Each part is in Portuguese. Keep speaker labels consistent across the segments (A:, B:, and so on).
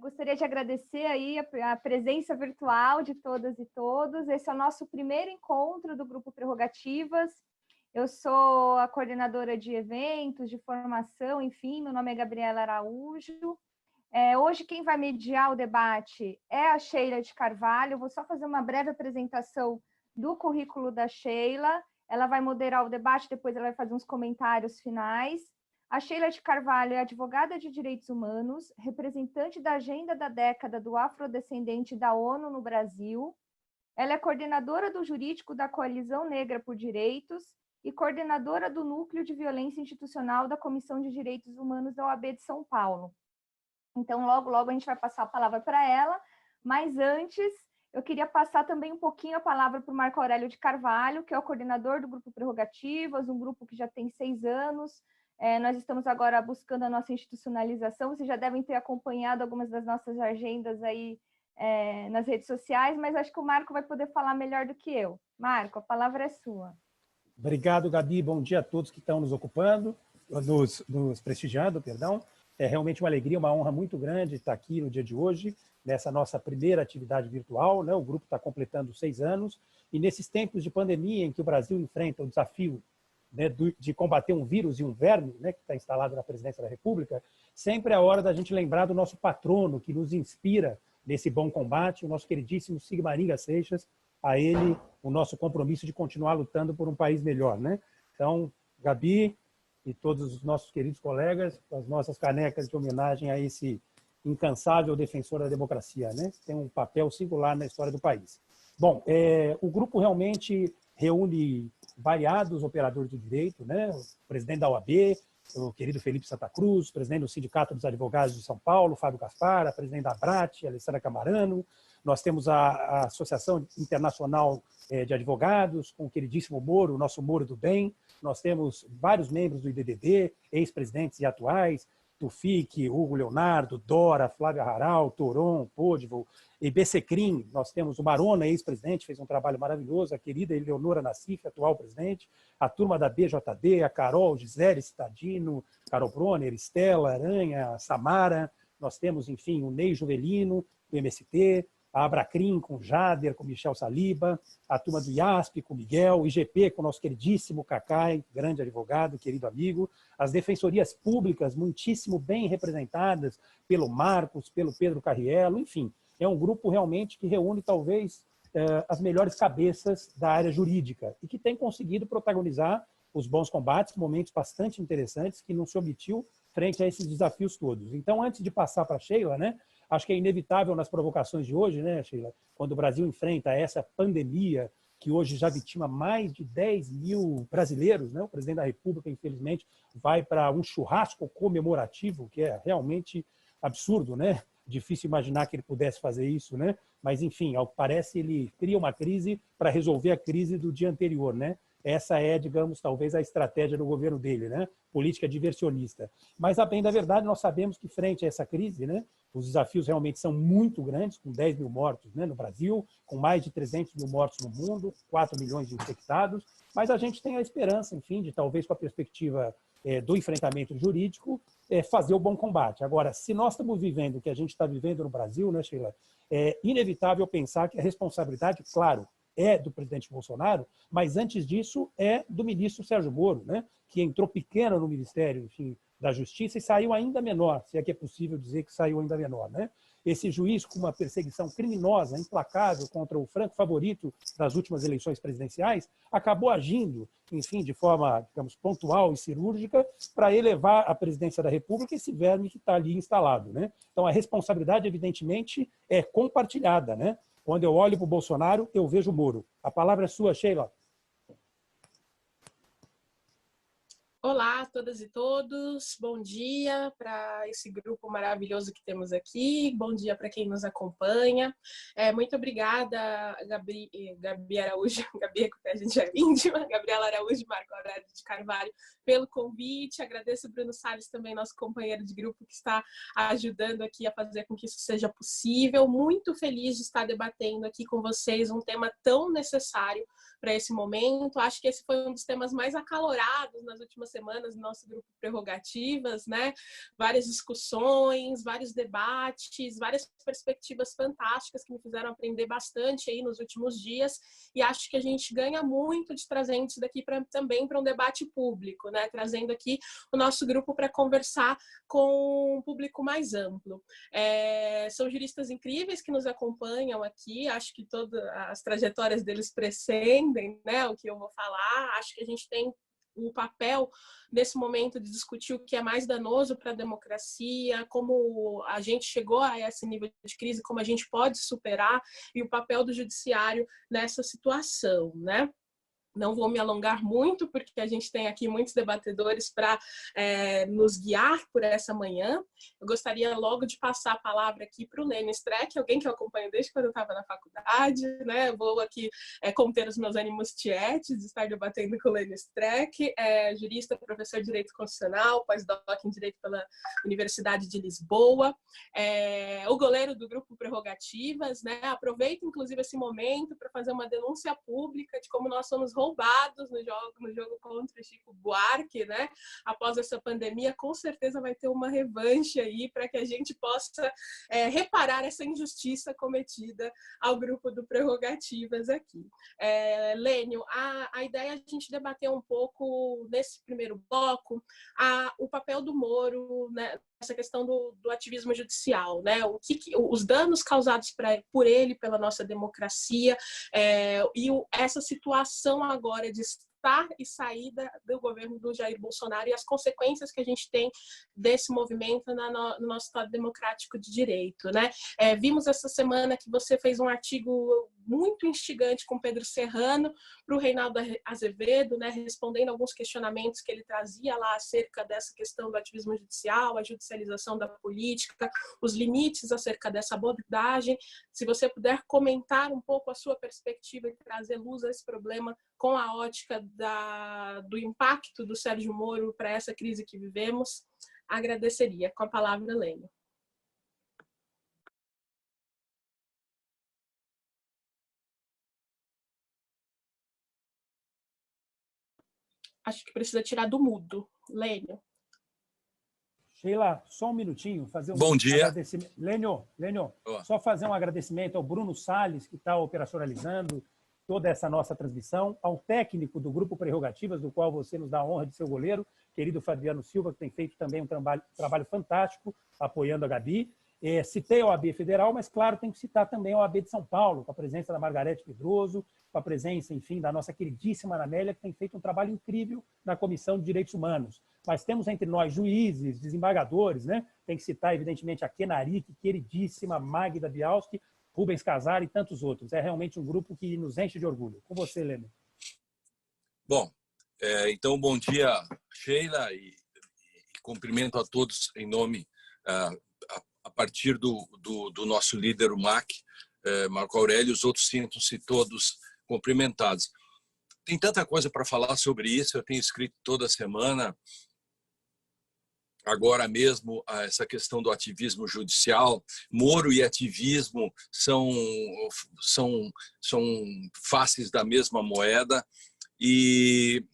A: Gostaria de agradecer aí a presença virtual de todas e todos. Esse é o nosso primeiro encontro do Grupo Prerrogativas. Eu sou a coordenadora de eventos, de formação, enfim, meu nome é Gabriela Araújo. Hoje quem vai mediar o debate é a Sheila de Carvalho. Vou só fazer uma breve apresentação do currículo da Sheila. Ela vai moderar o debate, depois ela vai fazer uns comentários finais. A Sheila de Carvalho é advogada de direitos humanos, representante da agenda da década do afrodescendente da ONU no Brasil. Ela é coordenadora do jurídico da Coalizão Negra por Direitos e coordenadora do Núcleo de Violência Institucional da Comissão de Direitos Humanos da OAB de São Paulo. Então, logo a gente vai passar a palavra para ela, mas antes eu queria passar também um pouquinho a palavra para o Marco Aurélio de Carvalho, que é o coordenador do Grupo Prerrogativas, um grupo que já tem 6 anos. Nós estamos agora buscando a nossa institucionalização, vocês já devem ter acompanhado algumas das nossas agendas aí nas redes sociais, mas acho que o Marco vai poder falar melhor do que eu. Marco, a palavra é sua.
B: Obrigado, Gabi. Bom dia a todos que estão nos ocupando, nos prestigiando, perdão. É realmente uma alegria, uma honra muito grande estar aqui no dia de hoje, nessa nossa primeira atividade virtual, né? O grupo está completando 6 anos, e nesses tempos de pandemia em que o Brasil enfrenta o desafio, né, de combater um vírus e um verme, né, que está instalado na presidência da República, sempre é a hora da gente lembrar do nosso patrono, que nos inspira nesse bom combate, o nosso queridíssimo Sigmaringa Seixas, a ele o nosso compromisso de continuar lutando por um país melhor, né? Então, Gabi e todos os nossos queridos colegas, as nossas canecas de homenagem a esse incansável defensor da democracia, né? Tem um papel singular na história do país. Bom, o grupo realmente reúne variados operadores do direito, né? O presidente da OAB, o querido Felipe Santa Cruz, presidente do Sindicato dos Advogados de São Paulo, Fábio Gaspar, a presidente da ABRAT, Alessandra Camarano. Nós temos a Associação Internacional de Advogados, com o queridíssimo Moro, o nosso Moro do Bem. Nós temos vários membros do IDDD, ex-presidentes e atuais, Tufik, Hugo Leonardo, Dora, Flávia Haral, Toron, Podivo, e BCCRIM. Nós temos o Marona, ex-presidente, fez um trabalho maravilhoso, a querida Eleonora Nassif, atual presidente, a turma da BJD, a Carol, Gisele Cittadino, Carol Bronner, Estela Aranha, Samara. Nós temos, enfim, o Ney Juvelino, do MST, a Abracrim com Jader, com Michel Saliba, a turma do IASP com Miguel, o IGP com o nosso queridíssimo Cacai, grande advogado, querido amigo, as defensorias públicas muitíssimo bem representadas pelo Marcos, pelo Pedro Carriello, enfim, é um grupo realmente que reúne talvez as melhores cabeças da área jurídica e que tem conseguido protagonizar os bons combates, momentos bastante interessantes que não se omitiu frente a esses desafios todos. Então, antes de passar para a Sheila, né, acho que é inevitável nas provocações de hoje, né, Sheila, quando o Brasil enfrenta essa pandemia que hoje já vitima mais de 10 mil brasileiros, né? O presidente da República, infelizmente, vai para um churrasco comemorativo, que é realmente absurdo, né? Difícil imaginar que ele pudesse fazer isso, né? Mas, enfim, ao que parece, ele cria uma crise para resolver a crise do dia anterior, né? Essa é, digamos, talvez a estratégia do governo dele, né? Política diversionista. Mas, a bem da verdade, nós sabemos que, frente a essa crise, né, os desafios realmente são muito grandes, com 10 mil mortos, né, no Brasil, com mais de 300 mil mortos no mundo, 4 milhões de infectados, mas a gente tem a esperança, enfim, de talvez com a perspectiva do enfrentamento jurídico, fazer o bom combate. Agora, se nós estamos vivendo o que a gente está vivendo no Brasil, né, Sheila, é inevitável pensar que a responsabilidade, claro, é do presidente Bolsonaro, mas antes disso é do ministro Sérgio Moro, né, que entrou pequeno no Ministério, enfim, da Justiça e saiu ainda menor, se é que é possível dizer que saiu ainda menor, né? Esse juiz, com uma perseguição criminosa, implacável contra o franco favorito das últimas eleições presidenciais, acabou agindo, enfim, de forma, digamos, pontual e cirúrgica para elevar à presidência da República esse verme que está ali instalado, né? Então, a responsabilidade, evidentemente, é compartilhada, né? Quando eu olho para o Bolsonaro, eu vejo o Moro. A palavra é sua, Sheila.
C: Olá a todas e todos, bom dia para esse grupo maravilhoso que temos aqui, bom dia para quem nos acompanha. Muito obrigada, Gabi Araújo, Gabi, a gente é íntima, Gabriela Araújo e Marco Aurélio de Carvalho, pelo convite. Agradeço o Bruno Salles também, nosso companheiro de grupo, que está ajudando aqui a fazer com que isso seja possível. Muito feliz de estar debatendo aqui com vocês um tema tão necessário para esse momento. Acho que esse foi um dos temas mais acalorados nas últimas semanas no nosso grupo Prerrogativas, né? Várias discussões, vários debates, várias perspectivas fantásticas que me fizeram aprender bastante aí nos últimos dias, e acho que a gente ganha muito de trazendo isso daqui também para um debate público, né? Trazendo aqui o nosso grupo para conversar com um público mais amplo. São juristas incríveis que nos acompanham aqui, acho que todas as trajetórias deles precedem, né, o que eu vou falar. Acho que a gente tem o papel nesse momento de discutir o que é mais danoso para a democracia, como a gente chegou a esse nível de crise, como a gente pode superar, e o papel do judiciário nessa situação, né? Não vou me alongar muito, porque a gente tem aqui muitos debatedores para nos guiar por essa manhã. Eu gostaria logo de passar a palavra aqui para o Lênio Streck, alguém que eu acompanho desde quando eu estava na faculdade, né? Eu vou aqui conter os meus ânimos tietes de estar debatendo com o Lênio Streck, jurista, professor de Direito Constitucional, pós-doc em Direito pela Universidade de Lisboa, o goleiro do Grupo Prerrogativas, né? Aproveito, inclusive, esse momento para fazer uma denúncia pública de como nós somos roubados no jogo contra Chico Buarque, né? Após essa pandemia, com certeza vai ter uma revanche aí para que a gente possa reparar essa injustiça cometida ao grupo do Prerrogativas aqui. Lênio, a ideia é a gente debater um pouco nesse primeiro bloco o papel do Moro, né? Essa questão do ativismo judicial, né? Os danos causados por ele, pela nossa democracia, e essa situação agora de estar e saída do governo do Jair Bolsonaro e as consequências que a gente tem desse movimento no nosso Estado democrático de direito, né? Vimos essa semana que você fez um artigo muito instigante com Pedro Serrano para o Reinaldo Azevedo, né, respondendo alguns questionamentos que ele trazia lá acerca dessa questão do ativismo judicial, a judicialização da política, os limites acerca dessa abordagem. Se você puder comentar um pouco a sua perspectiva e trazer luz a esse problema com a ótica do impacto do Sérgio Moro para essa crise que vivemos, agradeceria. Com a palavra, Lênio. Acho que precisa tirar do mudo. Lênio.
B: Sheila, só um minutinho, fazer um
D: Bom dia.
B: agradecimento. Lênio, só fazer um agradecimento ao Bruno Salles, que está operacionalizando toda essa nossa transmissão, ao técnico do Grupo Prerrogativas, do qual você nos dá a honra de ser o goleiro, querido Fabiano Silva, que tem feito também um trabalho fantástico, apoiando a Gabi. Citei a OAB Federal, mas, claro, tem que citar também a OAB de São Paulo, com a presença da Margarete Pedroso, com a presença, enfim, da nossa queridíssima Amélia, que tem feito um trabalho incrível na Comissão de Direitos Humanos. Mas temos entre nós juízes, desembargadores, né? Tem que citar, evidentemente, a Kenaric, queridíssima Magda Bialski, Rubens Casar e tantos outros. É realmente um grupo que nos enche de orgulho. Com você, Lênio.
D: Bom, então, bom dia, Sheila, e cumprimento a todos em nome, a partir do nosso líder, o MAC, Marco Aurélio, os outros sintam-se todos cumprimentados. Tem tanta coisa para falar sobre isso, eu tenho escrito toda semana. Agora mesmo, essa questão do ativismo judicial, Moro e ativismo são faces da mesma moeda, e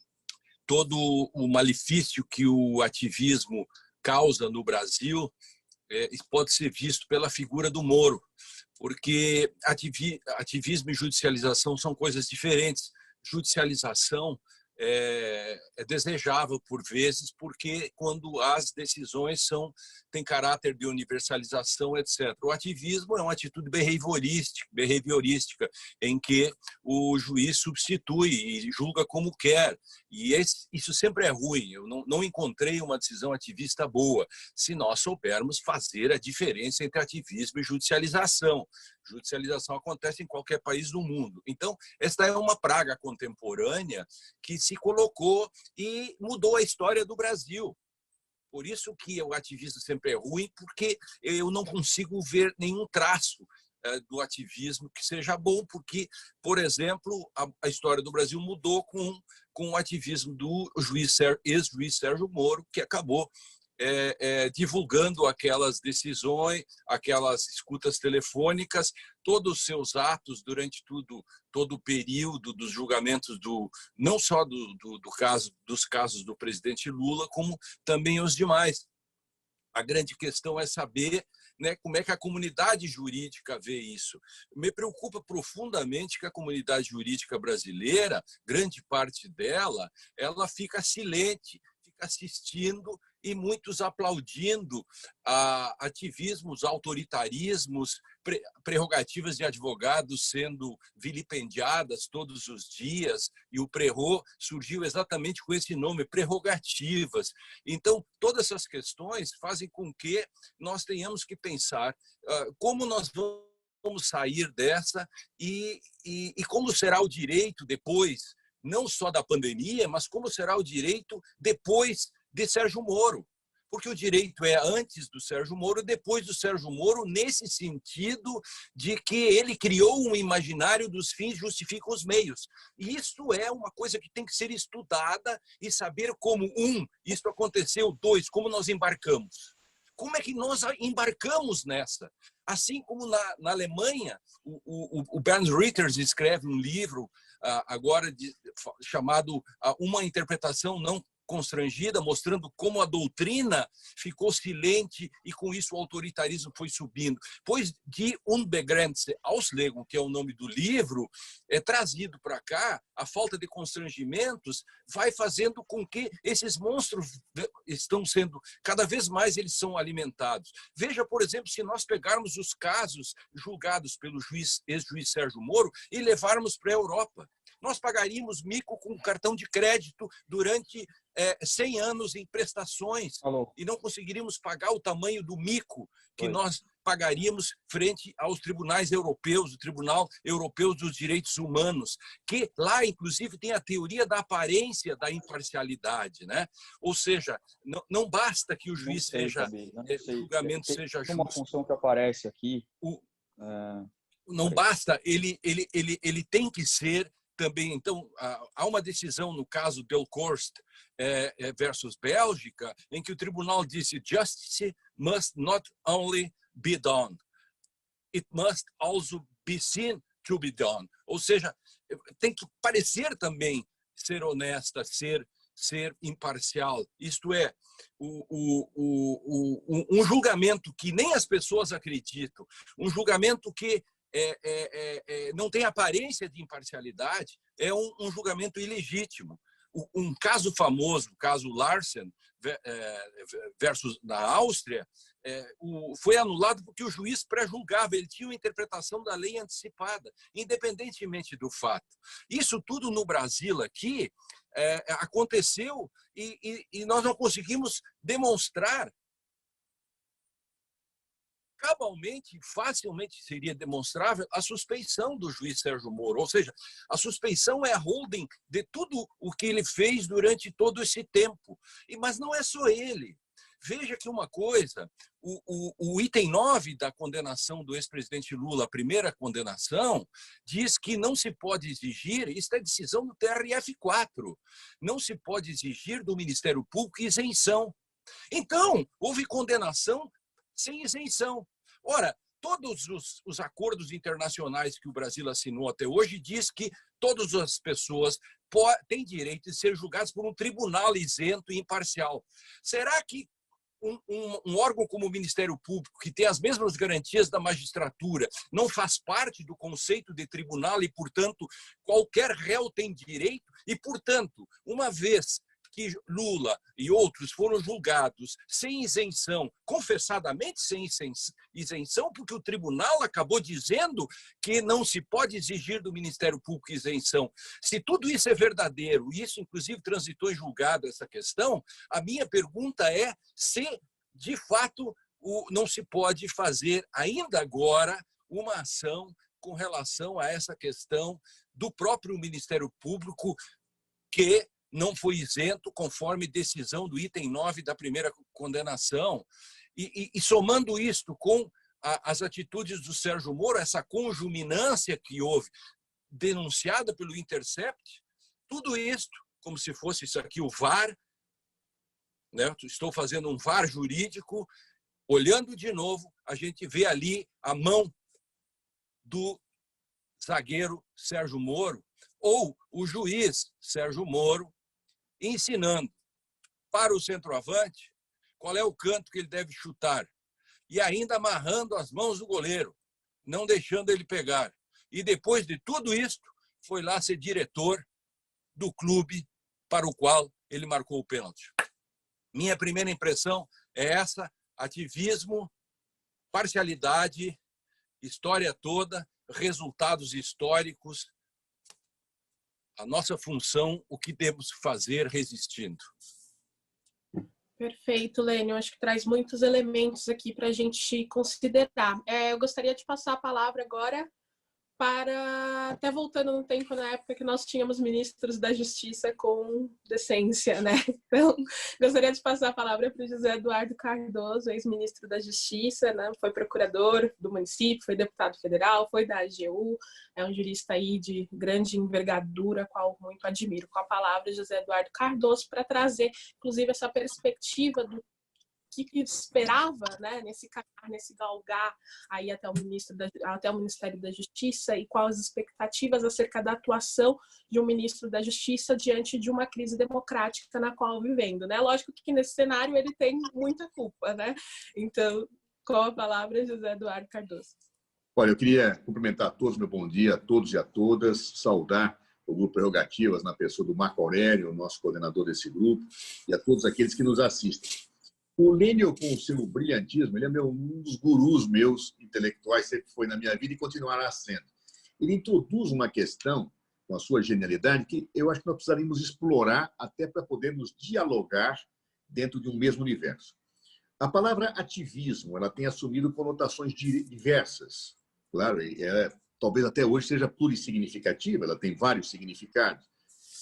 D: todo o malefício que o ativismo causa no Brasil pode ser visto pela figura do Moro, porque ativismo e judicialização são coisas diferentes. Judicialização é desejável por vezes, porque quando as decisões têm caráter de universalização, etc. O ativismo é uma atitude behaviorística, em que o juiz substitui e julga como quer. E isso sempre é ruim. Eu não encontrei uma decisão ativista boa, se nós soubermos fazer a diferença entre ativismo e judicialização. Judicialização acontece em qualquer país do mundo. Então, esta é uma praga contemporânea que se colocou e mudou a história do Brasil. Por isso que o ativismo sempre é ruim, porque eu não consigo ver nenhum traço do ativismo que seja bom, porque, por exemplo, a história do Brasil mudou com o ativismo do ex-juiz Sérgio Moro, que acabou divulgando aquelas decisões, aquelas escutas telefônicas, todos os seus atos durante todo o período dos julgamentos não só dos casos do presidente Lula, como também os demais. A grande questão é saber, né, como é que a comunidade jurídica vê isso. Me preocupa profundamente que a comunidade jurídica brasileira, grande parte dela, ela fica silente, fica assistindo e muitos aplaudindo ativismos, autoritarismos, prerrogativas de advogados sendo vilipendiadas todos os dias, e o prerro surgiu exatamente com esse nome, prerrogativas. Então, todas essas questões fazem com que nós tenhamos que pensar como nós vamos sair dessa e como será o direito depois, não só da pandemia, mas como será o direito depois de Sérgio Moro. Porque o direito é antes do Sérgio Moro, depois do Sérgio Moro, nesse sentido de que ele criou um imaginário dos fins justificam os meios. E isso é uma coisa que tem que ser estudada e saber como, isso aconteceu, 2, como nós embarcamos. Como é que nós embarcamos nessa? Assim como na Alemanha, o Bernd Ritters escreve um livro agora chamado Uma Interpretação Não Constrangida, mostrando como a doutrina ficou silente e com isso o autoritarismo foi subindo. Pois de Unbegrenzte Auslegung, que é o nome do livro, trazido para cá, a falta de constrangimentos vai fazendo com que esses monstros estão sendo, cada vez mais eles são alimentados. Veja, por exemplo, se nós pegarmos os casos julgados pelo ex-juiz Sérgio Moro e levarmos para a Europa, nós pagaríamos mico com cartão de crédito durante 100 anos em prestações e não conseguiríamos pagar o tamanho do mico que nós pagaríamos frente aos tribunais europeus, o Tribunal Europeu dos Direitos Humanos, que lá, inclusive, tem a teoria da aparência da imparcialidade, né? Ou seja, não basta que o juiz o julgamento seja justo.
E: Uma função que aparece aqui.
D: Não basta, ele tem que ser também. Então, há uma decisão no caso Delcorst versus Bélgica, em que o tribunal disse justice must not only be done, it must also be seen to be done. Ou seja, tem que parecer também ser honesta, ser imparcial. Isto é, um julgamento que nem as pessoas acreditam, um julgamento que não tem aparência de imparcialidade, é um julgamento ilegítimo. Um caso famoso, o caso Larsen versus na Áustria, foi anulado porque o juiz pré-julgava, ele tinha uma interpretação da lei antecipada, independentemente do fato. Isso tudo no Brasil aqui aconteceu e nós não conseguimos demonstrar cabalmente, facilmente seria demonstrável a suspeição do juiz Sérgio Moro. Ou seja, a suspeição é a holding de tudo o que ele fez durante todo esse tempo. Mas não é só ele. Veja que uma coisa, o item 9 da condenação do ex-presidente Lula, a primeira condenação, diz que não se pode exigir, isso é decisão do TRF4, não se pode exigir do Ministério Público isenção. Então, houve condenação sem isenção. Ora, todos os acordos internacionais que o Brasil assinou até hoje diz que todas as pessoas têm direito de ser julgadas por um tribunal isento e imparcial. Será que um órgão como o Ministério Público, que tem as mesmas garantias da magistratura, não faz parte do conceito de tribunal e, portanto, qualquer réu tem direito? E, portanto, uma vez que Lula e outros foram julgados sem isenção, confessadamente sem isenção, porque o tribunal acabou dizendo que não se pode exigir do Ministério Público isenção. Se tudo isso é verdadeiro, e isso inclusive transitou em julgado essa questão, a minha pergunta é se, de fato, não se pode fazer ainda agora uma ação com relação a essa questão do próprio Ministério Público, que não foi isento conforme decisão do item 9 da primeira condenação. E somando isto com as atitudes do Sérgio Moro, essa conjuminância que houve, denunciada pelo Intercept, tudo isto, como se fosse isso aqui o VAR, né? Estou fazendo um VAR jurídico, olhando de novo, a gente vê ali a mão do zagueiro Sérgio Moro, ou o juiz Sérgio Moro, ensinando para o centroavante qual é o canto que ele deve chutar, e ainda amarrando as mãos do goleiro, não deixando ele pegar. E depois de tudo isso, foi lá ser diretor do clube para o qual ele marcou o pênalti. Minha primeira impressão é essa: ativismo, parcialidade, história toda, resultados históricos, a nossa função, o que temos que fazer resistindo.
C: Perfeito, Lênio. Acho que traz muitos elementos aqui para a gente considerar. Eu gostaria de passar a palavra agora para, até voltando no tempo, na época que nós tínhamos ministros da Justiça com decência, né? Então, gostaria de passar a palavra para o José Eduardo Cardoso, ex-ministro da Justiça, né? Foi procurador do município, foi deputado federal, foi da AGU, é um jurista aí de grande envergadura, qual muito admiro. Com a palavra, José Eduardo Cardoso, para trazer, inclusive, essa perspectiva do que esperava, né, nesse galgar aí até o Ministério da Justiça, e quais as expectativas acerca da atuação de um ministro da Justiça diante de uma crise democrática na qual vivendo, né? Lógico que nesse cenário ele tem muita culpa, né? Então, com a palavra, José Eduardo Cardoso.
F: Olha, eu queria cumprimentar a todos, meu bom dia a todos e a todas, saudar o Grupo Prerrogativas na pessoa do Marco Aurélio, nosso coordenador desse grupo, e a todos aqueles que nos assistem. O Lênio, com o seu brilhantismo, ele é um dos gurus meus intelectuais, sempre foi na minha vida e continuará sendo. Ele introduz uma questão, com a sua genialidade, que eu acho que nós precisaríamos explorar até para podermos dialogar dentro de um mesmo universo. A palavra ativismo, ela tem assumido conotações diversas. Claro, talvez até hoje seja plurissignificativa, ela tem vários significados.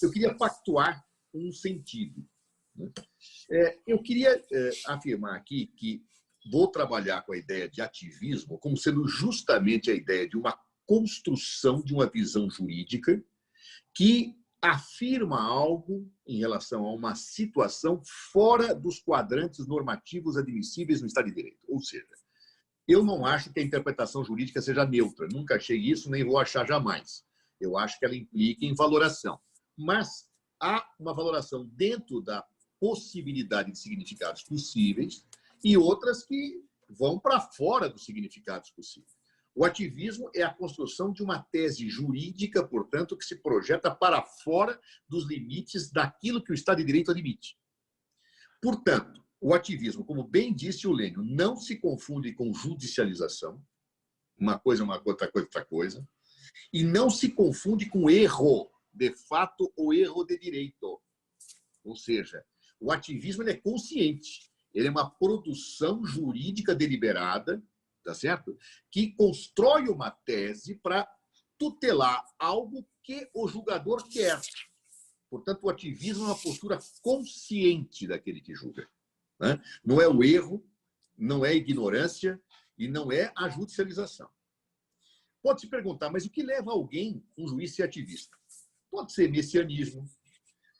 F: Eu queria pactuar um sentido. Eu queria afirmar aqui que vou trabalhar com a ideia de ativismo como sendo justamente a ideia de uma construção de uma visão jurídica que afirma algo em relação a uma situação fora dos quadrantes normativos admissíveis no Estado de Direito. Ou seja, eu não acho que a interpretação jurídica seja neutra, nunca achei isso, nem vou achar jamais. Eu acho que ela implica em valoração. Mas há uma valoração dentro da possibilidade de significados possíveis e outras que vão para fora dos significados possíveis. O ativismo é a construção de uma tese jurídica, portanto, que se projeta para fora dos limites daquilo que o Estado de Direito admite. Portanto, o ativismo, como bem disse o Lênio, não se confunde com judicialização, uma coisa é uma coisa, outra coisa, e não se confunde com erro de fato ou erro de direito. Ou seja, o ativismo ele é consciente, ele é uma produção jurídica deliberada, tá certo? Que constrói uma tese para tutelar algo que o julgador quer. Portanto, o ativismo é uma postura consciente daquele que julga, né? Não é o erro, não é a ignorância e não é a judicialização. Pode se perguntar, mas o que leva alguém, um juiz, a ser ativista? Pode ser messianismo,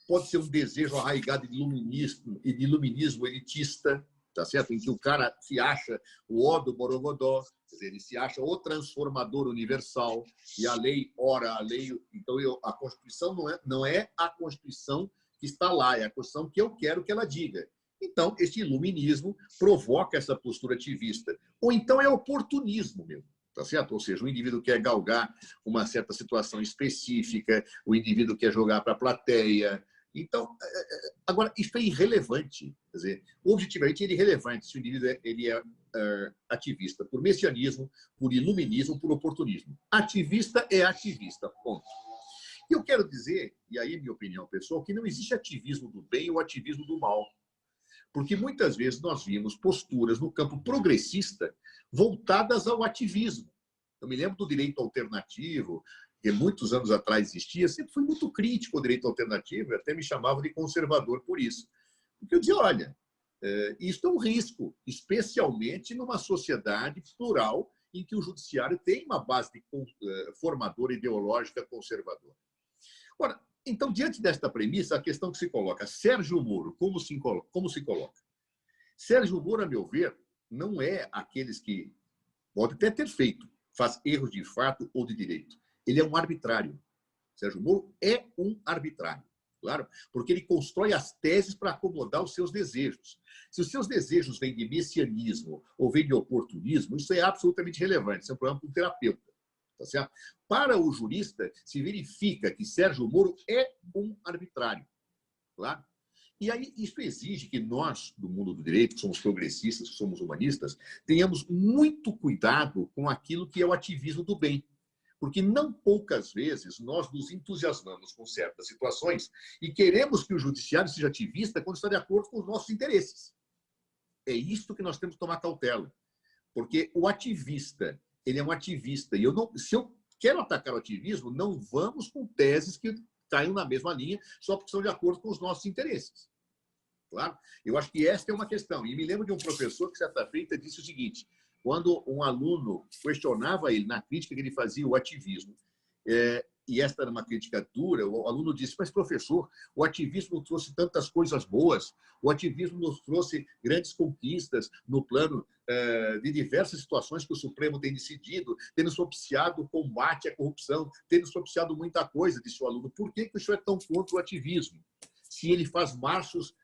F: pode ser um desejo arraigado de iluminismo elitista, tá certo? Em que o cara se acha o ó do Borogodó, quer dizer, ele se acha o transformador universal, e a lei, ora, a lei... Então, a Constituição não é a Constituição que está lá, é a Constituição que eu quero que ela diga. Então, esse iluminismo provoca essa postura ativista. Ou então é oportunismo mesmo. Tá certo? Ou seja, o indivíduo quer galgar uma certa situação específica, o indivíduo quer jogar para a plateia. Então, agora, isso é irrelevante. Quer dizer, objetivamente, ele é irrelevante se o indivíduo ele é ativista por messianismo, por iluminismo, por oportunismo. Ativista é ativista, ponto. E eu quero dizer, e aí minha opinião pessoal, que não existe ativismo do bem ou ativismo do mal. Porque muitas vezes nós vimos posturas no campo progressista voltadas ao ativismo. Eu me lembro do direito alternativo, que muitos anos atrás existia, sempre fui muito crítico ao direito alternativo, até me chamava de conservador por isso. Porque eu dizia, olha, isso é um risco, especialmente numa sociedade plural em que o judiciário tem uma base formadora ideológica conservadora. Ora, Então, diante desta premissa, a questão que se coloca, Sérgio Moro, como se coloca? Sérgio Moro, a meu ver, não é aqueles que pode até ter feito, faz erros de fato ou de direito. Ele é um arbitrário. Sérgio Moro é um arbitrário, claro, porque ele constrói as teses para acomodar os seus desejos. Se os seus desejos vêm de messianismo ou vêm de oportunismo, isso é absolutamente relevante, isso é um problema para um terapeuta. Tá certo? Para o jurista, se verifica que Sérgio Moro é um arbitrário. Claro? E aí, isso exige que nós, do mundo do direito, que somos progressistas, que somos humanistas, tenhamos muito cuidado com aquilo que é o ativismo do bem. Porque não poucas vezes nós nos entusiasmamos com certas situações e queremos que o judiciário seja ativista quando está de acordo com os nossos interesses. É isso que nós temos que tomar cautela. Porque o ativista, ele é um ativista. E se eu quero atacar o ativismo, não vamos com teses que caiam na mesma linha só porque são de acordo com os nossos interesses. Claro? Eu acho que esta é uma questão. E me lembro de um professor que, certa feita, disse o seguinte, quando um aluno questionava ele na crítica que ele fazia o ativismo, e esta era uma crítica dura, o aluno disse, mas, professor, o ativismo trouxe tantas coisas boas, o ativismo nos trouxe grandes conquistas no plano de diversas situações que o Supremo tem decidido, tendo propiciado o combate à corrupção, tendo propiciado muita coisa, disse o aluno. Por que o senhor é tão contra o ativismo? Se ele faz marchos,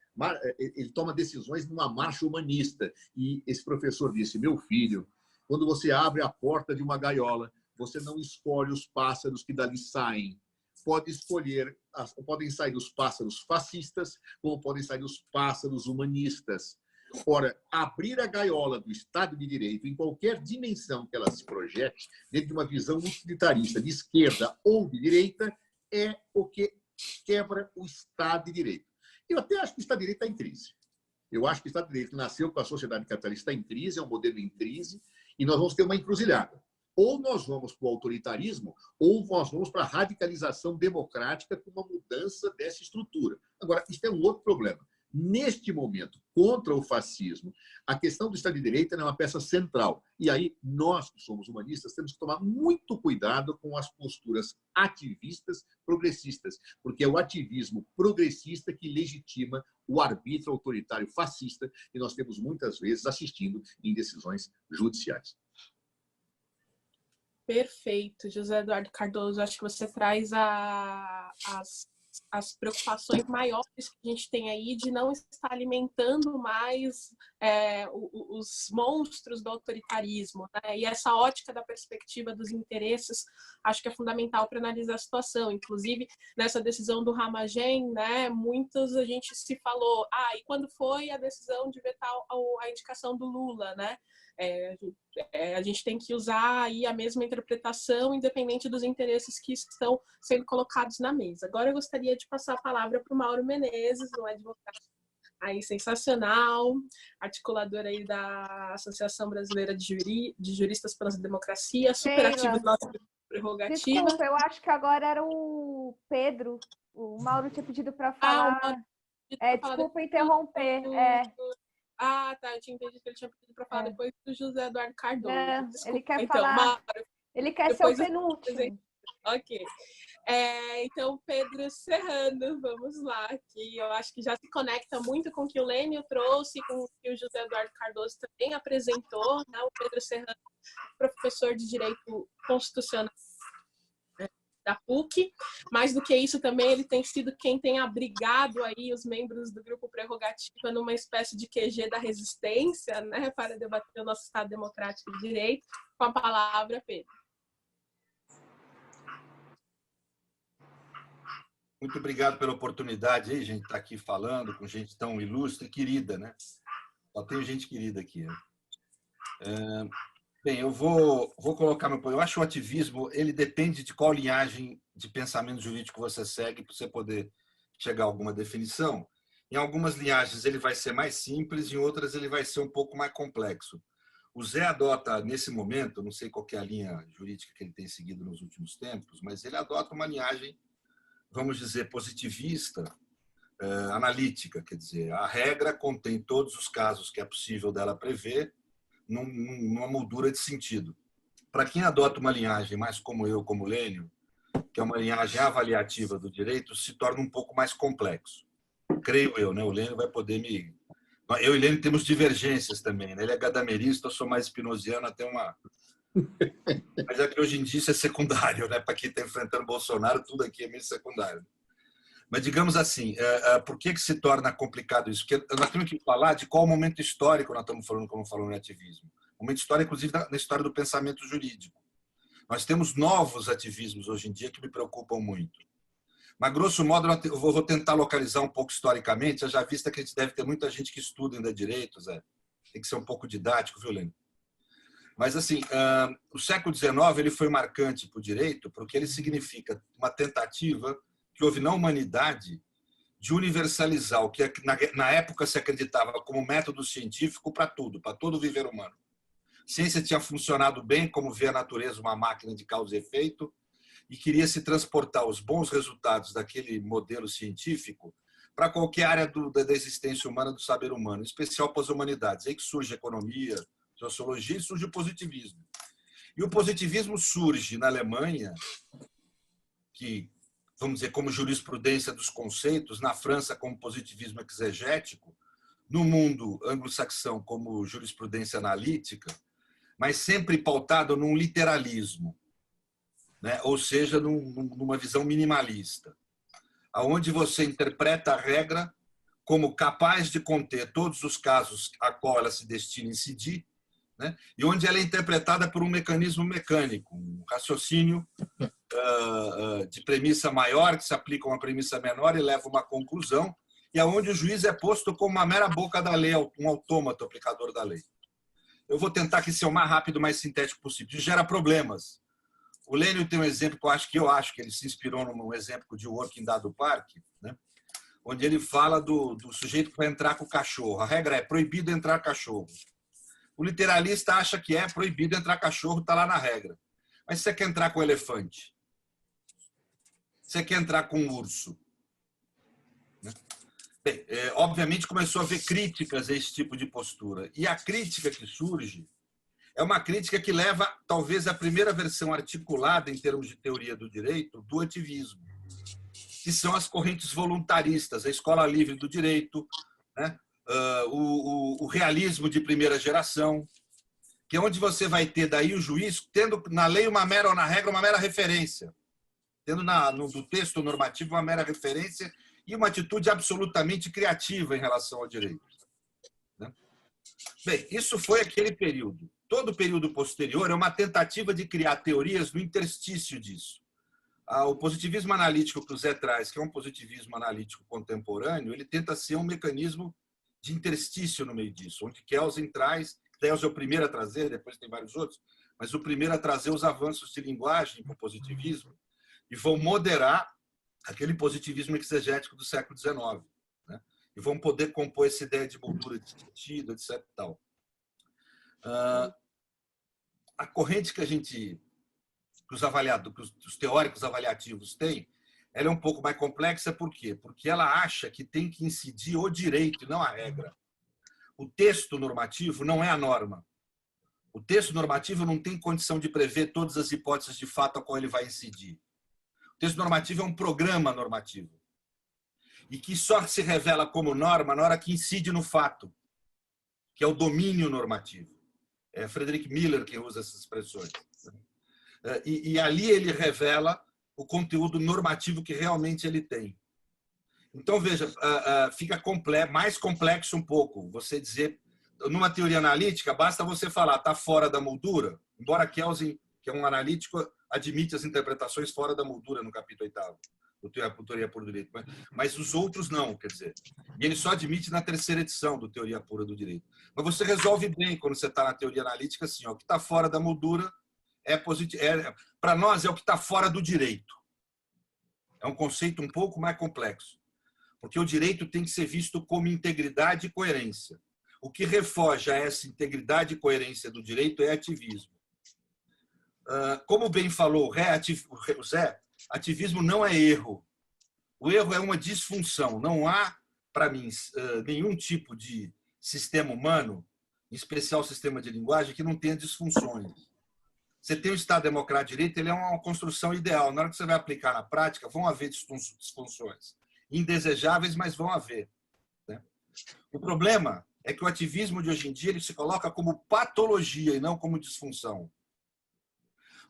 F: ele toma decisões numa marcha humanista. E esse professor disse, meu filho, quando você abre a porta de uma gaiola, você não escolhe os pássaros que dali saem. Podem sair os pássaros fascistas, como podem sair os pássaros humanistas. Ora, abrir a gaiola do Estado de Direito, em qualquer dimensão que ela se projete, dentro de uma visão utilitarista de esquerda ou de direita, é o que quebra o Estado de Direito. Eu até acho que o Estado de Direito está em crise. Eu acho que o Estado de Direito nasceu com a sociedade capitalista em crise, é um modelo em crise, e nós vamos ter uma encruzilhada. Ou nós vamos para o autoritarismo, ou nós vamos para a radicalização democrática com uma mudança dessa estrutura. Agora, isso é um outro problema. Neste momento, contra o fascismo, a questão do Estado de Direito é uma peça central. E aí, nós que somos humanistas, temos que tomar muito cuidado com as posturas ativistas progressistas, porque é o ativismo progressista que legitima o arbítrio autoritário fascista que nós temos muitas vezes assistindo em decisões judiciais.
C: Perfeito, José Eduardo Cardoso. Acho que você traz as preocupações maiores que a gente tem aí de não estar alimentando mais os monstros do autoritarismo, né? E essa ótica da perspectiva dos interesses acho que é fundamental para analisar a situação. Inclusive, nessa decisão do Ramagem, né, muitas a gente se falou, e quando foi a decisão de vetar a indicação do Lula, né? A gente tem que usar aí a mesma interpretação, independente dos interesses que estão sendo colocados na mesa. Agora eu gostaria de passar a palavra para o Mauro Menezes, um advogado aí sensacional, articulador aí da Associação Brasileira de Juristas pela Democracia, super ativo na nossa prerrogativa.
A: Desculpa, eu acho que agora era o Pedro. O Mauro tinha pedido para falar. Desculpa interromper.
C: Tá. Eu tinha entendido que ele tinha pedido para falar depois do José Eduardo Cardoso.
A: Ele quer falar. Mauro, ele quer ser o penúltimo.
C: Ok. Então, Pedro Serrano, vamos lá. Que eu acho que já se conecta muito com o que o Lênio trouxe, com o que o José Eduardo Cardoso também apresentou. Né? O Pedro Serrano, professor de Direito Constitucional da PUC. Mais do que isso, também ele tem sido quem tem abrigado aí os membros do Grupo Prerrogativa numa espécie de QG da resistência, né, para debater o nosso Estado Democrático de Direito. Com a palavra, Pedro.
G: Muito obrigado pela oportunidade aí, gente, estar aqui falando com gente tão ilustre e querida, né? Só tenho gente querida aqui. Né? Bem, eu vou colocar meu ponto. Eu acho que o ativismo, ele depende de qual linhagem de pensamento jurídico você segue para você poder chegar a alguma definição. Em algumas linhagens ele vai ser mais simples, em outras ele vai ser um pouco mais complexo. O Zé adota, nesse momento, não sei qual que é a linha jurídica que ele tem seguido nos últimos tempos, mas ele adota uma linhagem, vamos dizer, positivista, analítica, quer dizer, a regra contém todos os casos que é possível dela prever, numa moldura de sentido. Para quem adota uma linhagem mais como eu, como Lênio, que é uma linhagem avaliativa do direito, se torna um pouco mais complexo. Creio eu, né? O Lênio vai poder me... Eu e o Lênio temos divergências também, né? Ele é gadamerista, eu sou mais spinoziano, até uma... Mas é que hoje em dia isso é secundário, né? Para quem está enfrentando Bolsonaro, tudo aqui é meio secundário. Mas, digamos assim, por que se torna complicado isso? Porque nós temos que falar de qual momento histórico nós estamos falando quando falamos em ativismo. Momento histórico, inclusive, na história do pensamento jurídico. Nós temos novos ativismos hoje em dia que me preocupam muito. Mas, grosso modo, eu vou tentar localizar um pouco historicamente, já vista que a gente deve ter muita gente que estuda ainda direito, Zé. Tem que ser um pouco didático, viu, Lênio? Mas, assim, o século XIX ele foi marcante para o direito porque ele significa uma tentativa que houve na humanidade de universalizar o que na época se acreditava como método científico para tudo, para todo o viver humano. A ciência tinha funcionado bem, como vê a natureza, uma máquina de causa e efeito, e queria se transportar os bons resultados daquele modelo científico para qualquer área da existência humana, do saber humano, em especial para as humanidades. Aí que surge a economia, sociologia e surge o positivismo. E o positivismo surge na Alemanha, que, vamos dizer, como jurisprudência dos conceitos, na França como positivismo exegético, no mundo anglo-saxão como jurisprudência analítica, mas sempre pautado num literalismo, né? Ou seja, numa visão minimalista, onde você interpreta a regra como capaz de conter todos os casos a qual ela se destina a incidir, né? E onde ela é interpretada por um mecanismo mecânico, um raciocínio de premissa maior que se aplica a uma premissa menor e leva a uma conclusão, e aonde o juiz é posto como uma mera boca da lei, um autômato aplicador da lei. Eu vou tentar que ser o mais rápido, mais sintético possível. Isso gera problemas. O Lênio tem um exemplo que eu acho que ele se inspirou num exemplo de Working Dado Park, né? Onde ele fala do sujeito que vai entrar com o cachorro. A regra é proibido entrar cachorro. O literalista acha que é proibido entrar cachorro, está lá na regra. Mas se você quer entrar com elefante? Se você quer entrar com urso? Né? Bem, obviamente começou a haver críticas a esse tipo de postura. E a crítica que surge é uma crítica que leva, talvez, à primeira versão articulada, em termos de teoria do direito, do ativismo, que são as correntes voluntaristas, a escola livre do direito, né? O realismo de primeira geração, que é onde você vai ter daí o juiz tendo na lei ou na regra uma mera referência, tendo no texto normativo uma mera referência e uma atitude absolutamente criativa em relação ao direito, né? Bem, isso foi aquele período. Todo o período posterior é uma tentativa de criar teorias no interstício disso. O positivismo analítico que o Zé traz, que é um positivismo analítico contemporâneo, ele tenta ser um mecanismo de interstício no meio disso, onde Kelsen traz, Kelsen é o primeiro a trazer, depois tem vários outros, mas o primeiro a trazer os avanços de linguagem para o positivismo e vão moderar aquele positivismo exegético do século XIX, né? E vão poder compor essa ideia de moldura de sentido, etc. Tal. A corrente que os teóricos avaliativos têm, ela é um pouco mais complexa, por quê? Porque ela acha que tem que incidir o direito e não a regra. O texto normativo não é a norma. O texto normativo não tem condição de prever todas as hipóteses de fato a qual ele vai incidir. O texto normativo é um programa normativo e que só se revela como norma na hora que incide no fato, que é o domínio normativo. É Frederick Miller quem usa essas expressões. E ali ele revela o conteúdo normativo que realmente ele tem. Então, veja, fica mais complexo um pouco. Você dizer, numa teoria analítica, basta você falar, está fora da moldura, embora Kelsen, que é um analítico, admite as interpretações fora da moldura no capítulo 8º, do Teoria Pura do Direito. Mas os outros não, quer dizer. E ele só admite na 3ª edição do Teoria Pura do Direito. Mas você resolve bem quando você está na teoria analítica, assim, ó, o que está fora da moldura para nós é o que está fora do direito. É um conceito um pouco mais complexo, porque o direito tem que ser visto como integridade e coerência. O que refoge a essa integridade e coerência do direito é ativismo. Como bem falou o Zé, ativismo não é erro. O erro é uma disfunção. Não há, para mim, nenhum tipo de sistema humano, em especial o sistema de linguagem, que não tenha disfunções. Você tem o Estado Democrático de Direito, ele é uma construção ideal. Na hora que você vai aplicar na prática, vão haver disfunções indesejáveis, mas vão haver, né? O problema é que o ativismo de hoje em dia ele se coloca como patologia e não como disfunção.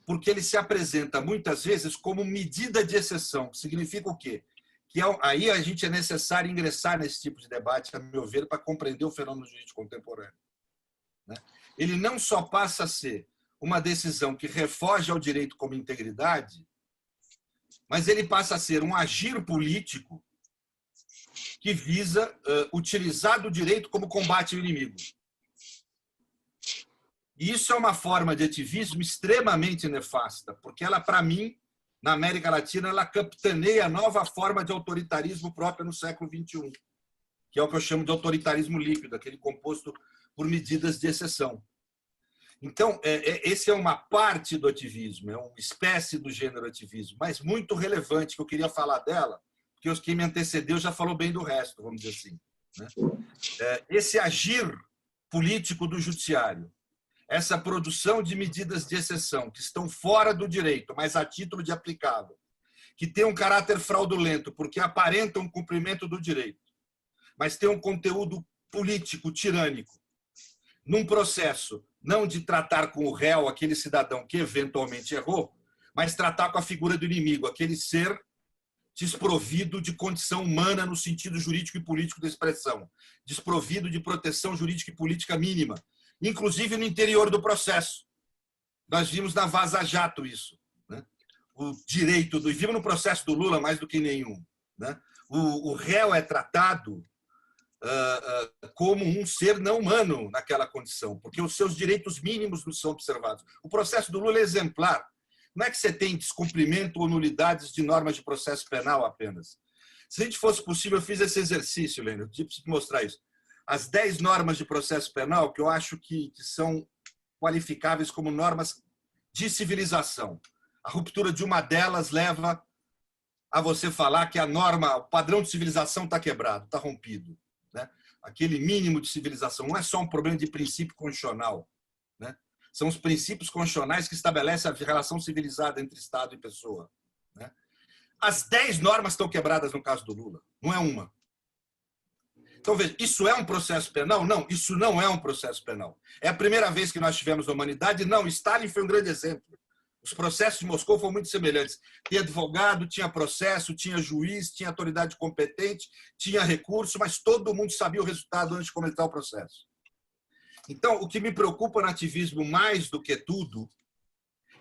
G: Porque ele se apresenta muitas vezes como medida de exceção. Significa o quê? Que aí a gente é necessário ingressar nesse tipo de debate, a meu ver, para compreender o fenômeno jurídico contemporâneo, né? Ele não só passa a ser uma decisão que refoge ao direito como integridade, mas ele passa a ser um agir político que visa utilizar do direito como combate ao inimigo. E isso é uma forma de ativismo extremamente nefasta, porque ela, para mim, na América Latina, ela capitaneia a nova forma de autoritarismo própria no século XXI, que é o que eu chamo de autoritarismo líquido, aquele composto por medidas de exceção. Então, esse é uma parte do ativismo, é uma espécie do gênero ativismo, mas muito relevante, que eu queria falar dela, porque quem me antecedeu já falou bem do resto, vamos dizer assim, né? Esse agir político do judiciário, essa produção de medidas de exceção que estão fora do direito, mas a título de aplicável, que tem um caráter fraudulento, porque aparentam um cumprimento do direito, mas tem um conteúdo político, tirânico, num processo não de tratar com o réu, aquele cidadão que eventualmente errou, mas tratar com a figura do inimigo, aquele ser desprovido de condição humana no sentido jurídico e político da expressão, desprovido de proteção jurídica e política mínima, inclusive no interior do processo. Nós vimos na Vaza Jato isso, né? O direito e vimos no processo do Lula mais do que nenhum, né? O réu é tratado como um ser não humano naquela condição, porque os seus direitos mínimos não são observados. O processo do Lula é exemplar. Não é que você tem descumprimento ou nulidades de normas de processo penal apenas. Se a gente fosse possível, eu fiz esse exercício, Lênin, eu preciso mostrar isso. As 10 normas de processo penal que eu acho que são qualificáveis como normas de civilização. A ruptura de uma delas leva a você falar que a norma, o padrão de civilização está quebrado, está rompido, né? Aquele mínimo de civilização não é só um problema de princípio constitucional, né? São os princípios constitucionais que estabelecem a relação civilizada entre Estado e pessoa, né? As 10 normas estão quebradas no caso do Lula, não é uma. Então, veja, isso é um processo penal? Não, isso não é um processo penal. É a primeira vez que nós tivemos na humanidade? Não, Stalin foi um grande exemplo. Os processos de Moscou foram muito semelhantes. Tinha advogado, tinha processo, tinha juiz, tinha autoridade competente, tinha recurso, mas todo mundo sabia o resultado antes de começar o processo. Então, o que me preocupa no ativismo mais do que tudo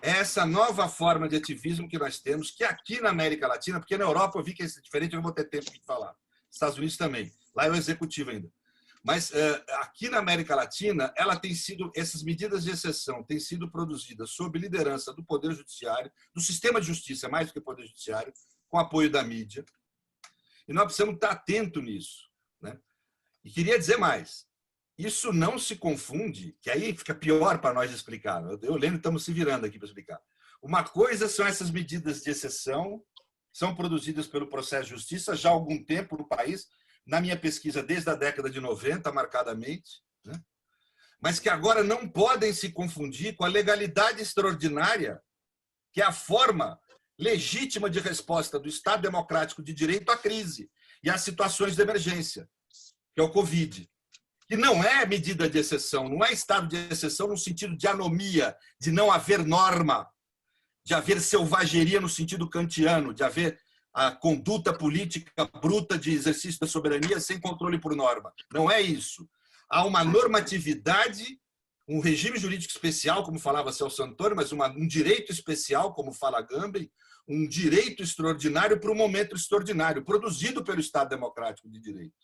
G: é essa nova forma de ativismo que nós temos, que aqui na América Latina, porque na Europa eu vi que é diferente, eu não vou ter tempo de falar. Estados Unidos também. Lá é o executivo ainda. Mas aqui na América Latina, essas medidas de exceção têm sido produzidas sob liderança do Poder Judiciário, do sistema de justiça, mais do que o Poder Judiciário, com apoio da mídia. E nós precisamos estar atentos nisso, né? E queria dizer mais. Isso não se confunde, que aí fica pior para nós explicar. Eu e o Lênin estamos se virando aqui para explicar. Uma coisa são essas medidas de exceção, são produzidas pelo processo de justiça já há algum tempo no país, na minha pesquisa desde a década de 90, marcadamente, né? Mas que agora não podem se confundir com a legalidade extraordinária, que é a forma legítima de resposta do Estado democrático de direito à crise e às situações de emergência, que é o Covid. Que não é medida de exceção, não é estado de exceção no sentido de anomia, de não haver norma, de haver selvageria no sentido kantiano, de haver a conduta política bruta de exercício da soberania sem controle por norma. Não é isso. Há uma normatividade, um regime jurídico especial, como falava Celso Antônio, mas um direito especial, como fala Gambem, um direito extraordinário para um momento extraordinário, produzido pelo Estado Democrático de Direito.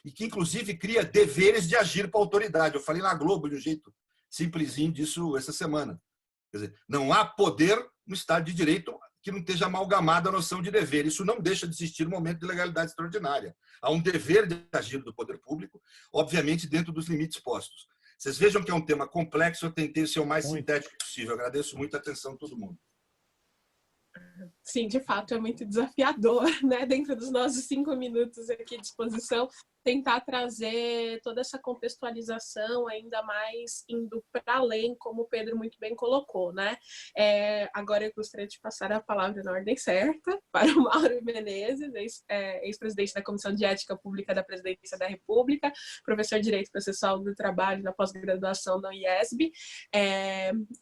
G: E que, inclusive, cria deveres de agir para a autoridade. Eu falei na Globo de um jeito simplesinho disso essa semana. Quer dizer, não há poder no Estado de Direito que não esteja amalgamada a noção de dever. Isso não deixa de existir no momento de legalidade extraordinária. Há um dever de agir do poder público, obviamente dentro dos limites postos. Vocês vejam que é um tema complexo, eu tentei ser o mais sintético possível. Eu agradeço muito a atenção de todo mundo.
C: Sim, de fato, é muito desafiador, né? Dentro dos nossos 5 minutos aqui à disposição, tentar trazer toda essa contextualização ainda mais indo para além, como o Pedro muito bem colocou, né? Agora eu gostaria de passar a palavra na ordem certa para o Mauro Menezes, ex-presidente da Comissão de Ética Pública da Presidência da República, professor de Direito Processual do Trabalho na pós-graduação da IESB,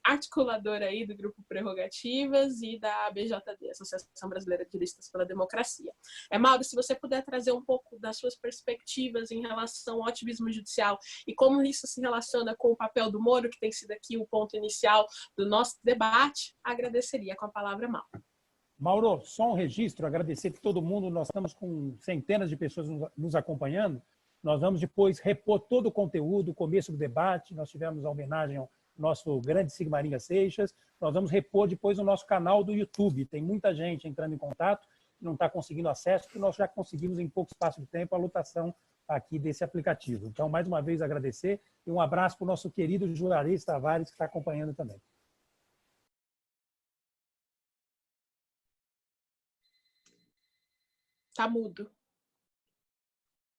C: articulador aí do Grupo Prerrogativas e da ABJD, Associação Brasileira de Juristas pela Democracia. Mauro, se você puder trazer um pouco das suas perspectivas em relação ao ativismo judicial e como isso se relaciona com o papel do Moro, que tem sido aqui o ponto inicial do nosso debate, agradeceria. Com a palavra, Mauro.
B: Mauro, só um registro, agradecer que todo mundo, nós estamos com centenas de pessoas nos acompanhando, nós vamos depois repor todo o conteúdo, o começo do debate, nós tivemos a homenagem ao nosso grande Sigmaringa Seixas, nós vamos repor depois no nosso canal do YouTube, tem muita gente entrando em contato, não está conseguindo acesso, porque nós já conseguimos em pouco espaço de tempo a lotação aqui desse aplicativo. Então, mais uma vez, agradecer e um abraço para o nosso querido Juarez Tavares, que está acompanhando também.
C: Está mudo.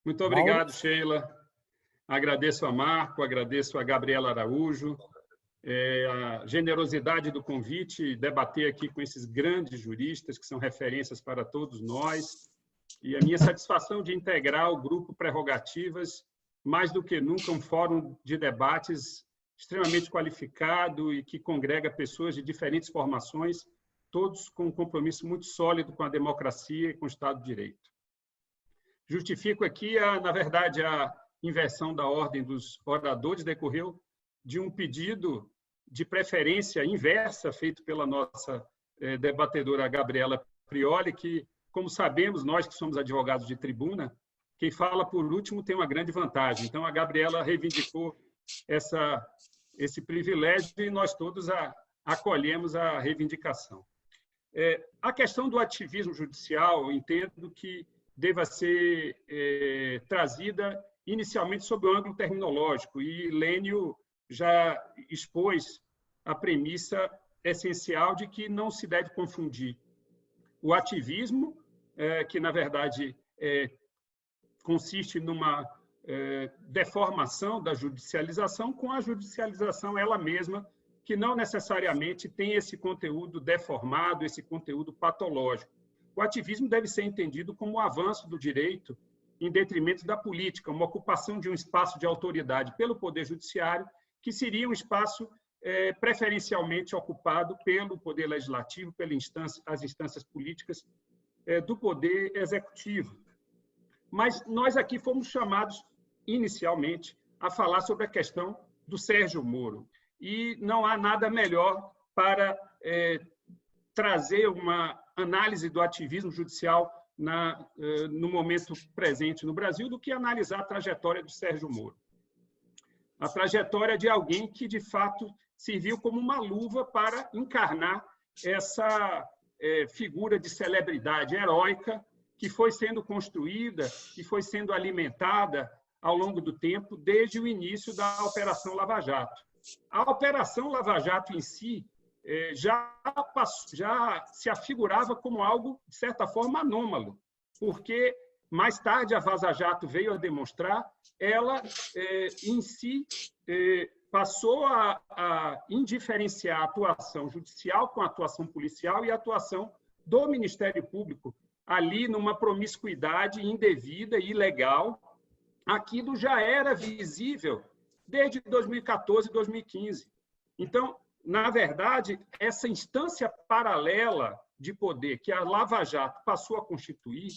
H: Muito obrigado, Sheila. Agradeço a Marco, agradeço a Gabriela Araújo, a generosidade do convite, debater aqui com esses grandes juristas que são referências para todos nós, e a minha satisfação de integrar o Grupo Prerrogativas, mais do que nunca um fórum de debates extremamente qualificado e que congrega pessoas de diferentes formações, todos com um compromisso muito sólido com a democracia e com o Estado de Direito. Justifico aqui, na verdade, a inversão da ordem dos oradores decorreu de um pedido de preferência inversa feito pela nossa debatedora Gabriela Prioli, que, como sabemos, nós que somos advogados de tribuna, quem fala por último tem uma grande vantagem. Então, a Gabriela reivindicou esse privilégio e nós todos acolhemos a reivindicação. A questão do ativismo judicial, eu entendo que deva ser trazida inicialmente sob o ângulo terminológico, e Lênio já expôs a premissa essencial de que não se deve confundir o ativismo, que, na verdade, consiste numa deformação da judicialização, com a judicialização ela mesma, que não necessariamente tem esse conteúdo deformado, esse conteúdo patológico. O ativismo deve ser entendido como o avanço do direito em detrimento da política, uma ocupação de um espaço de autoridade pelo Poder Judiciário, que seria um espaço preferencialmente ocupado pelo Poder Legislativo, as instâncias políticas do Poder Executivo. Mas nós aqui fomos chamados, inicialmente, a falar sobre a questão do Sérgio Moro. E não há nada melhor para trazer uma análise do ativismo judicial no momento presente no Brasil do que analisar a trajetória do Sérgio Moro. A trajetória de alguém que, de fato, serviu como uma luva para encarnar essa figura de celebridade heróica que foi sendo construída e foi sendo alimentada ao longo do tempo, desde o início da Operação Lava Jato. A Operação Lava Jato em si já se afigurava como algo, de certa forma, anômalo, porque mais tarde a Vaza Jato veio a demonstrar, ela em si passou a indiferenciar a atuação judicial com a atuação policial e a atuação do Ministério Público, ali numa promiscuidade indevida e ilegal. Aquilo já era visível desde 2014 e 2015. Então, na verdade, essa instância paralela de poder que a Lava Jato passou a constituir,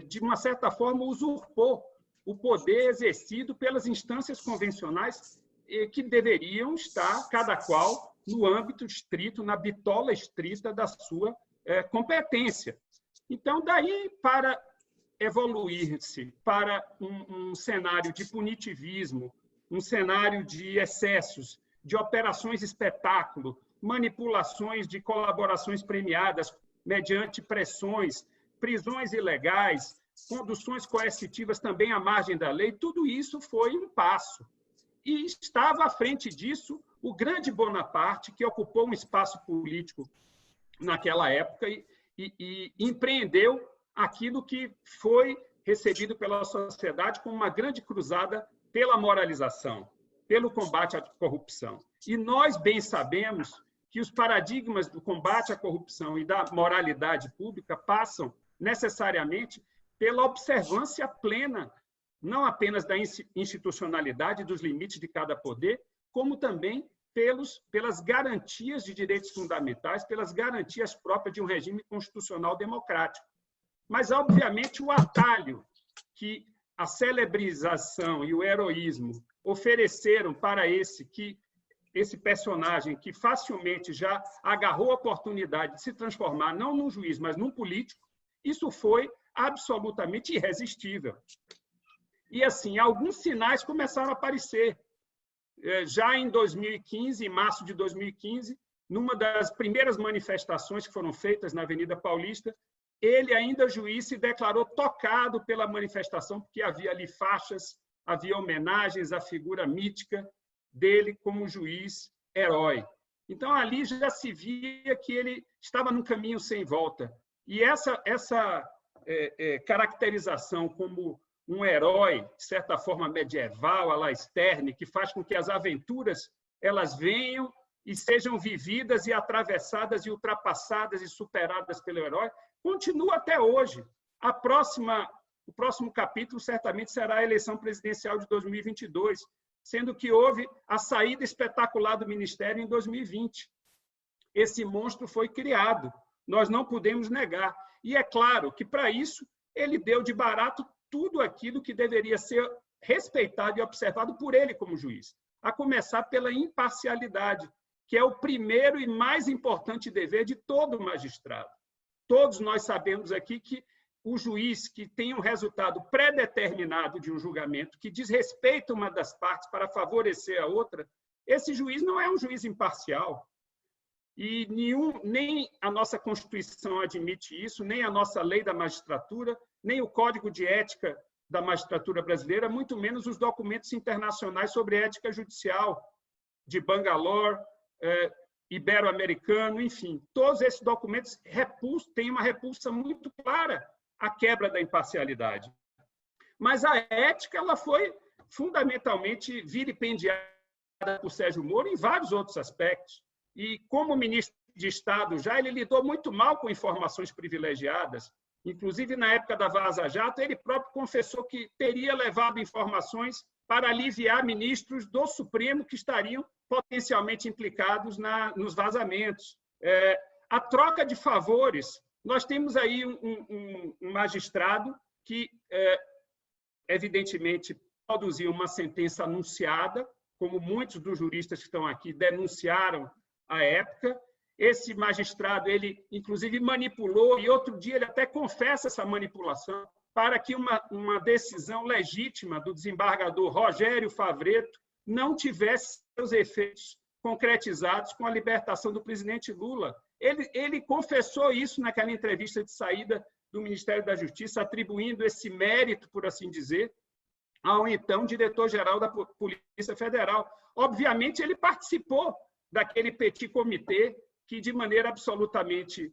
H: de uma certa forma, usurpou o poder exercido pelas instâncias convencionais que deveriam estar, cada qual, no âmbito estrito, na bitola estrita da sua competência. Então, daí para evoluir-se para um cenário de punitivismo, um cenário de excessos, de operações espetáculo, manipulações de colaborações premiadas mediante pressões, prisões ilegais, conduções coercitivas também à margem da lei, tudo isso foi um passo. E estava à frente disso o grande Bonaparte, que ocupou um espaço político naquela época e empreendeu aquilo que foi recebido pela sociedade como uma grande cruzada pela moralização, pelo combate à corrupção. E nós bem sabemos que os paradigmas do combate à corrupção e da moralidade pública passam necessariamente pela observância plena, não apenas da institucionalidade, dos limites de cada poder, como também pelas garantias de direitos fundamentais, pelas garantias próprias de um regime constitucional democrático. Mas, obviamente, o atalho que a celebrização e o heroísmo ofereceram para esse personagem que facilmente já agarrou a oportunidade de se transformar não num juiz, mas num político, isso foi absolutamente irresistível. E, assim, alguns sinais começaram a aparecer. Já em 2015, em março de 2015, numa das primeiras manifestações que foram feitas na Avenida Paulista, ele, ainda juiz, se declarou tocado pela manifestação, porque havia ali faixas, havia homenagens à figura mítica dele como juiz herói. Então, ali já se via que ele estava num caminho sem volta. E essa caracterização como um herói, de certa forma medieval, à la Sterne, que faz com que as aventuras elas venham e sejam vividas e atravessadas e ultrapassadas e superadas pelo herói, continua até hoje. O próximo capítulo certamente será a eleição presidencial de 2022, sendo que houve a saída espetacular do Ministério em 2020. Esse monstro foi criado, nós não podemos negar. E é claro que, para isso, ele deu de barato tudo aquilo que deveria ser respeitado e observado por ele como juiz, a começar pela imparcialidade, que é o primeiro e mais importante dever de todo magistrado. Todos nós sabemos aqui que o juiz que tem um resultado pré-determinado de um julgamento, que desrespeita uma das partes para favorecer a outra, esse juiz não é um juiz imparcial. E nem a nossa Constituição admite isso, nem a nossa lei da magistratura, nem o Código de Ética da Magistratura Brasileira, muito menos os documentos internacionais sobre ética judicial de Bangalore, ibero-americano, enfim. Todos esses documentos têm uma repulsa muito clara à quebra da imparcialidade. Mas a ética ela foi fundamentalmente vilipendiada por Sérgio Moro em vários outros aspectos. E, como ministro de Estado, ele lidou muito mal com informações privilegiadas. Inclusive, na época da Vaza Jato, ele próprio confessou que teria levado informações para aliviar ministros do Supremo que estariam potencialmente implicados nos vazamentos. A troca de favores. Nós temos aí um magistrado que, evidentemente, produziu uma sentença anunciada, como muitos dos juristas que estão aqui denunciaram à época. Esse magistrado, ele, inclusive, manipulou, e outro dia ele até confessa essa manipulação, para que uma decisão legítima do desembargador Rogério Favretto não tivesse seus efeitos concretizados com a libertação do presidente Lula. Ele confessou isso naquela entrevista de saída do Ministério da Justiça, atribuindo esse mérito, por assim dizer, ao então diretor-geral da Polícia Federal. Obviamente, ele participou daquele petit comitê que, de maneira absolutamente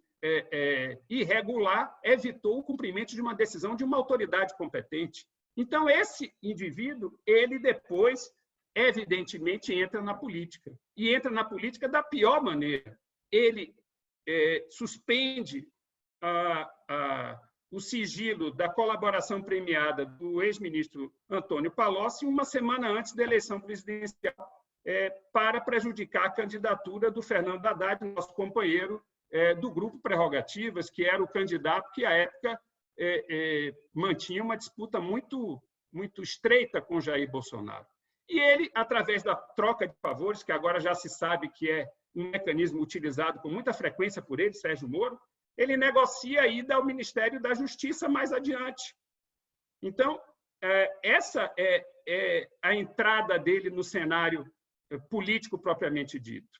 H: irregular, evitou o cumprimento de uma decisão de uma autoridade competente. Então, esse indivíduo, ele depois, evidentemente, entra na política. E entra na política da pior maneira. Ele suspende o sigilo da colaboração premiada do ex-ministro Antônio Palocci uma semana antes da eleição presidencial, para prejudicar a candidatura do Fernando Haddad, nosso companheiro do Grupo Prerrogativas, que era o candidato que, à época, mantinha uma disputa muito, muito estreita com Jair Bolsonaro. E ele, através da troca de favores, que agora já se sabe que é um mecanismo utilizado com muita frequência por ele, Sérgio Moro, ele negocia a ida ao Ministério da Justiça mais adiante. Então, essa é a entrada dele no cenário político propriamente dito.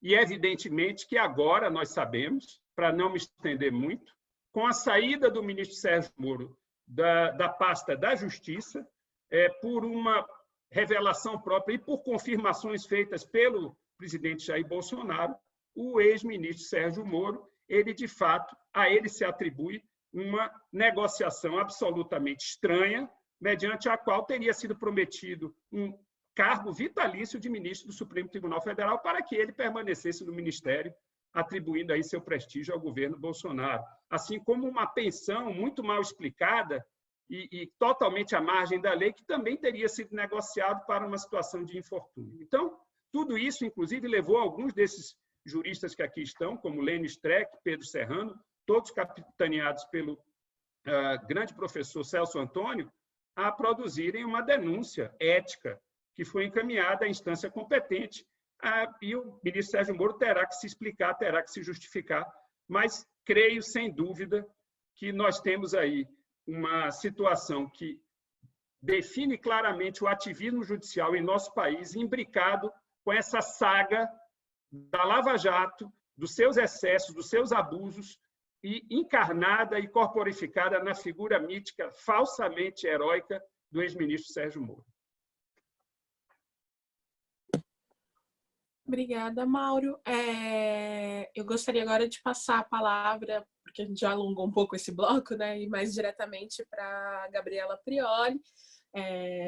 H: E, evidentemente, que agora nós sabemos, para não me estender muito, com a saída do ministro Sérgio Moro da pasta da Justiça, por uma revelação própria e por confirmações feitas pelo presidente Jair Bolsonaro, o ex-ministro Sérgio Moro, ele, de fato, a ele se atribui uma negociação absolutamente estranha, mediante a qual teria sido prometido um cargo vitalício de ministro do Supremo Tribunal Federal para que ele permanecesse no ministério, atribuindo aí seu prestígio ao governo Bolsonaro. Assim como uma pensão muito mal explicada e totalmente à margem da lei, que também teria sido negociado para uma situação de infortúnio. Então, tudo isso, inclusive, levou alguns desses juristas que aqui estão, como Lênio Streck, Pedro Serrano, todos capitaneados pelo grande professor Celso Antônio, a produzirem uma denúncia ética que foi encaminhada à instância competente, e o ministro Sérgio Moro terá que se explicar, terá que se justificar, mas creio, sem dúvida, que nós temos aí uma situação que define claramente o ativismo judicial em nosso país, imbricado com essa saga da Lava Jato, dos seus excessos, dos seus abusos, e encarnada e corporificada na figura mítica, falsamente heróica, do ex-ministro Sérgio Moro.
C: Obrigada, Mauro. Eu gostaria agora de passar a palavra, porque a gente já alongou um pouco esse bloco, né, e mais diretamente para a Gabriela Prioli,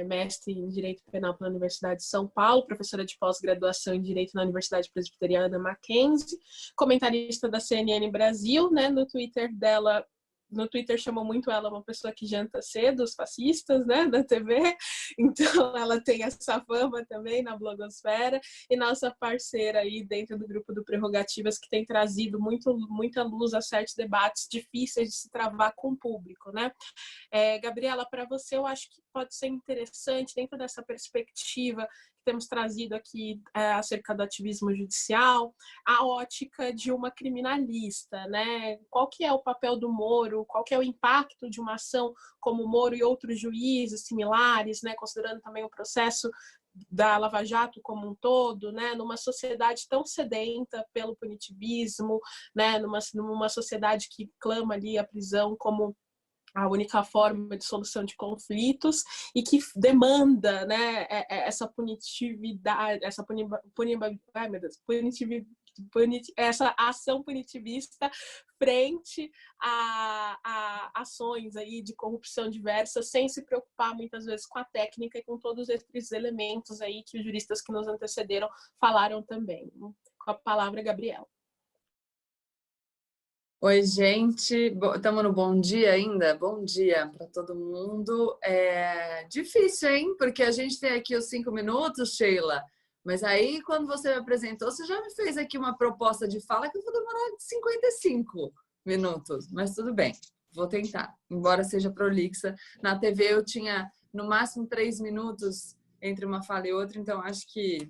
C: mestre em Direito Penal pela Universidade de São Paulo, professora de pós-graduação em Direito na Universidade Presbiteriana Mackenzie, comentarista da CNN Brasil, né, no Twitter dela. No Twitter chamou muito ela uma pessoa que janta cedo, os fascistas, né, da TV. Então, ela tem essa fama também na blogosfera. E nossa parceira aí dentro do grupo do Prerrogativas, que tem trazido muita luz a certos debates difíceis de se travar com o público, né? Gabriela, para você, eu acho que pode ser interessante, dentro dessa perspectiva que temos trazido aqui acerca do ativismo judicial, a ótica de uma criminalista, né? Qual que é o papel do Moro, qual que é o impacto de uma ação como o Moro e outros juízes similares, né? Considerando também o processo da Lava Jato como um todo, né? Numa sociedade tão sedenta pelo punitivismo, né? Numa sociedade que clama ali a prisão como a única forma de solução de conflitos e que demanda, né, essa punitividade, essa ação punitivista frente a ações aí de corrupção diversas, sem se preocupar muitas vezes com a técnica e com todos esses elementos aí que os juristas que nos antecederam falaram também. Com a palavra, Gabriela.
I: Oi, gente. Estamos no bom dia ainda? Bom dia para todo mundo. Difícil, hein? Porque a gente tem aqui os 5 minutos, Sheila. Mas aí, quando você me apresentou, você já me fez aqui uma proposta de fala que eu vou demorar 55 minutos. Mas tudo bem, vou tentar. Embora seja prolixa. Na TV eu tinha, no máximo, 3 minutos entre uma fala e outra. Então, acho que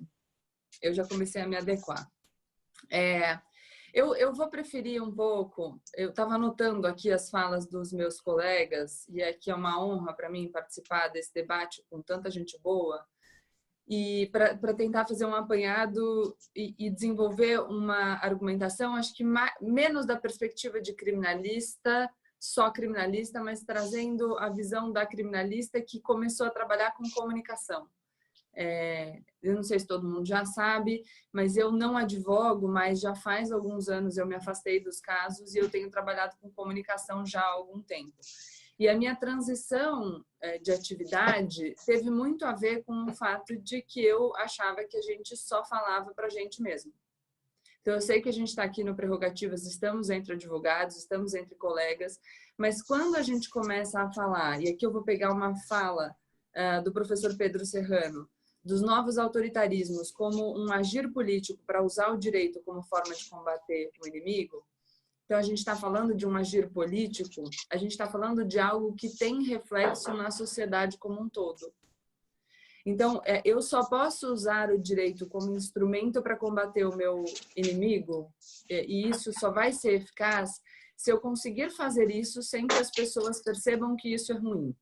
I: eu já comecei a me adequar. Eu vou preferir um pouco, eu estava anotando aqui as falas dos meus colegas, e aqui é uma honra para mim participar desse debate com tanta gente boa, e para tentar fazer um apanhado e desenvolver uma argumentação, acho que menos da perspectiva de criminalista, só criminalista, mas trazendo a visão da criminalista que começou a trabalhar com comunicação. Eu não sei se todo mundo já sabe, mas eu não advogo, mas já faz alguns anos eu me afastei dos casos e eu tenho trabalhado com comunicação já há algum tempo. E a minha transição de atividade teve muito a ver com o fato de que eu achava que a gente só falava para a gente mesmo. Então, eu sei que a gente está aqui no Prerrogativas, estamos entre advogados, estamos entre colegas, mas quando a gente começa a falar, e aqui eu vou pegar uma fala do professor Pedro Serrano, dos novos autoritarismos como um agir político para usar o direito como forma de combater o inimigo, então a gente está falando de um agir político, a gente está falando de algo que tem reflexo na sociedade como um todo. Então, eu só posso usar o direito como instrumento para combater o meu inimigo, e isso só vai ser eficaz se eu conseguir fazer isso sem que as pessoas percebam que isso é ruim.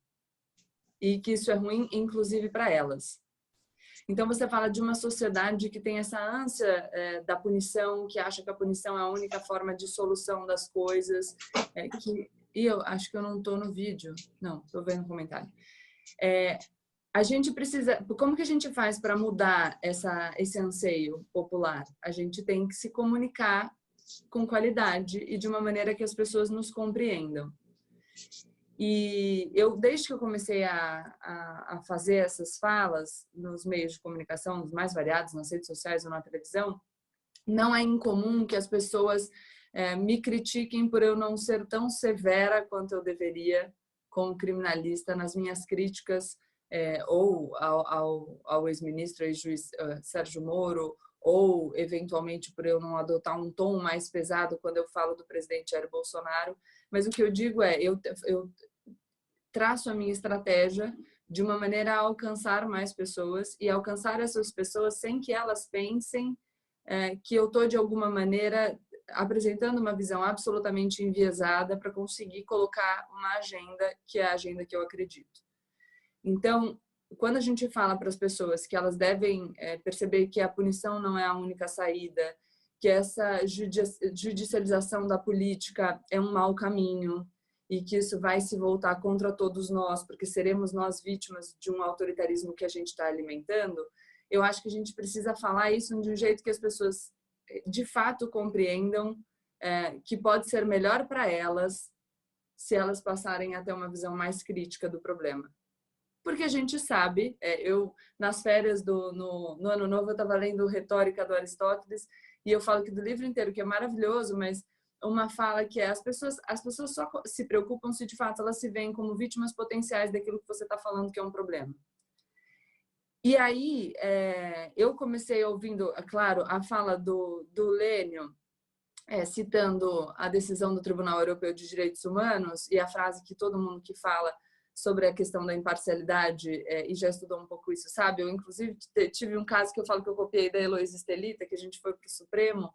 I: E que isso é ruim, inclusive, para elas. Então, você fala de uma sociedade que tem essa ânsia da punição, que acha que a punição é a única forma de solução das coisas. E eu acho que eu não estou no vídeo. Não, estou vendo o comentário. A gente precisa... Como que a gente faz para mudar esse anseio popular? A gente tem que se comunicar com qualidade e de uma maneira que as pessoas nos compreendam. E desde que eu comecei a fazer essas falas nos meios de comunicação, nos mais variados, nas redes sociais ou na televisão, não é incomum que as pessoas me critiquem por eu não ser tão severa quanto eu deveria como criminalista nas minhas críticas ou ao ex-ministro, ex-juiz Sérgio Moro, ou eventualmente por eu não adotar um tom mais pesado quando eu falo do presidente Jair Bolsonaro. Mas o que eu digo eu traço a minha estratégia de uma maneira a alcançar mais pessoas e alcançar essas pessoas sem que elas pensem que eu estou, de alguma maneira, apresentando uma visão absolutamente enviesada para conseguir colocar uma agenda que é a agenda que eu acredito. Então, quando a gente fala para as pessoas que elas devem perceber que a punição não é a única saída, que essa judicialização da política é um mau caminho e que isso vai se voltar contra todos nós, porque seremos nós vítimas de um autoritarismo que a gente está alimentando, eu acho que a gente precisa falar isso de um jeito que as pessoas de fato compreendam que pode ser melhor para elas se elas passarem a ter uma visão mais crítica do problema. Porque a gente sabe, nas férias no Ano Novo eu estava lendo Retórica do Aristóteles e eu falo que do livro inteiro, que é maravilhoso, mas uma fala que as pessoas só se preocupam se de fato elas se veem como vítimas potenciais daquilo que você está falando que é um problema. E aí, eu comecei ouvindo, claro, a fala do Lênio, citando a decisão do Tribunal Europeu de Direitos Humanos e a frase que todo mundo que fala sobre a questão da imparcialidade e já estudou um pouco isso, sabe? Eu, inclusive, tive um caso que eu falo que eu copiei da Heloísa Estelita, que a gente foi para o Supremo,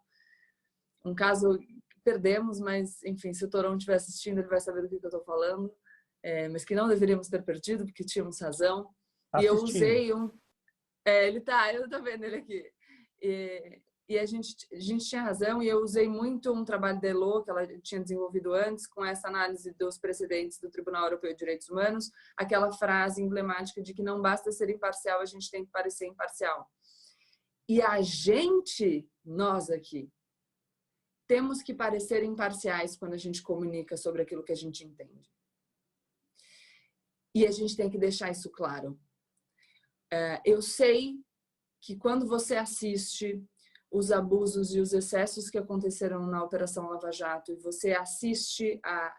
I: um caso que perdemos, mas, enfim, se o Torão estiver assistindo, ele vai saber do que eu estou falando, mas que não deveríamos ter perdido, porque tínhamos razão. E eu usei ele tá, eu tô vendo ele aqui. E a gente tinha razão, e eu usei muito um trabalho da Elo, que ela tinha desenvolvido antes, com essa análise dos precedentes do Tribunal Europeu de Direitos Humanos, aquela frase emblemática de que não basta ser imparcial, a gente tem que parecer imparcial. E a gente, nós aqui, temos que parecer imparciais quando a gente comunica sobre aquilo que a gente entende. E a gente tem que deixar isso claro. Eu sei que quando você assiste os abusos e os excessos que aconteceram na Operação Lava Jato e você assiste a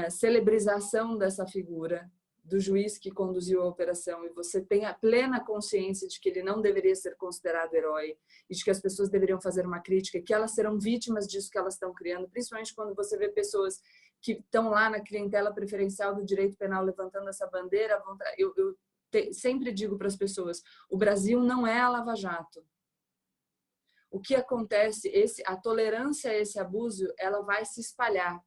I: celebrização dessa figura do juiz que conduziu a operação e você tem a plena consciência de que ele não deveria ser considerado herói e de que as pessoas deveriam fazer uma crítica, que elas serão vítimas disso que elas estão criando, principalmente quando você vê pessoas que estão lá na clientela preferencial do direito penal levantando essa bandeira. Eu sempre digo para as pessoas, o Brasil não é a Lava Jato. O que acontece, a tolerância a esse abuso, ela vai se espalhar.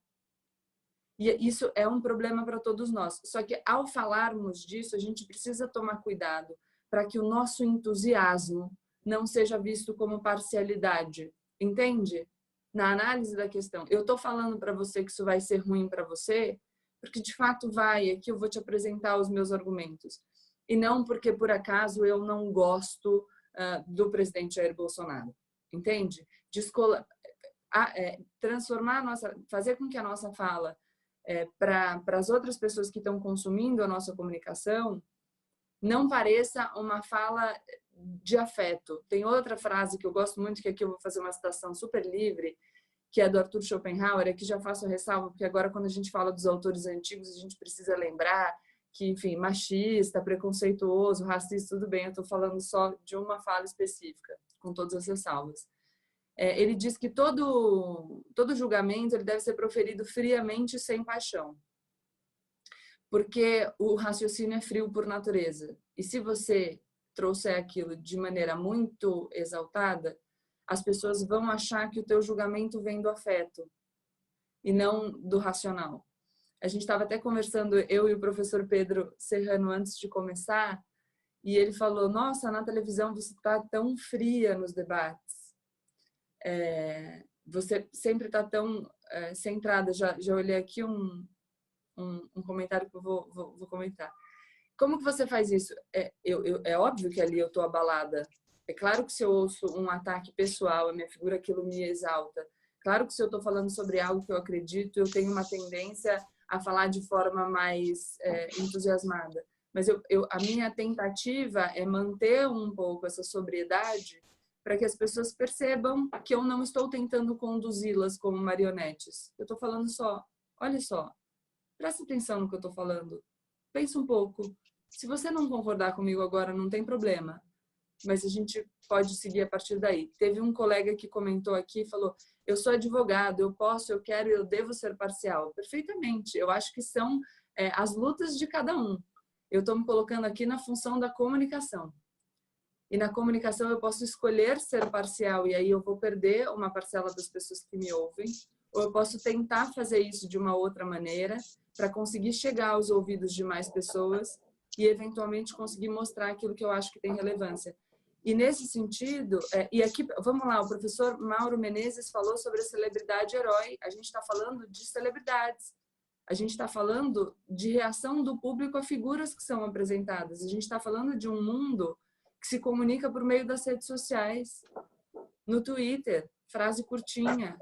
I: E isso é um problema para todos nós. Só que ao falarmos disso, a gente precisa tomar cuidado para que o nosso entusiasmo não seja visto como parcialidade. Entende? Na análise da questão. Eu estou falando para você que isso vai ser ruim para você, porque de fato vai. Aqui eu vou te apresentar os meus argumentos. E não porque por acaso eu não gosto do presidente Jair Bolsonaro. Entende? Transformar fazer com que a nossa fala para as outras pessoas que estão consumindo a nossa comunicação não pareça uma fala de afeto. Tem outra frase que eu gosto muito, que aqui eu vou fazer uma citação super livre, que é do Arthur Schopenhauer, aqui já faço a ressalva, porque agora quando a gente fala dos autores antigos, a gente precisa lembrar que, enfim, machista, preconceituoso, racista, tudo bem, eu estou falando só de uma fala específica, com todas as ressalvas. Ele diz que todo julgamento ele deve ser proferido friamente e sem paixão. Porque o raciocínio é frio por natureza. E se você trouxer aquilo de maneira muito exaltada, as pessoas vão achar que o teu julgamento vem do afeto e não do racional. A gente estava até conversando, eu e o professor Pedro Serrano, antes de começar, e ele falou, nossa, na televisão você está tão fria nos debates. Você sempre está tão centrada. Já olhei aqui um comentário que eu vou comentar. Como que você faz isso? É óbvio que ali eu estou abalada. É claro que se eu ouço um ataque pessoal, a minha figura, aquilo me exalta. Claro que se eu estou falando sobre algo que eu acredito, eu tenho uma tendência a falar de forma mais entusiasmada. Mas a minha tentativa é manter um pouco essa sobriedade para que as pessoas percebam que eu não estou tentando conduzi-las como marionetes. Eu estou falando só, olha só, presta atenção no que eu estou falando. Pensa um pouco. Se você não concordar comigo agora, não tem problema. Mas a gente pode seguir a partir daí. Teve um colega que comentou aqui e falou: eu sou advogado, eu posso, eu quero, eu devo ser parcial. Perfeitamente. Eu acho que são as lutas de cada um. Eu estou me colocando aqui na função da comunicação. E na comunicação eu posso escolher ser parcial e aí eu vou perder uma parcela das pessoas que me ouvem. Ou eu posso tentar fazer isso de uma outra maneira para conseguir chegar aos ouvidos de mais pessoas e eventualmente conseguir mostrar aquilo que eu acho que tem relevância. E nesse sentido, e aqui, vamos lá, o professor Mauro Menezes falou sobre a celebridade herói. A gente está falando de celebridades. A gente está falando de reação do público a figuras que são apresentadas. A gente está falando de um mundo que se comunica por meio das redes sociais, no Twitter, frase curtinha.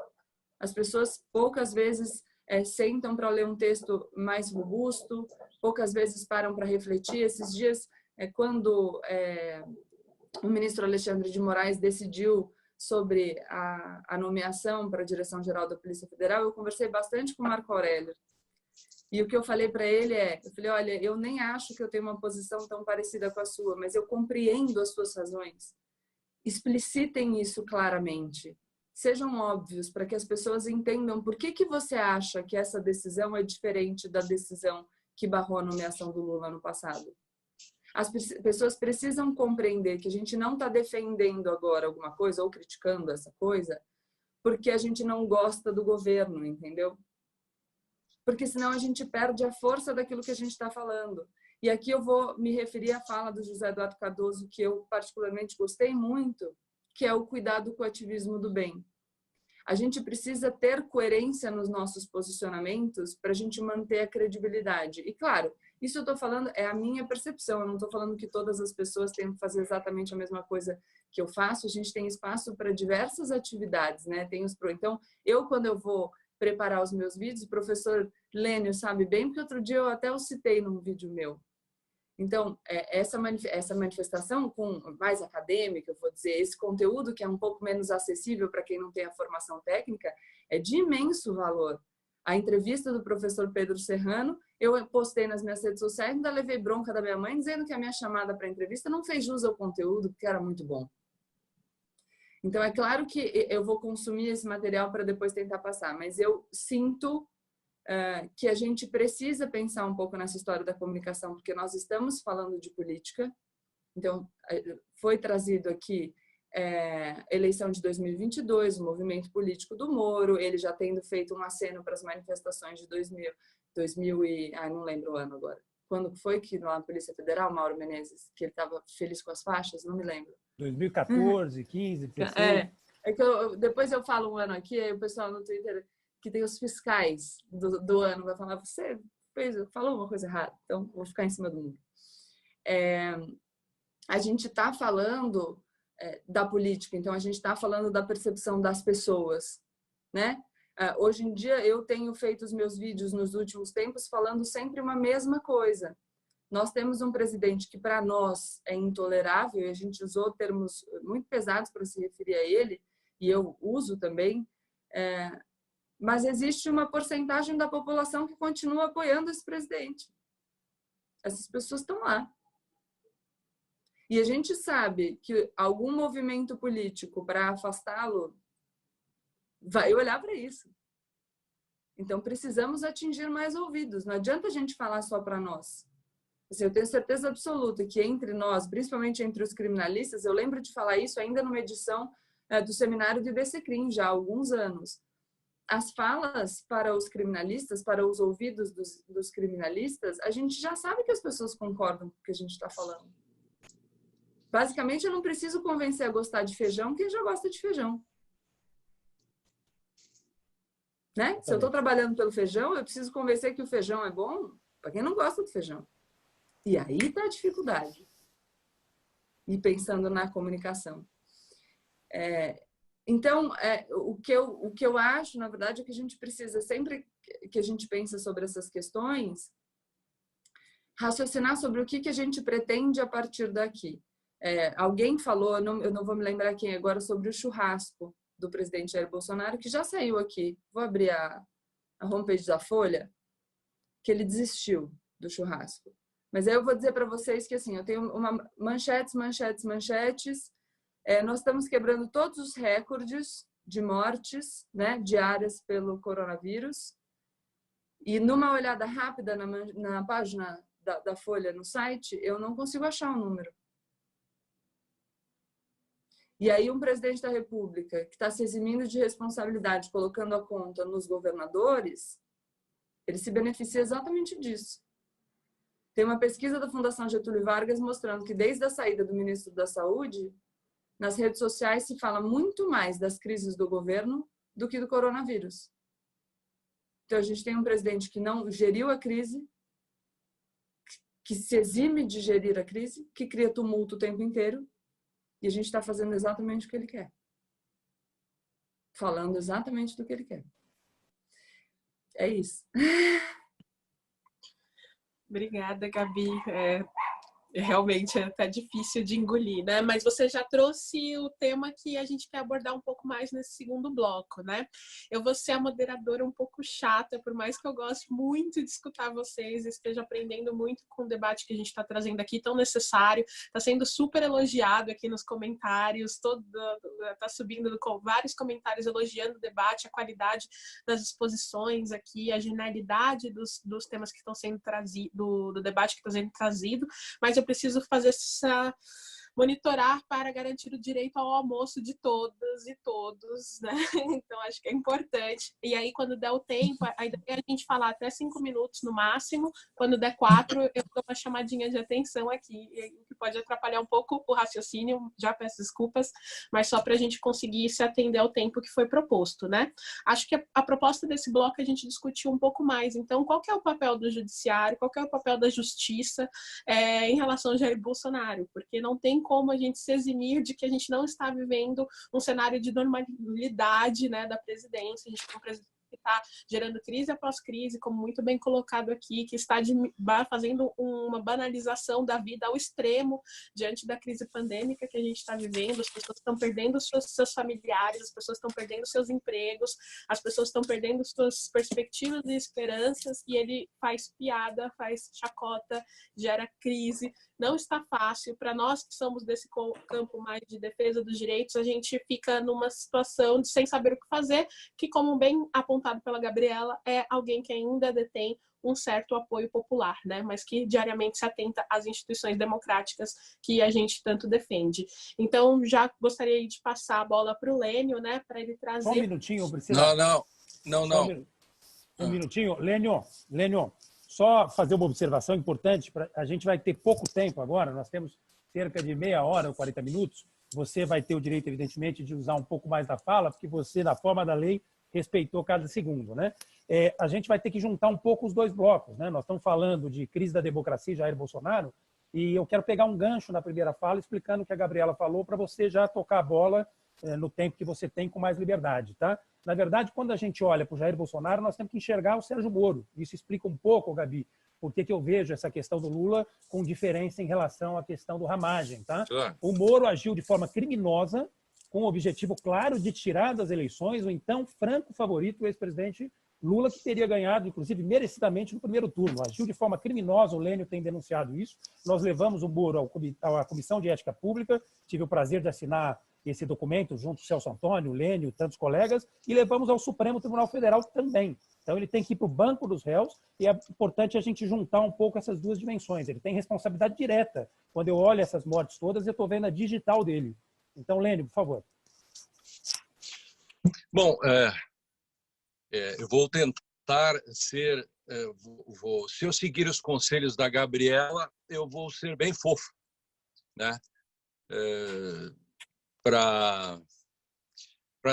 I: As pessoas poucas vezes sentam para ler um texto mais robusto, poucas vezes param para refletir. Esses dias, quando o ministro Alexandre de Moraes decidiu sobre a nomeação para a Direção-Geral da Polícia Federal, eu conversei bastante com o Marco Aurélio. E o que eu falei para ele eu falei, olha, eu nem acho que eu tenho uma posição tão parecida com a sua, mas eu compreendo as suas razões. Explicitem isso claramente. Sejam óbvios para que as pessoas entendam por que você acha que essa decisão é diferente da decisão que barrou a nomeação do Lula no passado. As pessoas precisam compreender que a gente não está defendendo agora alguma coisa ou criticando essa coisa porque a gente não gosta do governo, entendeu? Porque senão a gente perde a força daquilo que a gente está falando. E aqui eu vou me referir à fala do José Eduardo Cardoso, que eu particularmente gostei muito, que é o cuidado com o ativismo do bem. A gente precisa ter coerência nos nossos posicionamentos para a gente manter a credibilidade. E claro, isso eu estou falando, é a minha percepção, eu não estou falando que todas as pessoas têm que fazer exatamente a mesma coisa que eu faço, a gente tem espaço para diversas atividades, né? Então, quando eu vou preparar os meus vídeos, o professor Lênio sabe bem, porque outro dia eu até o citei num vídeo meu. Então, essa manifestação mais acadêmica, eu vou dizer, esse conteúdo que é um pouco menos acessível para quem não tem a formação técnica, é de imenso valor. A entrevista do professor Pedro Serrano, eu postei nas minhas redes sociais, ainda levei bronca da minha mãe, dizendo que a minha chamada para a entrevista não fez jus ao conteúdo, porque era muito bom. Então, é claro que eu vou consumir esse material para depois tentar passar, mas eu sinto que a gente precisa pensar um pouco nessa história da comunicação, porque nós estamos falando de política. Então, foi trazido aqui eleição de 2022, o movimento político do Moro, ele já tendo feito um aceno para as manifestações de 2000 e... não lembro o ano agora. Quando foi que lá na Polícia Federal, Mauro Menezes, que ele estava feliz com as faixas? Não me lembro. 2014, 15, 16. Que depois eu falo um ano aqui, aí o pessoal no Twitter, que tem os fiscais do ano, vai falar, você falou uma coisa errada, então vou ficar em cima do muro. A gente está falando da política, então a gente está falando da percepção das pessoas, né? Hoje em dia eu tenho feito os meus vídeos nos últimos tempos falando sempre uma mesma coisa. Nós temos um presidente que para nós é intolerável, e a gente usou termos muito pesados para se referir a ele, e eu uso também, mas existe uma porcentagem da população que continua apoiando esse presidente. Essas pessoas estão lá. E a gente sabe que algum movimento político para afastá-lo vai olhar para isso. Então precisamos atingir mais ouvidos. Não adianta a gente falar só para nós. Assim, eu tenho certeza absoluta que entre nós, principalmente entre os criminalistas, eu lembro de falar isso ainda numa edição do seminário do IBCCRIM, já há alguns anos. As falas para os criminalistas, para os ouvidos dos criminalistas, a gente já sabe que as pessoas concordam com o que a gente está falando. Basicamente, eu não preciso convencer a gostar de feijão quem já gosta de feijão. Né? Se eu estou trabalhando pelo feijão, eu preciso convencer que o feijão é bom para quem não gosta do feijão. E aí está a dificuldade. E pensando na comunicação. Então, o que eu acho, na verdade, é que a gente precisa sempre que a gente pensa sobre essas questões, raciocinar sobre o que a gente pretende a partir daqui. Alguém falou, eu não vou me lembrar quem agora, sobre o churrasco do presidente Jair Bolsonaro, que já saiu aqui. Vou abrir a homepage da Folha, que ele desistiu do churrasco. Mas aí eu vou dizer para vocês que assim, eu tenho manchetes. Nós estamos quebrando todos os recordes de mortes, né, diárias pelo coronavírus. E numa olhada rápida na página da Folha no site, eu não consigo achar um número. E aí um presidente da República que está se eximindo de responsabilidade, colocando a conta nos governadores, ele se beneficia exatamente disso. Tem uma pesquisa da Fundação Getúlio Vargas mostrando que desde a saída do ministro da Saúde, nas redes sociais se fala muito mais das crises do governo do que do coronavírus. Então a gente tem um presidente que não geriu a crise, que se exime de gerir a crise, que cria tumulto o tempo inteiro, e a gente está fazendo exatamente o que ele quer. Falando exatamente do que ele quer. É isso.
C: Obrigada, Gabi. Realmente é até difícil de engolir, né? Mas você já trouxe o tema que a gente quer abordar um pouco mais nesse segundo bloco, né? Eu vou ser a moderadora um pouco chata, por mais que eu goste muito de escutar vocês, esteja aprendendo muito com o debate que a gente está trazendo aqui, tão necessário, está sendo super elogiado aqui nos comentários, está subindo vários comentários elogiando o debate, a qualidade das exposições aqui, a genialidade dos temas que estão sendo trazidos, do debate que está sendo trazido, mas eu preciso fazer monitorar para garantir o direito ao almoço de todas e todos, né? Então, acho que é importante. E aí, quando der o tempo, a ideia é a gente falar até 5 minutos no máximo. Quando der 4, eu dou uma chamadinha de atenção aqui, que pode atrapalhar um pouco o raciocínio, já peço desculpas, mas só para a gente conseguir se atender ao tempo que foi proposto, né? Acho que a proposta desse bloco a gente discutiu um pouco mais. Então, qual que é o papel do judiciário, qual que é o papel da justiça em relação ao Jair Bolsonaro? Porque não tem como a gente se eximir de que a gente não está vivendo um cenário de normalidade, né, da presidência. A gente tem um presidente que está gerando crise após crise, como muito bem colocado aqui, que está fazendo uma banalização da vida ao extremo diante da crise pandêmica que a gente está vivendo. As pessoas estão perdendo seus familiares, as pessoas estão perdendo seus empregos, as pessoas estão perdendo suas perspectivas e esperanças, e ele faz piada, faz chacota, gera crise. Não está fácil. Para nós que somos desse campo mais de defesa dos direitos, a gente fica numa situação de sem saber o que fazer, que, como bem apontado pela Gabriela, é alguém que ainda detém um certo apoio popular, né? Mas que diariamente se atenta às instituições democráticas que a gente tanto defende. Então, já gostaria de passar a bola para o Lênio, né? Para ele trazer...
B: Só um minutinho, Priscila.
D: Não.
B: Um minutinho. Lênio, só fazer uma observação importante. A gente vai ter pouco tempo agora, nós temos cerca de meia hora ou 40 minutos. Você vai ter o direito, evidentemente, de usar um pouco mais da fala, porque você, na forma da lei, respeitou cada segundo, né? A gente vai ter que juntar um pouco os dois blocos, né? Nós estamos falando de crise da democracia e Jair Bolsonaro, e eu quero pegar um gancho na primeira fala, explicando o que a Gabriela falou, para você já tocar a bola no tempo que você tem com mais liberdade, tá? Na verdade, quando a gente olha para o Jair Bolsonaro, nós temos que enxergar o Sérgio Moro. Isso explica um pouco, Gabi, por que eu vejo essa questão do Lula com diferença em relação à questão do Ramagem, tá?
D: Claro.
B: O Moro agiu de forma criminosa, com o objetivo claro de tirar das eleições o então franco favorito, o ex-presidente Lula, que teria ganhado, inclusive, merecidamente no primeiro turno. Agiu de forma criminosa, o Lênio tem denunciado isso. Nós levamos o Moro à Comissão de Ética Pública, tive o prazer de assinar esse documento junto com o Celso Antônio, o Lênio e tantos colegas, e levamos ao Supremo Tribunal Federal também. Então, ele tem que ir para o banco dos réus, e é importante a gente juntar um pouco essas duas dimensões. Ele tem responsabilidade direta. Quando eu olho essas mortes todas, eu estou vendo a digital dele. Então, Lênio, por favor.
D: Bom, eu vou tentar ser... se eu seguir os conselhos da Gabriela, eu vou ser bem fofo, né? Para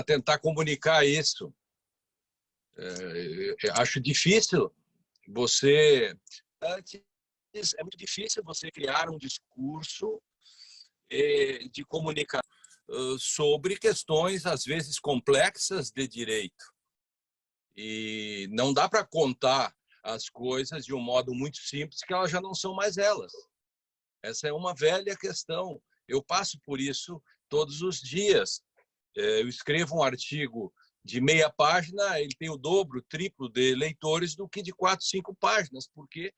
D: tentar comunicar isso. Acho difícil é muito difícil você criar um discurso de comunicação sobre questões, às vezes, complexas de direito. E não dá para contar as coisas de um modo muito simples, que elas já não são mais elas. Essa é uma velha questão. Eu passo por isso todos os dias. Eu escrevo um artigo de meia página, ele tem o dobro, o triplo de leitores do que de 4, 5 páginas, porque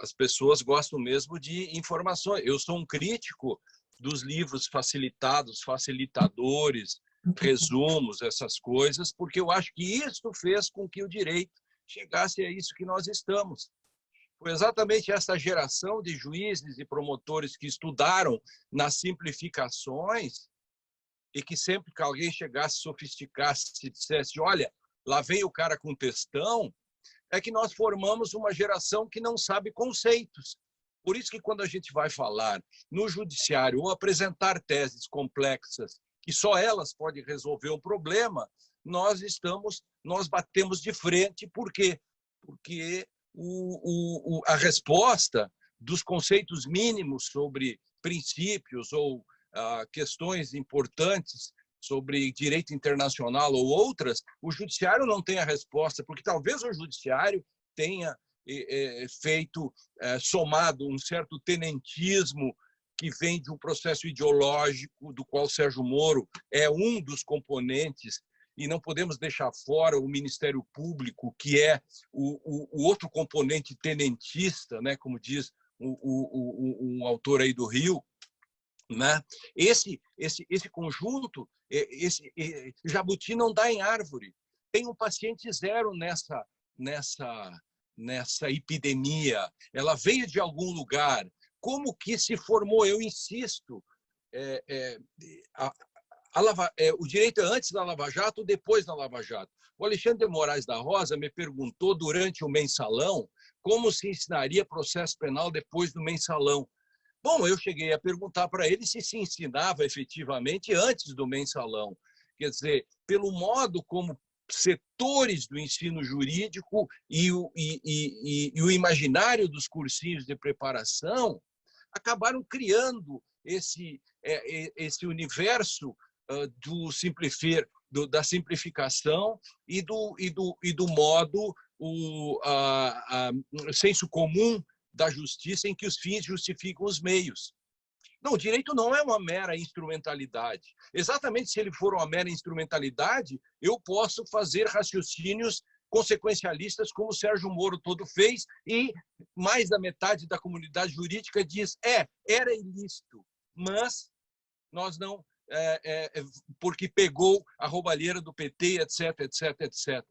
D: as pessoas gostam mesmo de informações. Eu sou um crítico dos livros facilitados, facilitadores, resumos, essas coisas, porque eu acho que isso fez com que o direito chegasse a isso que nós estamos. Foi exatamente essa geração de juízes e promotores que estudaram nas simplificações e que sempre que alguém chegasse, sofisticasse, se dissesse, olha, lá vem o cara com textão, é que nós formamos uma geração que não sabe conceitos. Por isso que quando a gente vai falar no judiciário ou apresentar teses complexas que só elas podem resolver um problema, nós batemos de frente. Por quê? Porque a resposta dos conceitos mínimos sobre princípios ou questões importantes sobre direito internacional ou outras, o judiciário não tem a resposta, porque talvez o judiciário tenha somado um certo tenentismo que vem de um processo ideológico do qual Sérgio Moro é um dos componentes, e não podemos deixar fora o Ministério Público, que é o outro componente tenentista, né, como diz um autor aí do Rio, né? Esse conjunto, jabuti não dá em árvore. Tem um paciente zero nessa epidemia. Ela veio de algum lugar. Como que se formou? Eu insisto, o direito é antes da Lava Jato ou depois da Lava Jato? O Alexandre de Moraes da Rosa me perguntou durante o mensalão como se ensinaria processo penal depois do mensalão. Bom, eu cheguei a perguntar para ele se ensinava efetivamente antes do mensalão. Quer dizer, pelo modo como setores do ensino jurídico e o imaginário dos cursinhos de preparação acabaram criando esse universo da simplificação e do modo, o senso comum da justiça em que os fins justificam os meios. Não, o direito não é uma mera instrumentalidade. Exatamente, se ele for uma mera instrumentalidade, eu posso fazer raciocínios consequencialistas como o Sérgio Moro todo fez, e mais da metade da comunidade jurídica diz, era ilícito, mas nós não, porque pegou a roubalheira do PT, etc, etc, etc.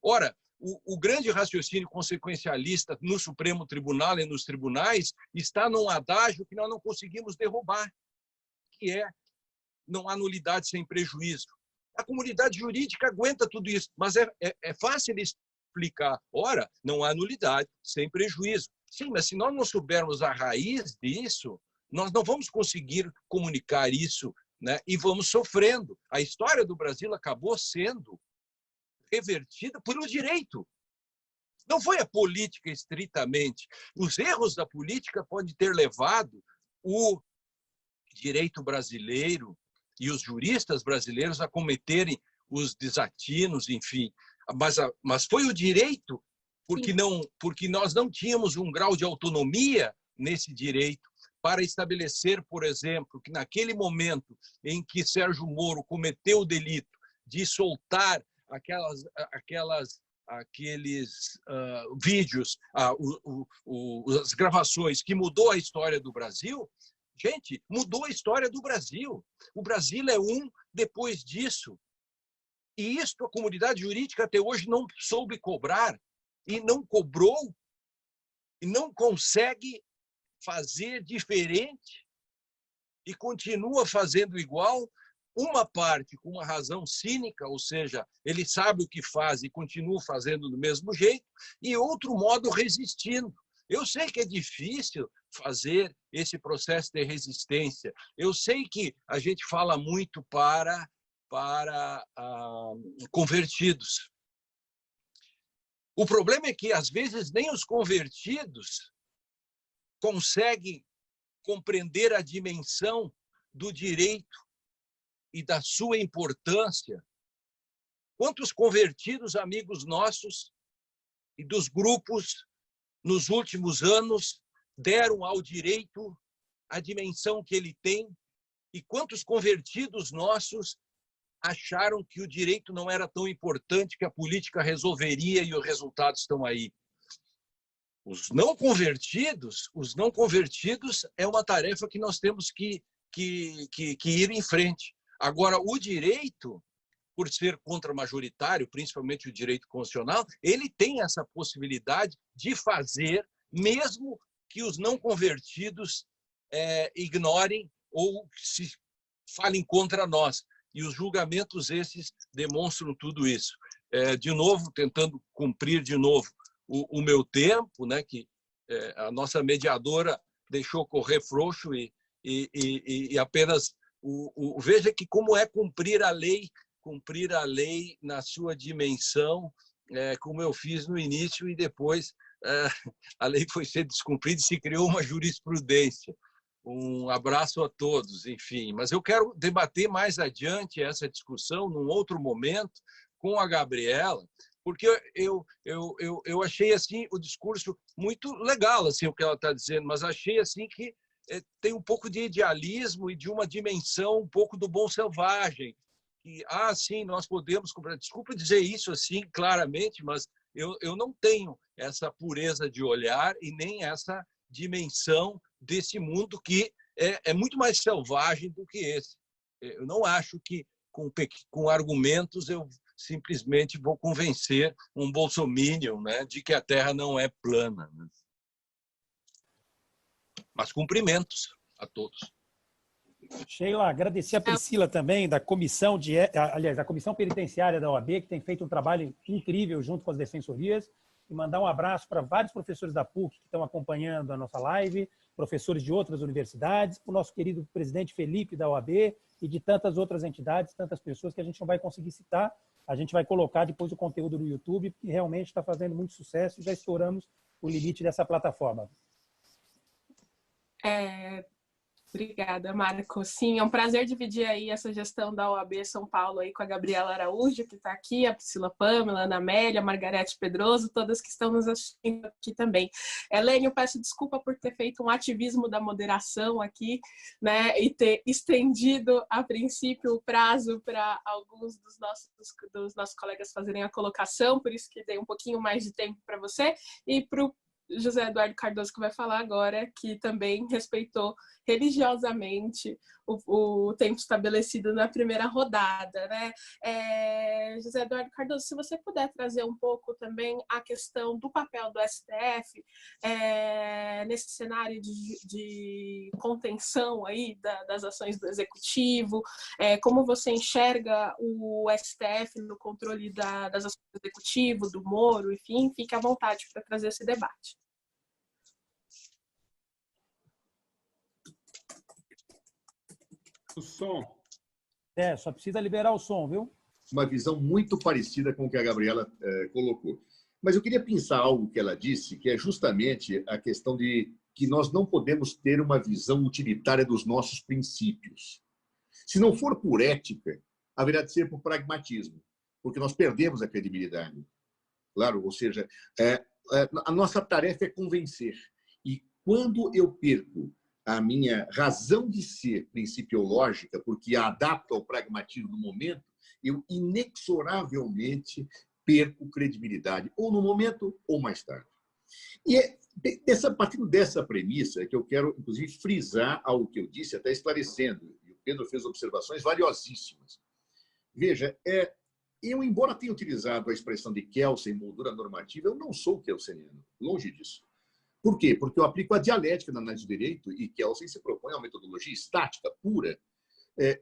D: Ora, o grande raciocínio consequencialista no Supremo Tribunal e nos tribunais está num adágio que nós não conseguimos derrubar, que é não há nulidade sem prejuízo. A comunidade jurídica aguenta tudo isso, mas é fácil explicar. Ora, não há nulidade sem prejuízo. Sim, mas se nós não soubermos a raiz disso, nós não vamos conseguir comunicar isso, né? E vamos sofrendo. A história do Brasil acabou sendo revertida por um direito. Não foi a política estritamente. Os erros da política podem ter levado o direito brasileiro e os juristas brasileiros a cometerem os desatinos, enfim. Mas foi o direito, porque nós não tínhamos um grau de autonomia nesse direito para estabelecer, por exemplo, que naquele momento em que Sérgio Moro cometeu o delito de soltar aqueles vídeos, as gravações que mudou a história do Brasil, gente, mudou a história do Brasil. O Brasil é depois disso. E isso a comunidade jurídica até hoje não soube cobrar, e não cobrou, e não consegue fazer diferente, e continua fazendo igual. Uma parte com uma razão cínica, ou seja, ele sabe o que faz e continua fazendo do mesmo jeito, e outro modo resistindo. Eu sei que é difícil fazer esse processo de resistência. Eu sei que a gente fala muito para convertidos. O problema é que, às vezes, nem os convertidos conseguem compreender a dimensão do direito e da sua importância Quantos convertidos amigos nossos e dos grupos, nos últimos anos, deram ao direito a dimensão que ele tem, e quantos convertidos nossos acharam que o direito não era tão importante, que a política resolveria e os resultados estão aí. Os não convertidos é uma tarefa que nós temos que ir em frente. Agora, o direito, por ser contramajoritário, principalmente o direito constitucional, ele tem essa possibilidade de fazer, mesmo que os não convertidos ignorem ou se falem contra nós. E os julgamentos esses demonstram tudo isso. De novo, tentando cumprir de novo o meu tempo, né, que a nossa mediadora deixou correr frouxo e apenas veja que como é cumprir a lei na sua dimensão, como eu fiz no início, e depois a lei foi sendo descumprida e se criou uma jurisprudência. Um abraço a todos, enfim. Mas eu quero debater mais adiante essa discussão num outro momento com a Gabriela, porque eu achei assim o discurso muito legal, assim, o que ela está dizendo, mas achei assim que tem um pouco de idealismo e de uma dimensão um pouco do bom selvagem. E, sim, nós podemos comprar. Desculpa dizer isso assim claramente, mas eu não tenho essa pureza de olhar e nem essa dimensão desse mundo que é muito mais selvagem do que esse. Eu não acho que com argumentos eu simplesmente vou convencer um bolsominion, né, de que a Terra não é plana. Mas cumprimentos a todos.
B: Sheila, agradecer a Priscila também, da comissão da Comissão Penitenciária da OAB, que tem feito um trabalho incrível junto com as defensorias, e mandar um abraço para vários professores da PUC que estão acompanhando a nossa live, professores de outras universidades, para o nosso querido presidente Felipe da OAB e de tantas outras entidades, tantas pessoas que a gente não vai conseguir citar. A gente vai colocar depois o conteúdo no YouTube, porque realmente está fazendo muito sucesso e já estouramos o limite dessa plataforma.
C: Obrigada, Marco. Sim, é um prazer dividir aí essa gestão da OAB São Paulo aí com a Gabriela Araújo, que está aqui, a Priscila Pâmela, a Ana Amélia, a Margarete Pedroso, todas que estão nos assistindo aqui também. Helene, eu peço desculpa por ter feito um ativismo da moderação aqui, né, e ter estendido, a princípio, o prazo para alguns dos nossos colegas fazerem a colocação, por isso que dei um pouquinho mais de tempo para você, e para o José Eduardo Cardoso, que vai falar agora, que também respeitou religiosamente o tempo estabelecido na primeira rodada, né? José Eduardo Cardoso, se você puder trazer um pouco também a questão do papel do STF nesse cenário de contenção aí das ações do Executivo, como você enxerga o STF no controle das ações do Executivo, do Moro, enfim, fique à vontade para trazer esse debate.
H: O som.
B: Só precisa liberar o som, viu?
F: Uma visão muito parecida com o que a Gabriela colocou. Mas eu queria pensar algo que ela disse, que é justamente a questão de que nós não podemos ter uma visão utilitária dos nossos princípios. Se não for por ética, haverá de ser por pragmatismo, porque nós perdemos a credibilidade. Claro, ou seja, a nossa tarefa é convencer. E quando eu perco a minha razão de ser principiológica, porque a adapto ao pragmatismo do momento, eu inexoravelmente perco credibilidade, ou no momento ou mais tarde. E partindo dessa premissa é que eu quero, inclusive, frisar algo que eu disse, até esclarecendo, e o Pedro fez observações valiosíssimas. Veja, eu, embora tenha utilizado a expressão de Kelsen, moldura normativa, eu não sou kelseniano, longe disso. Por quê? Porque eu aplico a dialética na análise do direito e Kelsen se propõe a uma metodologia estática, pura.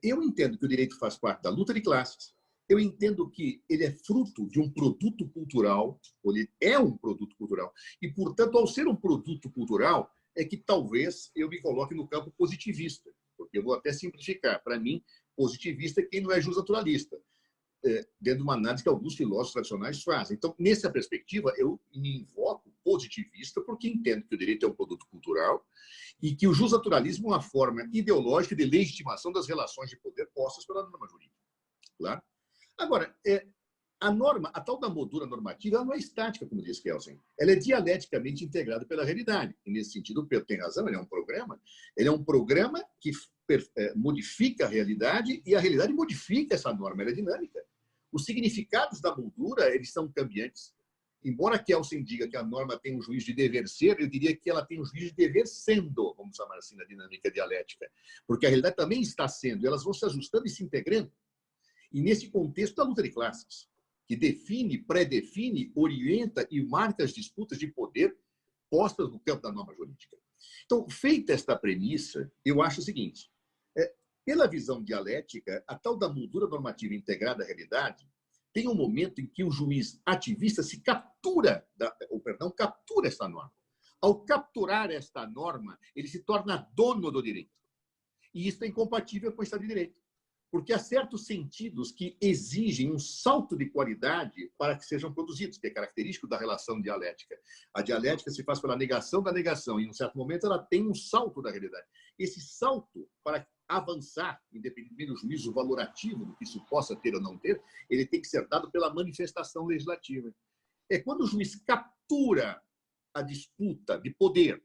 F: Eu entendo que o direito faz parte da luta de classes, eu entendo que ele é fruto de um produto cultural, ele é um produto cultural, e, portanto, ao ser um produto cultural, é que talvez eu me coloque no campo positivista, porque eu vou até simplificar. Para mim, positivista é quem não é justnaturalista, dentro de uma análise que alguns filósofos tradicionais fazem. Então, nessa perspectiva, eu me invoco positivista porque entendo que o direito é um produto cultural e que o justnaturalismo é uma forma ideológica de legitimação das relações de poder postas pela norma jurídica. Claro? Agora, A norma, a tal da moldura normativa, ela não é estática, como diz Kelsen. Ela é dialeticamente integrada pela realidade. E, nesse sentido, o Pedro tem razão, ele é um programa que modifica a realidade e a realidade modifica essa norma, ela é dinâmica. Os significados da moldura, eles são cambiantes. Embora Kelsen diga que a norma tem um juízo de dever ser, eu diria que ela tem um juízo de dever sendo, vamos chamar assim, na dinâmica dialética. Porque a realidade também está sendo, elas vão se ajustando e se integrando. E nesse contexto da luta de classes, que define, predefine, orienta e marca as disputas de poder postas no campo da norma jurídica. Então, feita esta premissa, eu acho o seguinte, pela visão dialética, a tal da moldura normativa integrada à realidade tem um momento em que o juiz ativista captura esta norma. Ao capturar esta norma, ele se torna dono do direito. E isso é incompatível com o Estado de Direito. Porque há certos sentidos que exigem um salto de qualidade para que sejam produzidos, que é característico da relação dialética. A dialética se faz pela negação da negação, e, em um certo momento, ela tem um salto da realidade. Esse salto, para avançar, independentemente do juízo valorativo do que isso possa ter ou não ter, ele tem que ser dado pela manifestação legislativa. É quando o juiz captura a disputa de poder,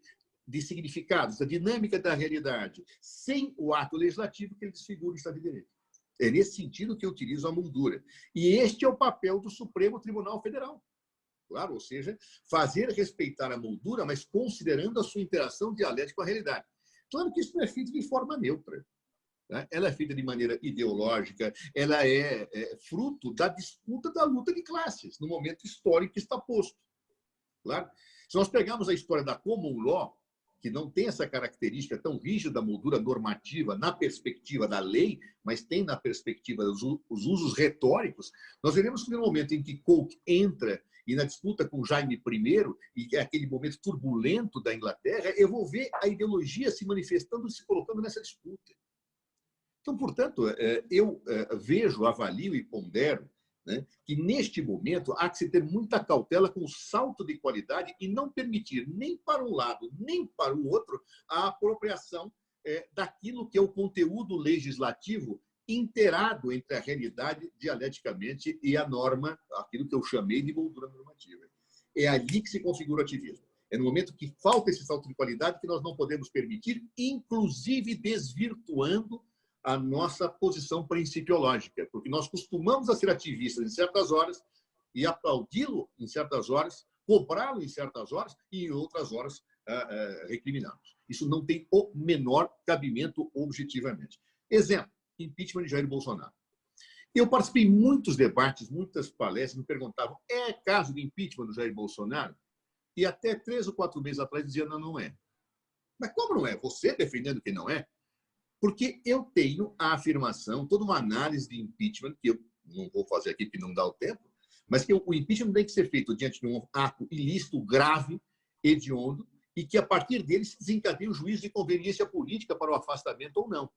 F: de significados, da dinâmica da realidade, sem o ato legislativo, que ele desfigura o Estado de Direito. É nesse sentido que eu utilizo a moldura. E este é o papel do Supremo Tribunal Federal. Claro, ou seja, fazer respeitar a moldura, mas considerando a sua interação dialética com a realidade. Claro que isso não é feito de forma neutra. Né? Ela é feita de maneira ideológica, ela é fruto da disputa da luta de classes, no momento histórico que está posto. Claro? Se nós pegarmos a história da common law, que não tem essa característica tão rígida da moldura normativa na perspectiva da lei, mas tem na perspectiva dos usos retóricos, nós veremos que no momento em que Coke entra e na disputa com Jaime I, e é aquele momento turbulento da Inglaterra, eu vou ver a ideologia se manifestando e se colocando nessa disputa. Então, portanto, eu vejo, avalio e pondero, né, que, neste momento, há que se ter muita cautela com o salto de qualidade e não permitir nem para um lado, nem para o outro, a apropriação daquilo que é o conteúdo legislativo inteirado entre a realidade dialeticamente e a norma, aquilo que eu chamei de moldura normativa. É ali que se configura o ativismo. É no momento que falta esse salto de qualidade que nós não podemos permitir, inclusive desvirtuando a nossa posição principiológica, porque nós costumamos a ser ativistas em certas horas e aplaudi-lo em certas horas, cobrá-lo em certas horas e em outras horas recriminá-los. Isso não tem o menor cabimento objetivamente. Exemplo, impeachment de Jair Bolsonaro. Eu participei em muitos debates, muitas palestras, me perguntavam, é caso de impeachment do Jair Bolsonaro? E até 3 ou 4 meses atrás dizia, não, não é. Mas como não é? Você defendendo que não é? Porque eu tenho a afirmação, toda uma análise de impeachment, que eu não vou fazer aqui porque não dá o tempo, mas que o impeachment tem que ser feito diante de um ato ilícito, grave, hediondo, e que, a partir dele, se desencadeia o juízo de conveniência política para o afastamento ou não.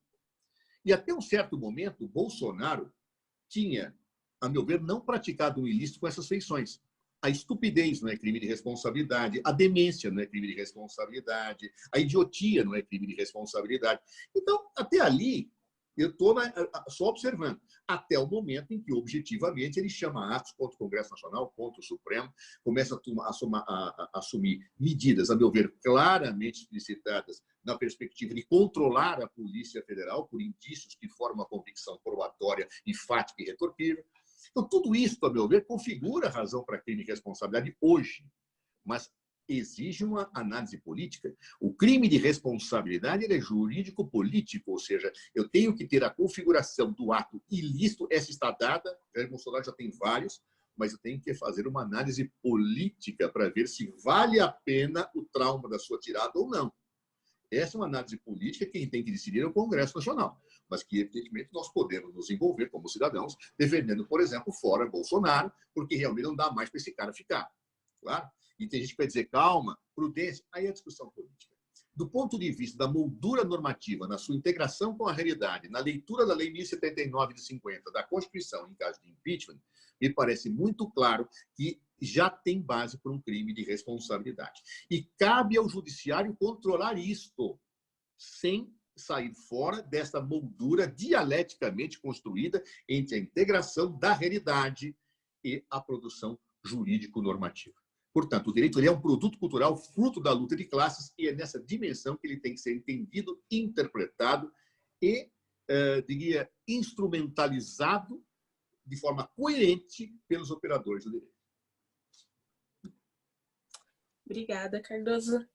F: E, até um certo momento, Bolsonaro tinha, a meu ver, não praticado um ilícito com essas feições. A estupidez não é crime de responsabilidade, a demência não é crime de responsabilidade, a idiotia não é crime de responsabilidade. Então, até ali, eu estou só observando, até o momento em que, objetivamente, ele chama atos contra o Congresso Nacional, contra o Supremo, começa a assumir medidas, a meu ver, claramente explicitadas na perspectiva de controlar a Polícia Federal por indícios que formam a convicção probatória e fática e retorquível. Então, tudo isso, a meu ver, configura a razão para crime de responsabilidade hoje, mas exige uma análise política. O crime de responsabilidade ele é jurídico-político, ou seja, eu tenho que ter a configuração do ato ilícito, essa está dada, Jair Bolsonaro já tem vários, mas eu tenho que fazer uma análise política para ver se vale a pena o trauma da sua tirada ou não. Essa é uma análise política, quem tem que decidir é o Congresso Nacional, mas que, evidentemente, nós podemos nos envolver como cidadãos, defendendo, por exemplo, fora Bolsonaro, porque realmente não dá mais para esse cara ficar. Claro? E tem gente que vai dizer, calma, prudência, aí é a discussão política. Do ponto de vista da moldura normativa, na sua integração com a realidade, na leitura da Lei 1079 de 50, da Constituição, em caso de impeachment, me parece muito claro que já tem base para um crime de responsabilidade. E cabe ao judiciário controlar isto, sem sair fora dessa moldura dialeticamente construída entre a integração da realidade e a produção jurídico-normativa. Portanto, o direito ele é um produto cultural fruto da luta de classes e é nessa dimensão que ele tem que ser entendido, interpretado e, diria, instrumentalizado de forma coerente pelos operadores do direito.
C: Obrigada, Cardoso.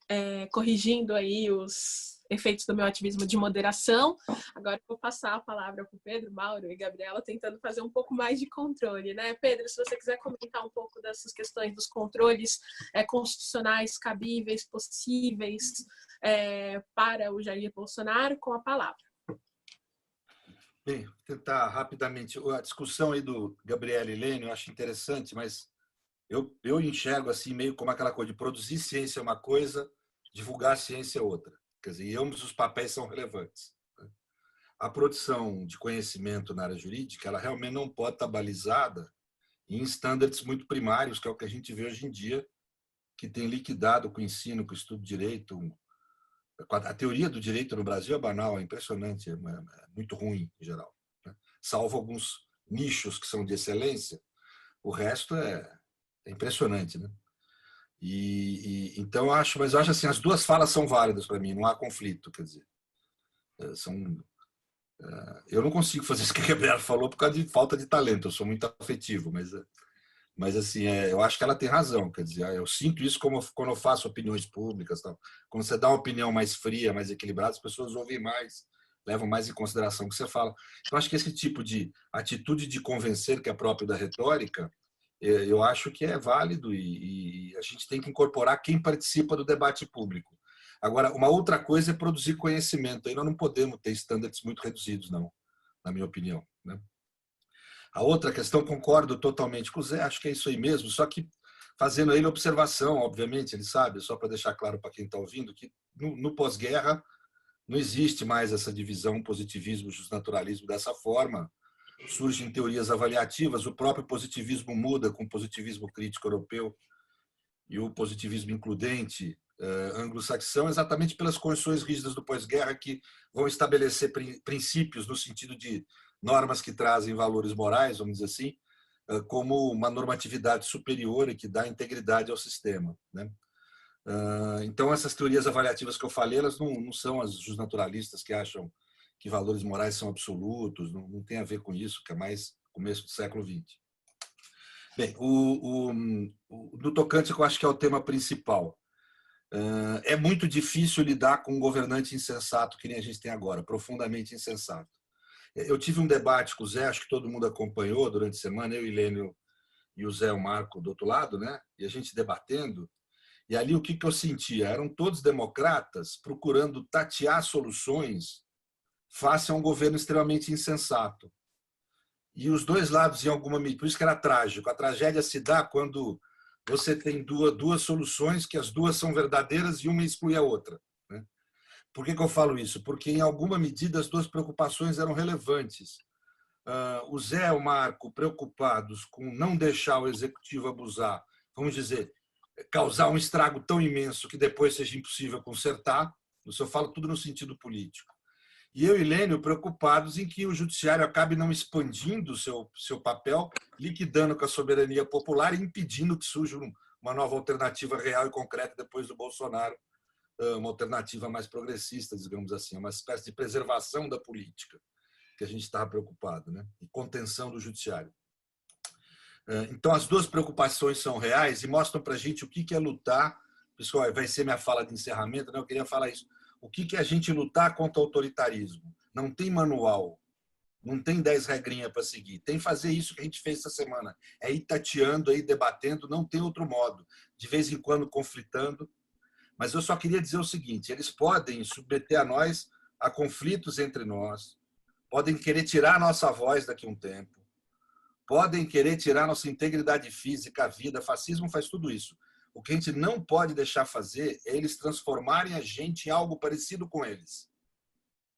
C: Corrigindo aí os efeitos do meu ativismo de moderação, agora eu vou passar a palavra para o Pedro, Mauro e Gabriela, tentando fazer um pouco mais de controle, né? Pedro, se você quiser comentar um pouco dessas questões dos controles constitucionais cabíveis, possíveis para o Jair Bolsonaro, com a palavra.
G: Bem, vou tentar rapidamente. A discussão aí do Gabriela e Lênio eu acho interessante, mas eu enxergo assim meio como aquela coisa de produzir ciência é uma coisa, divulgar a ciência é outra. Quer dizer, e ambos os papéis são relevantes. A produção de conhecimento na área jurídica, ela realmente não pode estar balizada em estándares muito primários, que é o que a gente vê hoje em dia, que tem liquidado com o ensino, com o estudo de direito. A teoria do direito no Brasil é banal, é impressionante, é muito ruim em geral. Salvo alguns nichos que são de excelência, o resto é impressionante, né? Então eu acho assim, as duas falas são válidas para mim, não há conflito, quer dizer, eu não consigo fazer isso que a Gabriela falou por causa de falta de talento, eu sou muito afetivo, mas assim, eu acho que ela tem razão, quer dizer, eu sinto isso quando eu faço opiniões públicas, tal. Quando você dá uma opinião mais fria, mais equilibrada, as pessoas ouvem mais, levam mais em consideração o que você fala. Então acho que esse tipo de atitude de convencer, que é próprio da retórica, eu acho que é válido e a gente tem que incorporar quem participa do debate público. Agora, uma outra coisa é produzir conhecimento. Aí nós não podemos ter estándares muito reduzidos, não, na minha opinião, né? A outra questão, concordo totalmente com o Zé, acho que é isso aí mesmo, só que fazendo ele observação, obviamente, ele sabe, só para deixar claro para quem está ouvindo, que no pós-guerra não existe mais essa divisão positivismo, justnaturalismo dessa forma. Surgem teorias avaliativas, o próprio positivismo muda com o positivismo crítico europeu e o positivismo includente anglo-saxão, exatamente pelas condições rígidas do pós-guerra que vão estabelecer princípios no sentido de normas que trazem valores morais, vamos dizer assim, como uma normatividade superior e que dá integridade ao sistema, né? Então, essas teorias avaliativas que eu falei, elas não são as justnaturalistas que acham que valores morais são absolutos, não tem a ver com isso, que é mais começo do século XX. Bem, no tocante, que eu acho que é o tema principal, é muito difícil lidar com um governante insensato que nem a gente tem agora, profundamente insensato. Eu tive um debate com o Zé, acho que todo mundo acompanhou durante a semana, eu, Lênio e o Zé, o Marco, do outro lado, né? E a gente debatendo. E ali o que eu sentia? Eram todos democratas procurando tatear soluções face a um governo extremamente insensato. E os dois lados, em alguma medida, por isso que era trágico. A tragédia se dá quando você tem duas soluções, que as duas são verdadeiras e uma exclui a outra, né? Por que eu falo isso? Porque, em alguma medida, as duas preocupações eram relevantes. O Zé e o Marco preocupados com não deixar o executivo abusar, vamos dizer, causar um estrago tão imenso que depois seja impossível consertar. Isso eu falo tudo no sentido político. E eu e Lênio preocupados em que o judiciário acabe não expandindo o seu papel, liquidando com a soberania popular e impedindo que surja uma nova alternativa real e concreta depois do Bolsonaro, uma alternativa mais progressista, digamos assim, uma espécie de preservação da política que a gente estava preocupado, né? E contenção do judiciário. Então, as duas preocupações são reais e mostram para a gente o que é lutar. Pessoal, vai ser minha fala de encerramento, né? Eu queria falar isso. O que é a gente lutar contra o autoritarismo? Não tem manual, não tem 10 regrinhas para seguir. Tem fazer isso que a gente fez essa semana. É ir tateando, é ir debatendo, não tem outro modo. De vez em quando conflitando. Mas eu só queria dizer o seguinte, eles podem submeter a nós a conflitos entre nós, podem querer tirar a nossa voz daqui a um tempo, podem querer tirar nossa integridade física, a vida, fascismo faz tudo isso. O que a gente não pode deixar fazer é eles transformarem a gente em algo parecido com eles.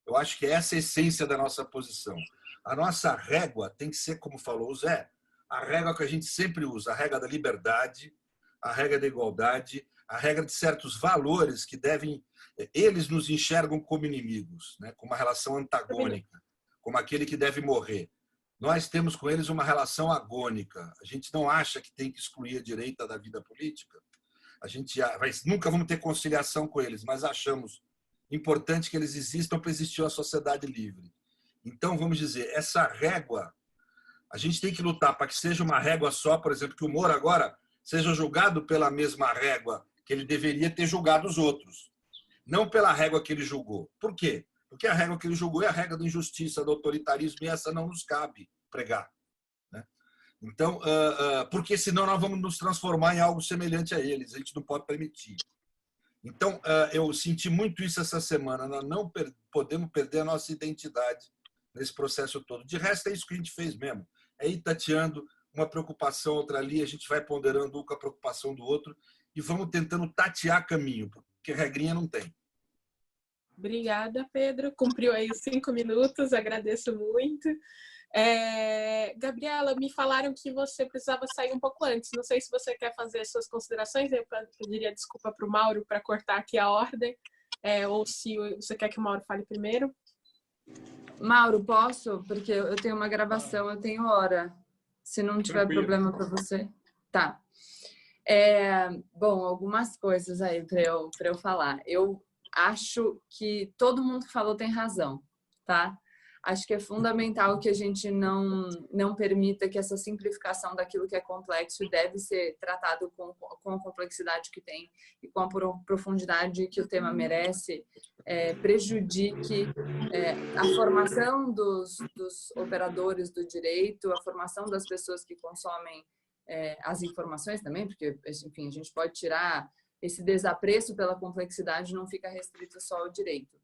G: Eu acho que essa é a essência da nossa posição. A nossa régua tem que ser, como falou o Zé, a régua que a gente sempre usa, a régua da liberdade, a régua da igualdade, a regra de certos valores que devem... Eles nos enxergam como inimigos, né? Com uma relação antagônica, como aquele que deve morrer. nós temos com eles uma relação agônica. A gente não acha que tem que excluir a direita da vida política. Nunca vamos ter conciliação com eles, mas achamos importante que eles existam para existir uma sociedade livre. Então, vamos dizer, essa régua, a gente tem que lutar para que seja uma régua só, por exemplo, que o Moro agora seja julgado pela mesma régua que ele deveria ter julgado os outros, não pela régua que ele julgou. Por quê? Porque a régua que ele julgou é a régua da injustiça, do autoritarismo, e essa não nos cabe pregar. Né? Então, porque senão nós vamos nos transformar em algo semelhante a eles, a gente não pode permitir. Então, eu senti muito isso essa semana, nós não podemos perder a nossa identidade nesse processo todo. De resto, é isso que a gente fez mesmo, é ir tateando uma preocupação, outra ali, a gente vai ponderando um com a preocupação do outro e vamos tentando tatear caminho, porque regrinha não tem.
C: Obrigada, Pedro. Cumpriu aí os 5 minutos, agradeço muito. Gabriela, me falaram que você precisava sair um pouco antes. Não sei se você quer fazer suas considerações. Eu pediria desculpa para o Mauro para cortar aqui a ordem, ou se você quer que o Mauro fale primeiro.
I: Mauro, posso? Porque eu tenho uma gravação, eu tenho hora. Se não tiver problema para você. Tá. Bom, algumas coisas aí para eu falar. Eu acho que todo mundo que falou tem razão, tá? Acho que é fundamental que a gente não permita que essa simplificação daquilo que é complexo deve ser tratado com a complexidade que tem e com a profundidade que o tema merece, prejudique a formação dos operadores do direito, a formação das pessoas que consomem as informações também, porque, enfim, a gente pode tirar esse desapreço pela complexidade, não fica restrito só ao direito.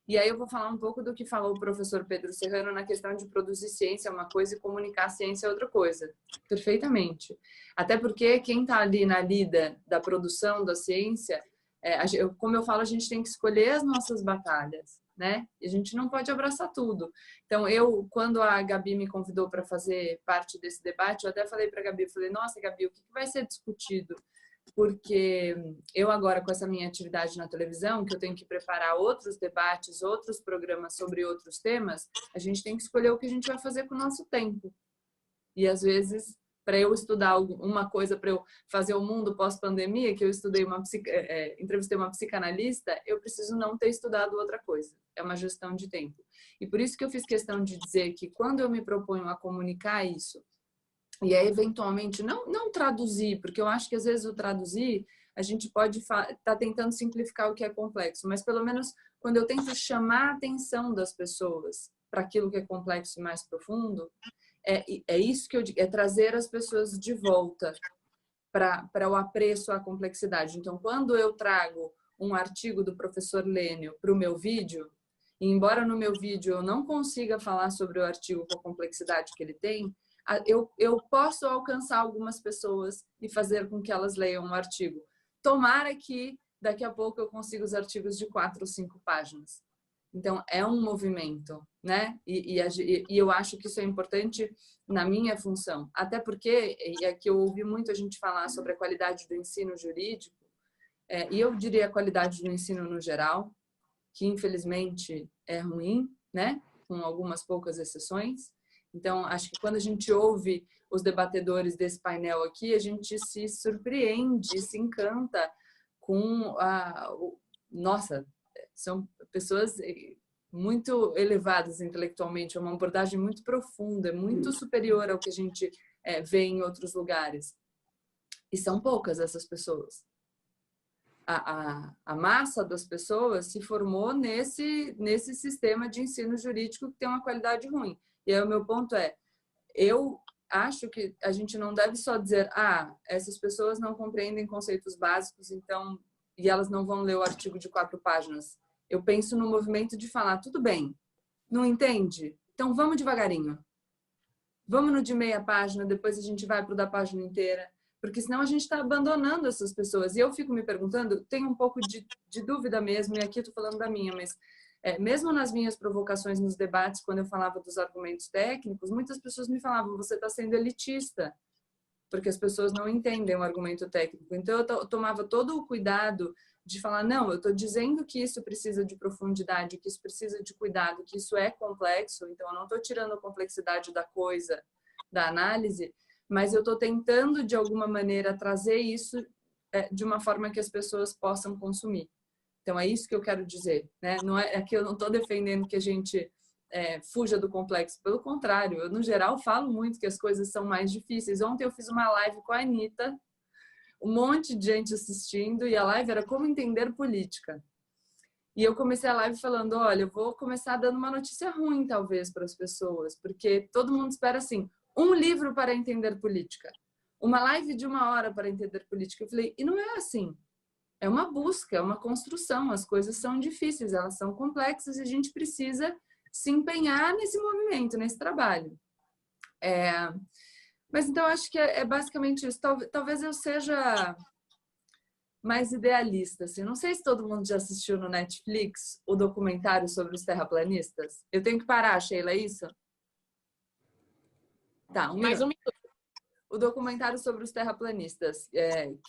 I: E aí eu vou falar um pouco do que falou o professor Pedro Serrano na questão de produzir ciência é uma coisa e comunicar ciência é outra coisa. Perfeitamente. Até porque quem está ali na lida da produção da ciência, como eu falo, a gente tem que escolher as nossas batalhas, né? E a gente não pode abraçar tudo. Então, quando a Gabi me convidou para fazer parte desse debate, eu até falei para a Gabi, eu falei, nossa, Gabi, o que vai ser discutido? Porque eu agora, com essa minha atividade na televisão, que eu tenho que preparar outros debates, outros programas sobre outros temas, a gente tem que escolher o que a gente vai fazer com o nosso tempo. E, às vezes, para eu estudar uma coisa, para eu fazer o mundo pós-pandemia, que eu entrevistei uma psicanalista, eu preciso não ter estudado outra coisa. É uma gestão de tempo. E por isso que eu fiz questão de dizer que, quando eu me proponho a comunicar isso, e aí, eventualmente, não traduzir, porque eu acho que, às vezes, o traduzir, a gente pode estar tentando simplificar o que é complexo, mas, pelo menos, quando eu tento chamar a atenção das pessoas para aquilo que é complexo e mais profundo, é isso que eu digo, é trazer as pessoas de volta para o apreço à complexidade. Então, quando eu trago um artigo do professor Lênio para o meu vídeo, e embora no meu vídeo eu não consiga falar sobre o artigo com a complexidade que ele tem, eu posso alcançar algumas pessoas e fazer com que elas leiam um artigo. Tomara que daqui a pouco eu consiga os artigos de 4 ou 5 páginas. Então, é um movimento, né? E eu acho que isso é importante na minha função. Até porque, e aqui eu ouvi muito a gente falar sobre a qualidade do ensino jurídico, e eu diria a qualidade do ensino no geral, que infelizmente é ruim, né? Com algumas poucas exceções. Então, acho que quando a gente ouve os debatedores desse painel aqui, a gente se surpreende, se encanta com nossa, são pessoas muito elevadas intelectualmente, é uma abordagem muito profunda, muito superior ao que a gente vê em outros lugares. E são poucas essas pessoas. A massa das pessoas se formou nesse sistema de ensino jurídico que tem uma qualidade ruim. E aí o meu ponto eu acho que a gente não deve só dizer essas pessoas não compreendem conceitos básicos, então, e elas não vão ler o artigo de 4 páginas. Eu penso no movimento de falar, tudo bem, não entende? Então vamos devagarinho. Vamos no de meia página, depois a gente vai para o da página inteira, porque senão a gente está abandonando essas pessoas. E eu fico me perguntando, tenho um pouco de dúvida mesmo, e aqui estou falando da minha, mas mesmo nas minhas provocações nos debates, quando eu falava dos argumentos técnicos, muitas pessoas me falavam, você está sendo elitista. porque as pessoas não entendem o argumento técnico. Então, eu tomava todo o cuidado de falar, não, eu estou dizendo que isso precisa de profundidade, que isso precisa de cuidado, que isso é complexo, então eu não estou tirando a complexidade da coisa, da análise, mas eu estou tentando, de alguma maneira, trazer isso de uma forma que as pessoas possam consumir. Então, é isso que eu quero dizer, né? Não é que eu não estou defendendo que a gente fuja do complexo, pelo contrário, eu, no geral, falo muito que as coisas são mais difíceis. Ontem eu fiz uma live com a Anitta, um monte de gente assistindo, e a live era como entender política. E eu comecei a live falando, olha, eu vou começar dando uma notícia ruim, talvez, para as pessoas, porque todo mundo espera, assim, um livro para entender política, uma live de 1 hora para entender política. Eu falei, e não é assim. É uma busca, é uma construção, as coisas são difíceis, elas são complexas e a gente precisa se empenhar nesse movimento, nesse trabalho. Mas então acho que é basicamente isso. Talvez eu seja mais idealista. Assim. Não sei se todo mundo já assistiu no Netflix o documentário sobre os terraplanistas. Eu tenho que parar, Sheila, é isso? Tá,
C: Mais um minuto.
I: O documentário sobre os terraplanistas,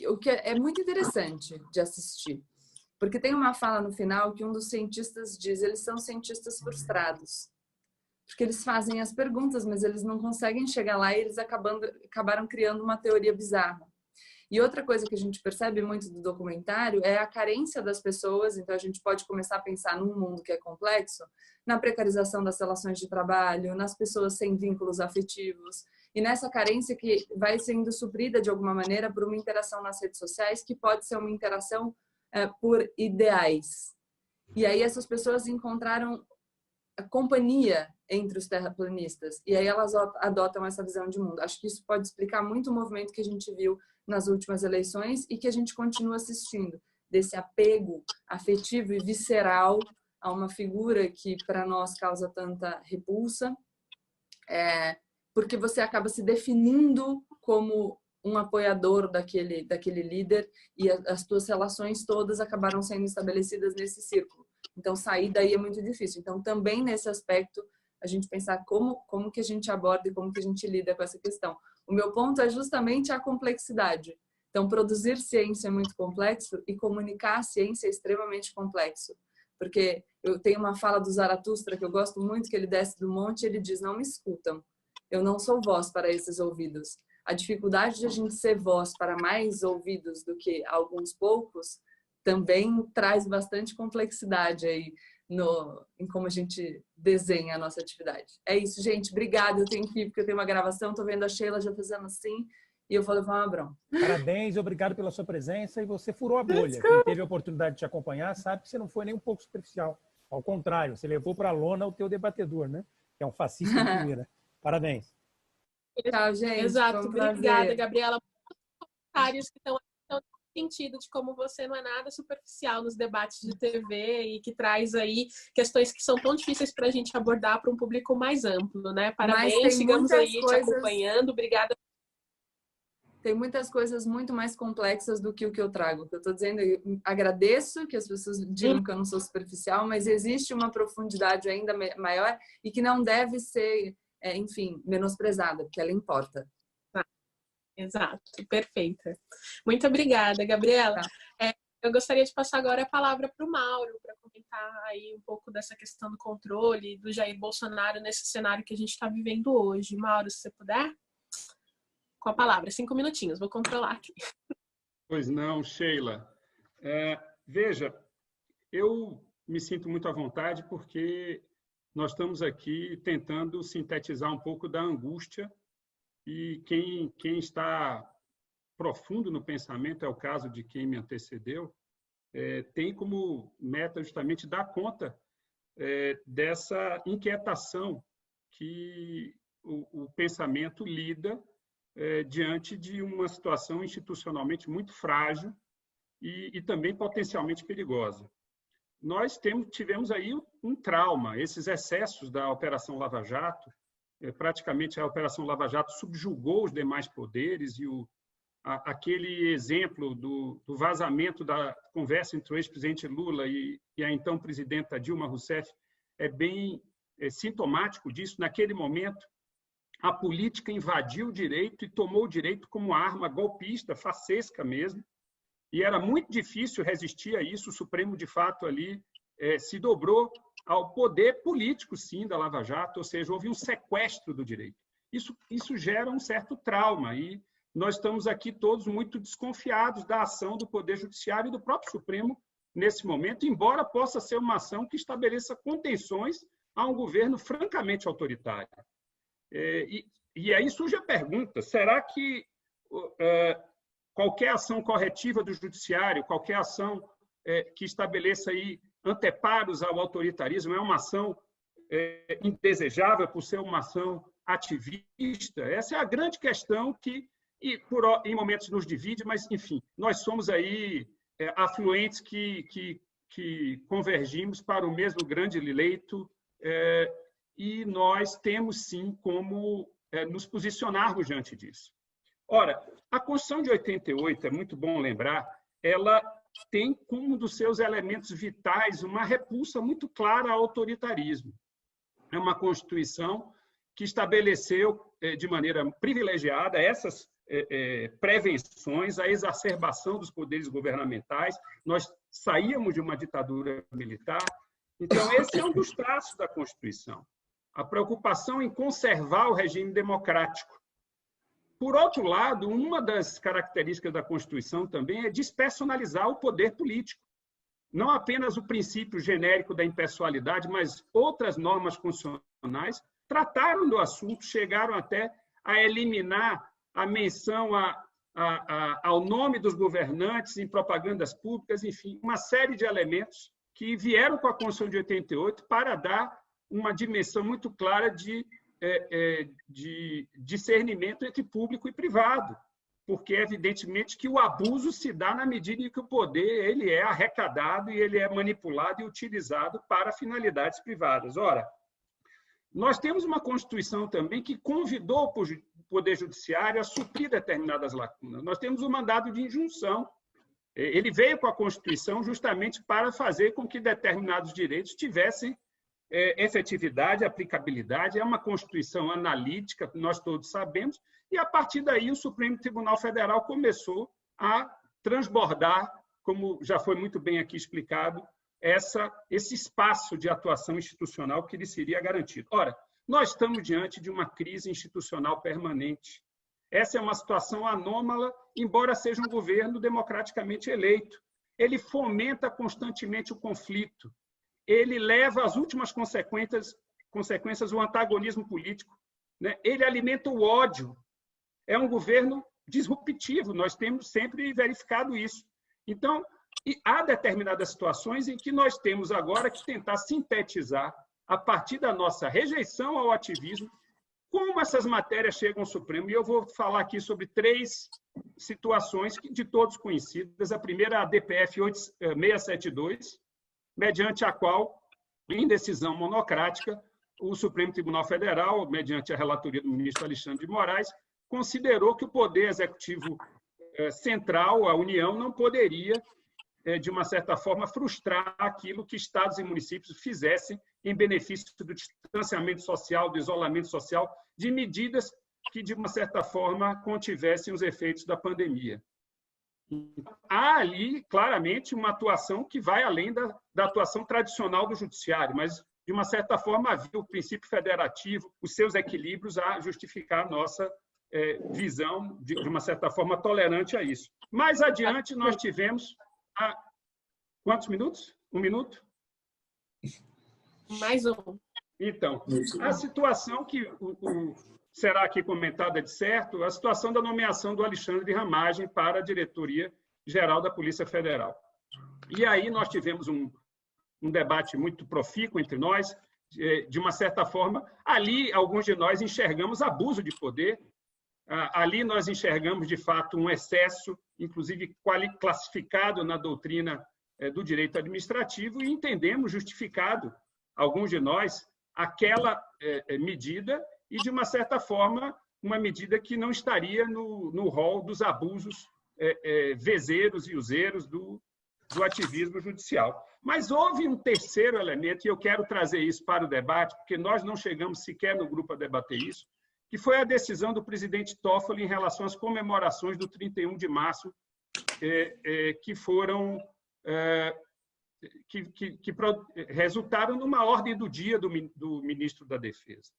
I: o que é muito interessante de assistir, porque tem uma fala no final que um dos cientistas diz, eles são cientistas frustrados, porque eles fazem as perguntas, mas eles não conseguem chegar lá e eles acabaram criando uma teoria bizarra. E outra coisa que a gente percebe muito do documentário é a carência das pessoas, então a gente pode começar a pensar num mundo que é complexo, na precarização das relações de trabalho, nas pessoas sem vínculos afetivos, e nessa carência que vai sendo suprida de alguma maneira por uma interação nas redes sociais, que pode ser uma interação por ideais. E aí essas pessoas encontraram a companhia entre os terraplanistas, e aí elas adotam essa visão de mundo. Acho que isso pode explicar muito o movimento que a gente viu nas últimas eleições e que a gente continua assistindo, desse apego afetivo e visceral a uma figura que para nós causa tanta repulsa, porque você acaba se definindo como um apoiador daquele líder e as tuas relações todas acabaram sendo estabelecidas nesse círculo. Então, sair daí é muito difícil. Então, também nesse aspecto, a gente pensar como que a gente aborda e como que a gente lida com essa questão. O meu ponto é justamente a complexidade. Então, produzir ciência é muito complexo e comunicar a ciência é extremamente complexo. Porque eu tenho uma fala do Zaratustra que eu gosto muito, que ele desce do monte e ele diz, não me escutam. Eu não sou voz para esses ouvidos. A dificuldade de a gente ser voz para mais ouvidos do que alguns poucos também traz bastante complexidade aí em como a gente desenha a nossa atividade. É isso, gente. Obrigada. Eu tenho que ir porque eu tenho uma gravação. Estou vendo a Sheila já fazendo assim e eu vou levar uma bronca.
B: Parabéns, obrigado pela sua presença e você furou a bolha. Quem teve a oportunidade de te acompanhar sabe que você não foi nem um pouco superficial. Ao contrário, você levou para a lona o teu debatedor, né? Que é um fascista de primeira. Parabéns.
I: Tchau, gente.
C: Exato. Obrigada, Gabriela. Comentários que estão sentido de como você não é nada superficial nos debates de TV e que traz aí questões que são tão difíceis para a gente abordar para um público mais amplo, né? Parabéns, sigamos aí te acompanhando. Obrigada.
I: Tem muitas coisas muito mais complexas do que o que eu trago. O que eu estou dizendo, eu agradeço que as pessoas digam que eu não sou superficial, mas existe uma profundidade ainda maior e que não deve ser, enfim, menosprezada, porque ela importa.
C: Exato, perfeita. Muito obrigada, Gabriela.
I: Tá.
C: Eu gostaria de passar agora a palavra para o Mauro, para comentar aí um pouco dessa questão do controle do Jair Bolsonaro nesse cenário que a gente está vivendo hoje. Mauro, se você puder, com a palavra, 5 minutinhos, vou controlar aqui.
H: Pois não, Sheila. Veja, eu me sinto muito à vontade porque nós estamos aqui tentando sintetizar um pouco da angústia. E quem está profundo no pensamento, é o caso de quem me antecedeu, tem como meta justamente dar conta dessa inquietação que o pensamento lida diante de uma situação institucionalmente muito frágil e também potencialmente perigosa. Nós tivemos aí um trauma, esses excessos da Operação Lava Jato. Praticamente a Operação Lava Jato subjugou os demais poderes e aquele exemplo do vazamento da conversa entre o ex-presidente Lula e a então presidenta Dilma Rousseff é bem sintomático disso. Naquele momento, a política invadiu o direito e tomou o direito como arma golpista, facesca mesmo, e era muito difícil resistir a isso. O Supremo, de fato, ali se dobrou ao poder político, sim, da Lava Jato, ou seja, houve um sequestro do direito. Isso gera um certo trauma, e nós estamos aqui todos muito desconfiados da ação do Poder Judiciário e do próprio Supremo nesse momento, embora possa ser uma ação que estabeleça contenções a um governo francamente autoritário. E aí surge a pergunta, será que qualquer ação corretiva do Judiciário, qualquer ação que estabeleça aí anteparos ao autoritarismo é uma ação indesejável por ser uma ação ativista? Essa é a grande questão que em momentos nos divide, mas, enfim, nós somos aí afluentes que convergimos para o mesmo grande leito, e nós temos, sim, como nos posicionarmos diante disso. Ora, a Constituição de 88, é muito bom lembrar, ela tem como um dos seus elementos vitais uma repulsa muito clara ao autoritarismo. É uma Constituição que estabeleceu de maneira privilegiada essas prevenções à exacerbação dos poderes governamentais. Nós saíamos de uma ditadura militar. Então, esse é um dos traços da Constituição. A preocupação em conservar o regime democrático. Por outro lado, uma das características da Constituição também é despersonalizar o poder político. Não apenas o princípio genérico da impessoalidade, mas outras normas constitucionais trataram do assunto, chegaram até a eliminar a menção ao nome dos governantes em propagandas públicas, enfim, uma série de elementos que vieram com a Constituição de 88 para dar uma dimensão muito clara de discernimento entre público e privado, porque evidentemente que o abuso se dá na medida em que o poder ele é arrecadado e ele é manipulado e utilizado para finalidades privadas. Ora, nós temos uma Constituição também que convidou o Poder Judiciário a suprir determinadas lacunas. Nós temos um mandado de injunção. Ele veio com a Constituição justamente para fazer com que determinados direitos tivessem efetividade, aplicabilidade. É uma Constituição analítica, nós todos sabemos, e a partir daí o Supremo Tribunal Federal começou a transbordar, como já foi muito bem aqui explicado, esse espaço de atuação institucional que lhe seria garantido. Ora, nós estamos diante de uma crise institucional permanente. Essa é uma situação anômala, embora seja um governo democraticamente eleito. Ele fomenta constantemente o conflito. Ele leva às últimas consequências o antagonismo político, né? Ele alimenta o ódio. É um governo disruptivo, nós temos sempre verificado isso. Então, há determinadas situações em que nós temos agora que tentar sintetizar, a partir da nossa rejeição ao ativismo, como essas matérias chegam ao Supremo. E eu vou falar aqui sobre 3 situações de todos conhecidas. A primeira é a DPF 672, mediante a qual, em decisão monocrática, o Supremo Tribunal Federal, mediante a relatoria do ministro Alexandre de Moraes, considerou que o Poder Executivo Central, a União, não poderia, de uma certa forma, frustrar aquilo que estados e municípios fizessem em benefício do distanciamento social, do isolamento social, de medidas que, de uma certa forma, contivessem os efeitos da pandemia. Há ali, claramente, uma atuação que vai além da atuação tradicional do judiciário, mas, de uma certa forma, havia o princípio federativo, os seus equilíbrios a justificar a nossa visão, de uma certa forma, tolerante a isso. Mais adiante, nós tivemos... Quantos minutos? 1 minuto?
C: Mais um.
H: Então, a situação que será aqui comentada de certo, a situação da nomeação do Alexandre de Ramagem para a Diretoria-Geral da Polícia Federal. E aí nós tivemos um debate muito profícuo entre nós, de uma certa forma, ali alguns de nós enxergamos abuso de poder, ali nós enxergamos, de fato, um excesso, inclusive classificado na doutrina do direito administrativo, e entendemos justificado, alguns de nós, aquela medida e, de uma certa forma, uma medida que não estaria no rol dos abusos vezeiros e useiros do ativismo judicial. Mas houve um terceiro elemento, e eu quero trazer isso para o debate, porque nós não chegamos sequer no grupo a debater isso, que foi a decisão do presidente Toffoli em relação às comemorações do 31 de março, que foram que resultaram numa ordem do dia do ministro da Defesa.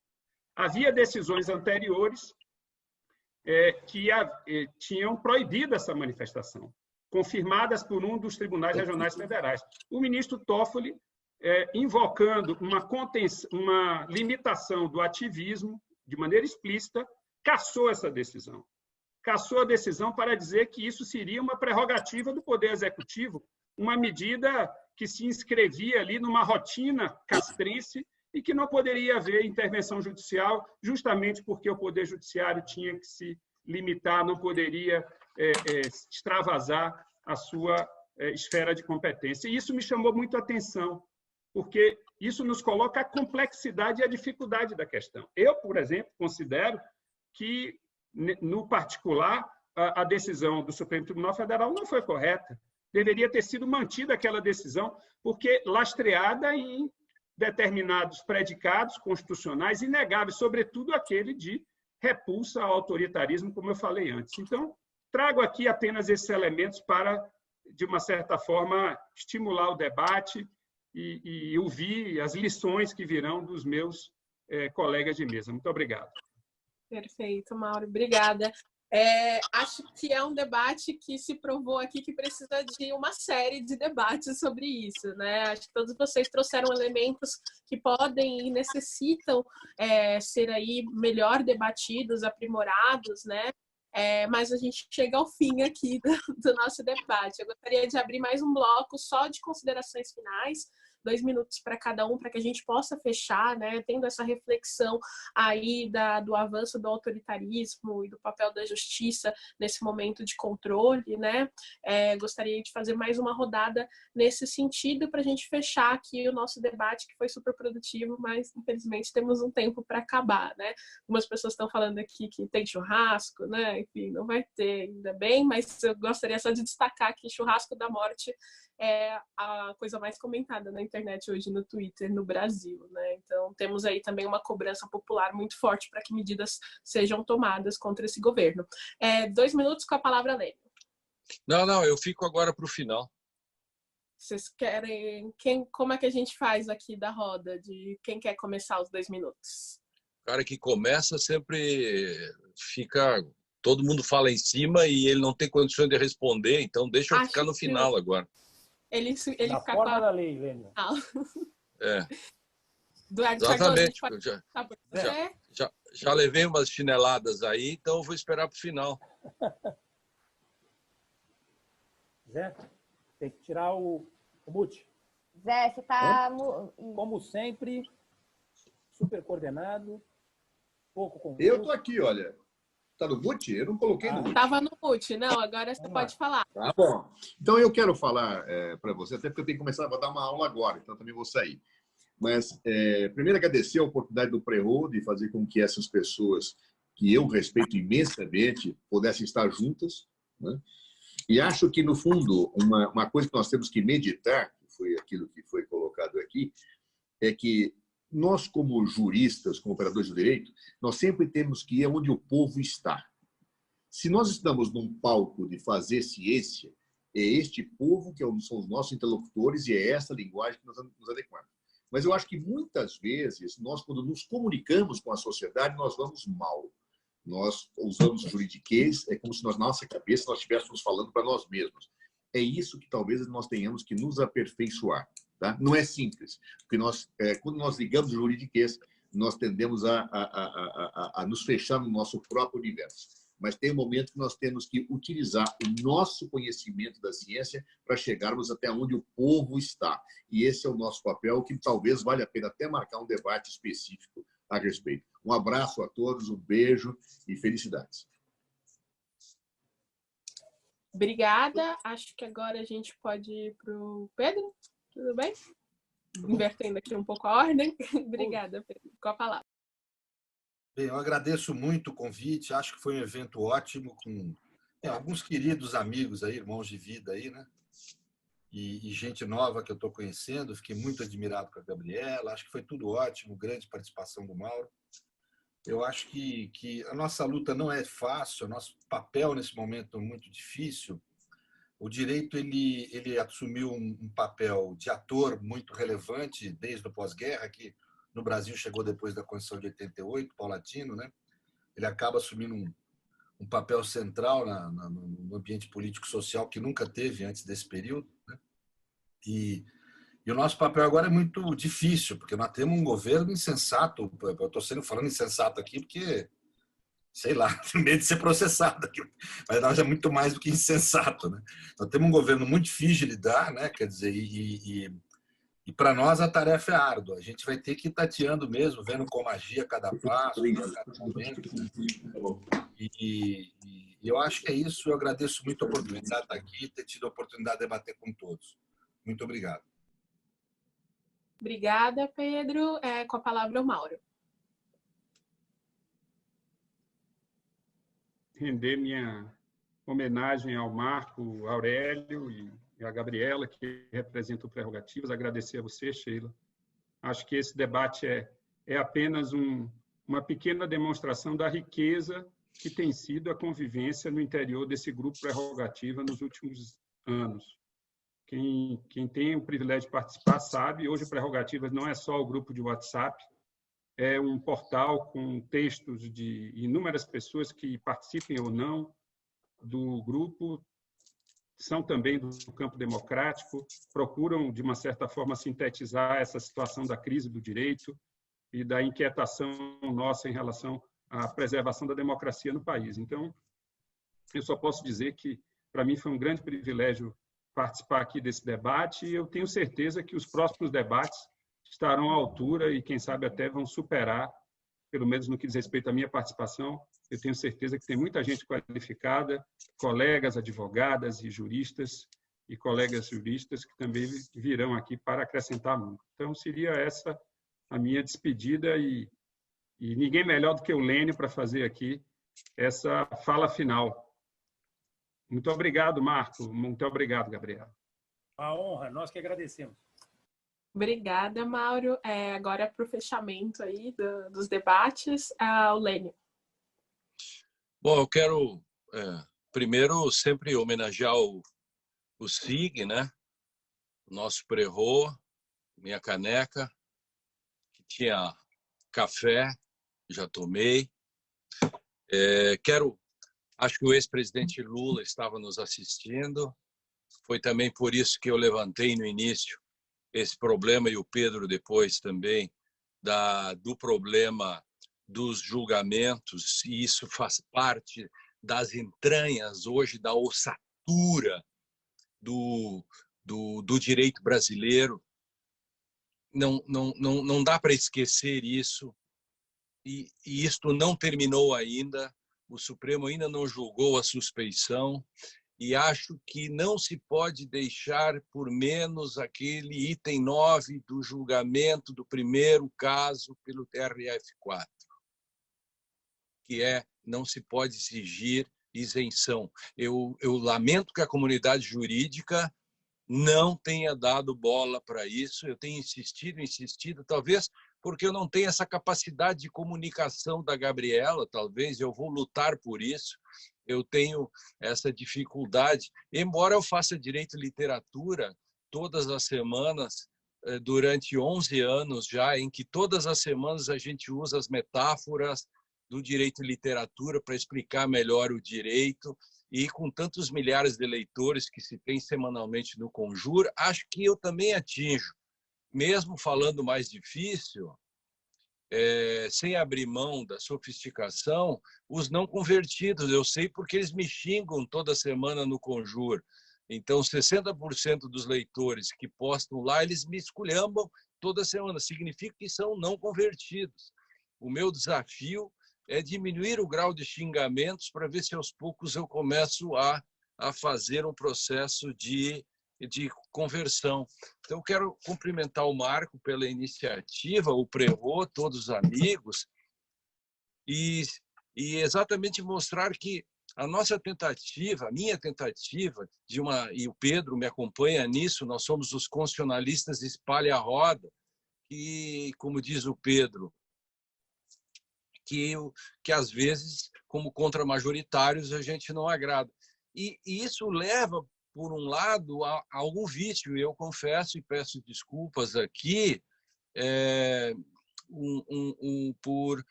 H: Havia decisões anteriores que tinham proibido essa manifestação, confirmadas por um dos tribunais regionais federais. O ministro Toffoli, invocando uma limitação do ativismo, de maneira explícita, cassou essa decisão. Cassou a decisão para dizer que isso seria uma prerrogativa do Poder Executivo, uma medida que se inscrevia ali numa rotina castrense e que não poderia haver intervenção judicial, justamente porque o Poder Judiciário tinha que se limitar, não poderia extravasar a sua esfera de competência. E isso me chamou muito a atenção, porque isso nos coloca a complexidade e a dificuldade da questão. Eu, por exemplo, considero que, no particular, a decisão do Supremo Tribunal Federal não foi correta. Deveria ter sido mantida aquela decisão, porque lastreada em determinados predicados constitucionais inegáveis, sobretudo aquele de repulsa ao autoritarismo, como eu falei antes. Então, trago aqui apenas esses elementos para, de uma certa forma, estimular o debate e ouvir as lições que virão dos meus colegas de mesa. Muito obrigado.
C: Perfeito, Mauro. Obrigada. Acho que é um debate que se provou aqui que precisa de uma série de debates sobre isso, né? Acho que todos vocês trouxeram elementos que podem e necessitam ser aí melhor debatidos, aprimorados, né? Mas a gente chega ao fim aqui do nosso debate. Eu gostaria de abrir mais um bloco só de considerações finais, 2 minutos para cada um, para que a gente possa fechar, né, tendo essa reflexão aí do avanço do autoritarismo e do papel da justiça nesse momento de controle, né? Gostaria de fazer mais uma rodada nesse sentido para a gente fechar aqui o nosso debate, que foi super produtivo, mas infelizmente temos um tempo para acabar, né? Algumas pessoas estão falando aqui que tem churrasco, né? Enfim, não vai ter, ainda bem, mas eu gostaria só de destacar que churrasco da morte é a coisa mais comentada na internet hoje no Twitter no Brasil, né? Então temos aí também uma cobrança popular muito forte para que medidas sejam tomadas contra esse governo. 2 minutos com a palavra, Lênio.
D: Não, eu fico agora para o final.
C: Vocês querem... Como é que a gente faz aqui da roda? De quem quer começar os 2 minutos?
D: O cara que começa sempre fica... Todo mundo fala em cima e ele não tem condições de responder, então deixa eu ficar no final agora.
C: Ele
B: na
C: fica
B: forma da lei, Lênio.
D: Exatamente. Já levei umas chineladas aí, então eu vou esperar para o final.
B: Zé, tem que tirar o mute.
A: Zé, você está...
B: Como sempre, super coordenado, pouco confuso.
F: Eu estou aqui, olha. Está no mute? Eu não coloquei no mute.
C: Estava no mute, não. Agora você pode falar.
F: Tá bom. Então, eu quero falar para você, até porque eu tenho que começar a dar uma aula agora, então também vou sair. Mas, primeiro, agradecer a oportunidade do Prerro de fazer com que essas pessoas, que eu respeito imensamente, pudessem estar juntas, né? E acho que, no fundo, uma coisa que nós temos que meditar, que foi aquilo que foi colocado aqui, é que nós, como juristas, como operadores do direito, nós sempre temos que ir onde o povo está. Se nós estamos num palco de fazer ciência, é este povo que são os nossos interlocutores e é essa linguagem que nós nos adequamos. Mas eu acho que, muitas vezes, nós, quando nos comunicamos com a sociedade, nós vamos mal. Nós usamos o juridiquês, é como se na nossa cabeça nós estivéssemos falando para nós mesmos. É isso que talvez nós tenhamos que nos aperfeiçoar. Tá? Não é simples, porque quando nós ligamos o juridiquês, nós tendemos a nos fechar no nosso próprio universo. Mas tem um momento que nós temos que utilizar o nosso conhecimento da ciência para chegarmos até onde o povo está. E esse é o nosso papel, que talvez valha a pena até marcar um debate específico a respeito. Um abraço a todos, um beijo e felicidades.
C: Obrigada. Acho que agora a gente pode ir para o Pedro. Tudo bem? Invertendo aqui um pouco a ordem. Obrigada, Pedro. Com a palavra.
G: Bem, eu agradeço muito o convite. Acho que foi um evento ótimo, com alguns queridos amigos aí, irmãos de vida aí, né? E gente nova que eu estou conhecendo. Fiquei muito admirado com a Gabriela. Acho que foi tudo ótimo. Grande participação do Mauro. Eu acho que a nossa luta não é fácil, o nosso papel nesse momento é muito difícil. O direito ele assumiu um papel de ator muito relevante desde o pós-guerra, que no Brasil chegou depois da Constituição de 88, paulatino, né? Ele acaba assumindo um papel central no ambiente político-social que nunca teve antes desse período, né? E o nosso papel agora é muito difícil, porque nós temos um governo insensato. Eu estou falando insensato aqui porque, sei lá, tenho medo de ser processado aqui. Mas nós é muito mais do que insensato, né? Nós temos um governo muito difícil de lidar, né? Quer dizer, e para nós a tarefa é árdua. A gente vai ter que ir tateando mesmo, vendo com magia cada passo, cada momento. E eu acho que é isso. Eu agradeço muito a oportunidade de estar aqui, ter tido a oportunidade de debater com todos. Muito obrigado.
C: Obrigada, Pedro. Com a palavra o Mauro.
H: Render minha homenagem ao Marco Aurélio e à Gabriela, que representam Prerrogativas. Agradecer a você, Sheila. Acho que esse debate é apenas uma pequena demonstração da riqueza que tem sido a convivência no interior desse grupo Prerrogativa nos últimos anos. Quem tem o privilégio de participar sabe, hoje Prerrogativas não é só o grupo de WhatsApp, é um portal com textos de inúmeras pessoas que participem ou não do grupo, são também do campo democrático, procuram, de uma certa forma, sintetizar essa situação da crise do direito e da inquietação nossa em relação à preservação da democracia no país. Então, eu só posso dizer que, para mim, foi um grande privilégio participar aqui desse debate e eu tenho certeza que os próximos debates estarão à altura e, quem sabe, até vão superar, pelo menos no que diz respeito à minha participação. Eu tenho certeza que tem muita gente qualificada, colegas advogadas e juristas e colegas juristas que também virão aqui para acrescentar muito. Então, seria essa a minha despedida e ninguém melhor do que o Lênio para fazer aqui essa fala final. Muito obrigado, Marco. Muito obrigado, Gabriela.
B: Uma honra, nós que agradecemos.
C: Obrigada, Mauro. Agora, para o fechamento aí dos debates, o Lênio.
D: Bom, eu quero, primeiro, sempre homenagear o SIG, né? O nosso prerro, minha caneca, que tinha café, já tomei. Acho que o ex-presidente Lula estava nos assistindo. Foi também por isso que eu levantei no início esse problema, e o Pedro depois também, do problema dos julgamentos, e isso faz parte das entranhas hoje da ossatura do direito brasileiro. Não dá para esquecer isso, e isto não terminou ainda. O Supremo ainda não julgou a suspeição e acho que não se pode deixar por menos aquele item 9 do julgamento do primeiro caso pelo TRF4, que não se pode exigir isenção. Eu lamento que a comunidade jurídica não tenha dado bola para isso. Eu tenho insistido, talvez porque eu não tenho essa capacidade de comunicação da Gabriela, talvez eu vou lutar por isso. Eu tenho essa dificuldade, embora eu faça direito e literatura todas as semanas, durante 11 anos já, em que todas as semanas a gente usa as metáforas do direito e literatura para explicar melhor o direito, e com tantos milhares de leitores que se tem semanalmente no Conjur, acho que eu também atinjo, mesmo falando mais difícil, sem abrir mão da sofisticação, os não convertidos. Eu sei porque eles me xingam toda semana no Conjur. Então, 60% dos leitores que postam lá, eles me esculhambam toda semana. Significa que são não convertidos. O meu desafio é diminuir o grau de xingamentos para ver se aos poucos eu começo a fazer um processo de conversão. Então, eu quero cumprimentar o Marco pela iniciativa, o Prerro, todos os amigos, e exatamente mostrar que a nossa tentativa, a minha tentativa, e o Pedro me acompanha nisso, nós somos os constitucionalistas espalha a roda, e, como diz o Pedro, que às vezes, como contra-majoritários, a gente não agrada. E isso leva, por um lado, a algum vício. Eu confesso e peço desculpas aqui por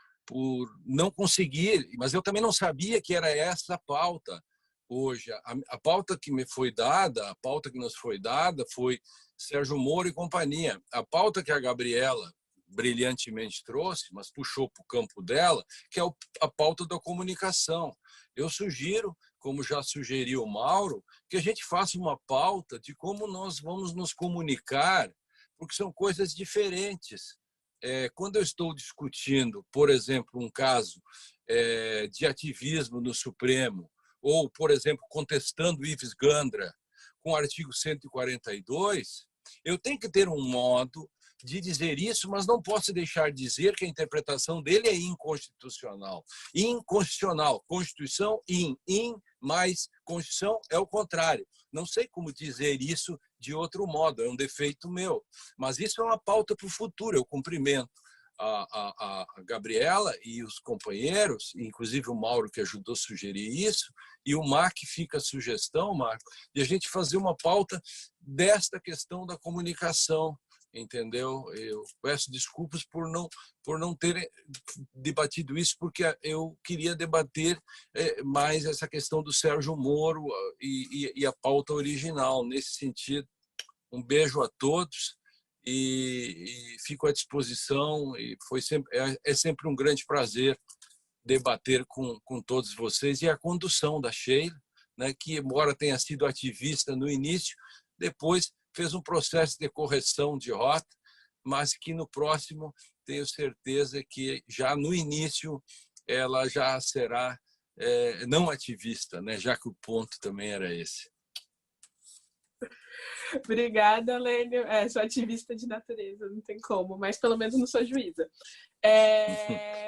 D: não conseguir, mas eu também não sabia que era essa a pauta hoje. A pauta que me foi dada, a pauta que nos foi dada foi Sérgio Moro e companhia. A pauta que a Gabriela brilhantemente trouxe, mas puxou para o campo dela, que é a pauta da comunicação. Eu sugiro, como já sugeriu o Mauro, que a gente faça uma pauta de como nós vamos nos comunicar, porque são coisas diferentes. Quando eu estou discutindo, por exemplo, um caso de ativismo no Supremo, ou, por exemplo, contestando Ives Gandra com o artigo 142, eu tenho que ter um modo de dizer isso, mas não posso deixar de dizer que a interpretação dele é inconstitucional. Inconstitucional. Constituição, mais Constituição é o contrário. Não sei como dizer isso de outro modo, é um defeito meu. Mas isso é uma pauta para o futuro. Eu cumprimento a Gabriela e os companheiros, inclusive o Mauro, que ajudou a sugerir isso, e o Marco, fica a sugestão, Marco, de a gente fazer uma pauta desta questão da comunicação, entendeu? Eu peço desculpas por não ter debatido isso, porque eu queria debater mais essa questão do Sérgio Moro e a pauta original. Nesse sentido, um beijo a todos e fico à disposição. E é sempre um grande prazer debater com todos vocês, e a condução da Sheila, né, que, embora tenha sido ativista no início, depois fez um processo de correção de rota, mas que no próximo tenho certeza que já no início ela já será não ativista, né, já que o ponto também era esse.
C: Obrigada, Lênio. Sou ativista de natureza, não tem como, mas pelo menos não sou juíza.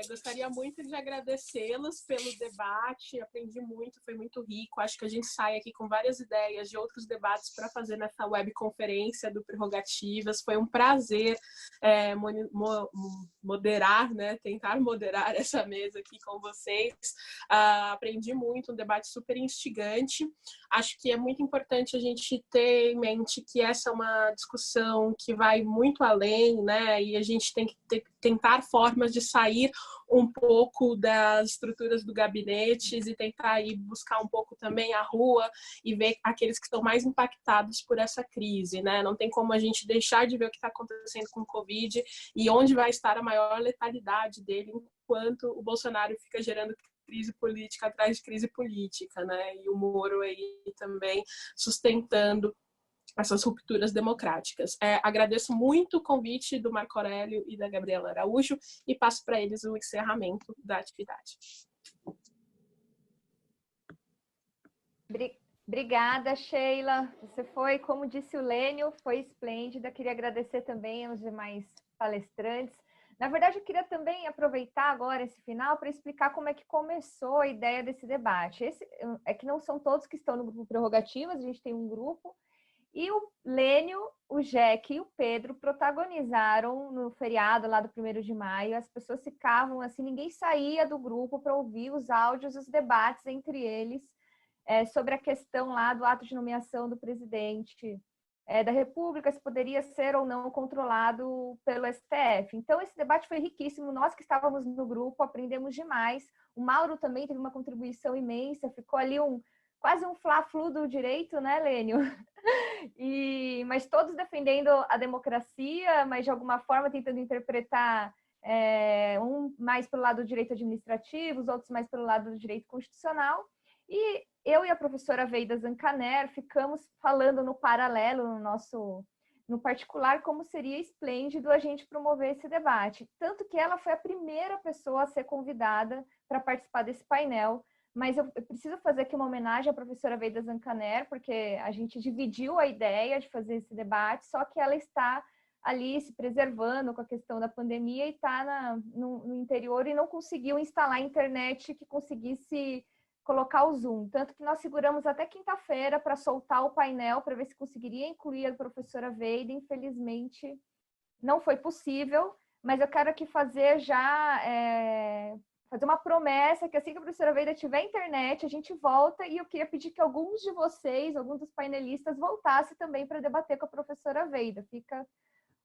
C: Gostaria muito de agradecê-los pelo debate, aprendi muito, foi muito rico. Acho que a gente sai aqui com várias ideias de outros debates para fazer nessa webconferência do Prerrogativas. Foi um prazer moderar, né? Tentar moderar essa mesa aqui com vocês. Aprendi muito, um debate super instigante. Acho que é muito importante a gente ter em mente que essa é uma discussão que vai muito além, né? E a gente tem que tentar formas de sair um pouco das estruturas do gabinete e tentar ir buscar um pouco também a rua e ver aqueles que estão mais impactados por essa crise, né? Não tem como a gente deixar de ver o que está acontecendo com o Covid e onde vai estar a maior letalidade dele enquanto o Bolsonaro fica gerando crise política atrás de crise política, né? E o Moro aí também sustentando essas rupturas democráticas. Agradeço muito o convite do Marco Aurélio e da Gabriela Araújo e passo para eles o encerramento da atividade.
A: Obrigada, Sheila. Você foi, como disse o Lênio, foi esplêndida. Queria agradecer também aos demais palestrantes. Na verdade, eu queria também aproveitar agora esse final para explicar como é que começou a ideia desse debate. É que não são todos que estão no grupo Prerrogativas, a gente tem um grupo. E o Lênio, o Jack e o Pedro protagonizaram no feriado lá do 1º de maio. As pessoas ficavam assim, ninguém saía do grupo para ouvir os áudios, os debates entre eles sobre a questão lá do ato de nomeação do presidente da República, se poderia ser ou não controlado pelo STF. Então, esse debate foi riquíssimo. Nós que estávamos no grupo aprendemos demais. O Mauro também teve uma contribuição imensa, ficou ali quase um fla-flu do direito, né, Lênio? Mas todos defendendo a democracia, mas de alguma forma tentando interpretar um mais pelo lado do direito administrativo, os outros mais pelo lado do direito constitucional. E eu e a professora Veida Zancaner ficamos falando no paralelo, no particular, como seria esplêndido a gente promover esse debate. Tanto que ela foi a primeira pessoa a ser convidada para participar desse painel. Mas eu preciso fazer aqui uma homenagem à professora Veida Zancaner, porque a gente dividiu a ideia de fazer esse debate, só que ela está ali se preservando com a questão da pandemia e está no interior e não conseguiu instalar a internet que conseguisse colocar o Zoom. Tanto que nós seguramos até quinta-feira para soltar o painel, para ver se conseguiria incluir a professora Veida. Infelizmente, não foi possível, mas eu quero aqui fazer já... fazer uma promessa que assim que a professora Weida tiver internet, a gente volta, e eu queria pedir que alguns de vocês, alguns dos painelistas, voltassem também para debater com a professora Weida. Fica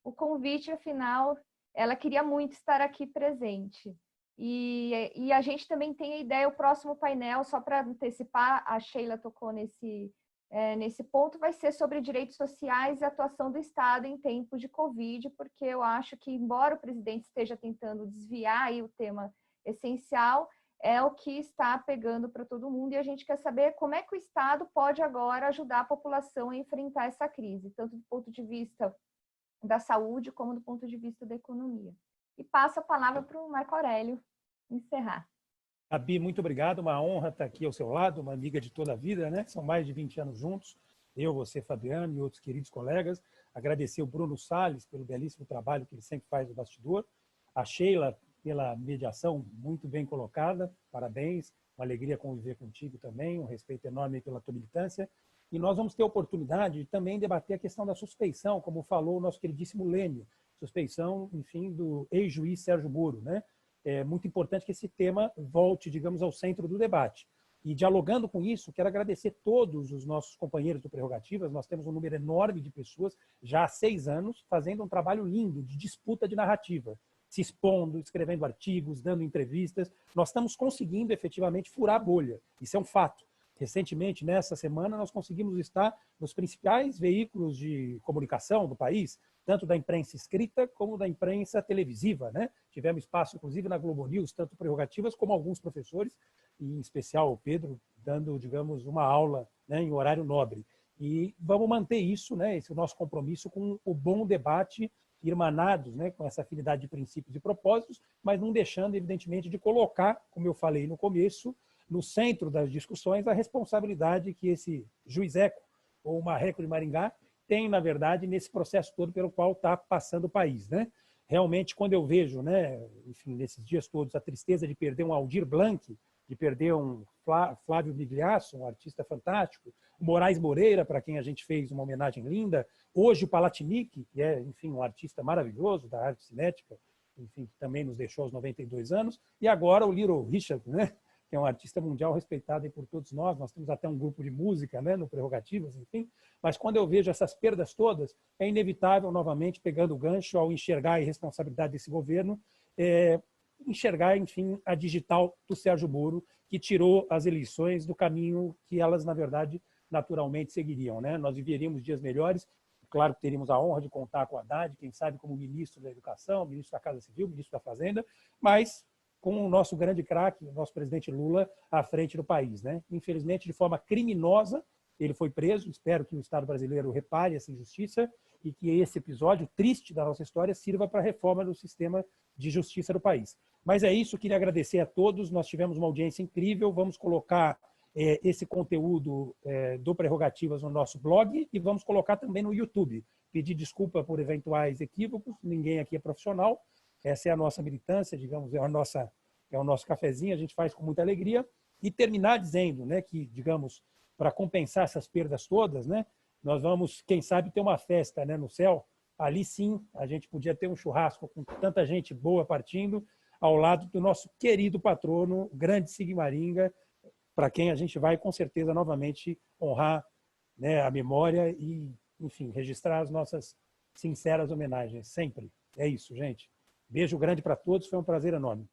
A: o convite, afinal, ela queria muito estar aqui presente. E a gente também tem a ideia, o próximo painel, só para antecipar, a Sheila tocou nesse ponto, vai ser sobre direitos sociais e atuação do Estado em tempos de Covid, porque eu acho que, embora o presidente esteja tentando desviar aí o tema essencial, é o que está pegando para todo mundo, e a gente quer saber como é que o Estado pode agora ajudar a população a enfrentar essa crise, tanto do ponto de vista da saúde como do ponto de vista da economia. E passo a palavra para o Marco Aurélio encerrar.
B: Gabi, muito obrigado, uma honra estar aqui ao seu lado, uma amiga de toda a vida, né? São mais de 20 anos juntos, eu, você, Fabiano e outros queridos colegas. Agradecer o Bruno Salles pelo belíssimo trabalho que ele sempre faz no bastidor, a Sheila pela mediação muito bem colocada, parabéns, uma alegria conviver contigo também, um respeito enorme pela tua militância. E nós vamos ter a oportunidade de também debater a questão da suspeição, como falou o nosso queridíssimo Lênio, suspeição, enfim, do ex-juiz Sérgio Moro, né? É muito importante que esse tema volte, digamos, ao centro do debate. E dialogando com isso, quero agradecer todos os nossos companheiros do Prerrogativas. Nós temos um número enorme de pessoas, já há 6 anos, fazendo um trabalho lindo de disputa de narrativa, se expondo, escrevendo artigos, dando entrevistas. Nós estamos conseguindo efetivamente furar a bolha. Isso é um fato. Recentemente, nessa semana, nós conseguimos estar nos principais veículos de comunicação do país, tanto da imprensa escrita como da imprensa televisiva, né? Tivemos espaço, inclusive, na Globo News, tanto Prerrogativas como alguns professores, e em especial o Pedro, dando, digamos, uma aula, né, em horário nobre. E vamos manter isso, né, esse é o nosso compromisso com o bom debate, irmanados, né, com essa afinidade de princípios e propósitos, mas não deixando, evidentemente, de colocar, como eu falei no começo, no centro das discussões, a responsabilidade que esse juizeco, ou marreco de Maringá, tem, na verdade, nesse processo todo pelo qual está passando o país, né? Realmente, quando eu vejo, né, enfim, nesses dias todos, a tristeza de perder um Aldir Blanc, de perder um Flávio Migliasso, um artista fantástico, o Moraes Moreira, para quem a gente fez uma homenagem linda, hoje o Palatinic, que é, enfim, um artista maravilhoso da arte cinética, enfim, que também nos deixou aos 92 anos, e agora o Little Richard, né, que é um artista mundial respeitado por todos nós. Nós temos até um grupo de música, né, no Prerrogativas, enfim. Mas quando eu vejo essas perdas todas, é inevitável, novamente, pegando o gancho, ao enxergar a irresponsabilidade desse governo, enxergar, enfim, a digital do Sérgio Moro, que tirou as eleições do caminho que elas, na verdade, naturalmente seguiriam, né? Nós viveríamos dias melhores. Claro que teríamos a honra de contar com o Haddad, quem sabe como ministro da Educação, ministro da Casa Civil, ministro da Fazenda, mas com o nosso grande craque, o nosso presidente Lula, à frente do país, né? Infelizmente, de forma criminosa, ele foi preso. Espero que o Estado brasileiro repare essa injustiça e que esse episódio triste da nossa história sirva para a reforma do sistema de justiça do país. Mas é isso, queria agradecer a todos. Nós tivemos uma audiência incrível. Vamos colocar esse conteúdo do Prerrogativas no nosso blog e vamos colocar também no YouTube. Pedir desculpa por eventuais equívocos, ninguém aqui é profissional. Essa é a nossa militância, digamos, é o nosso cafezinho, a gente faz com muita alegria. E terminar dizendo, né, que, digamos, para compensar essas perdas todas, né, nós vamos, quem sabe, ter uma festa, né, no céu. Ali sim, a gente podia ter um churrasco com tanta gente boa partindo, ao lado do nosso querido patrono, o grande Sigmaringa, para quem a gente vai, com certeza, novamente honrar, né, a memória e, enfim, registrar as nossas sinceras homenagens, sempre. É isso, gente. Beijo grande para todos, foi um prazer enorme.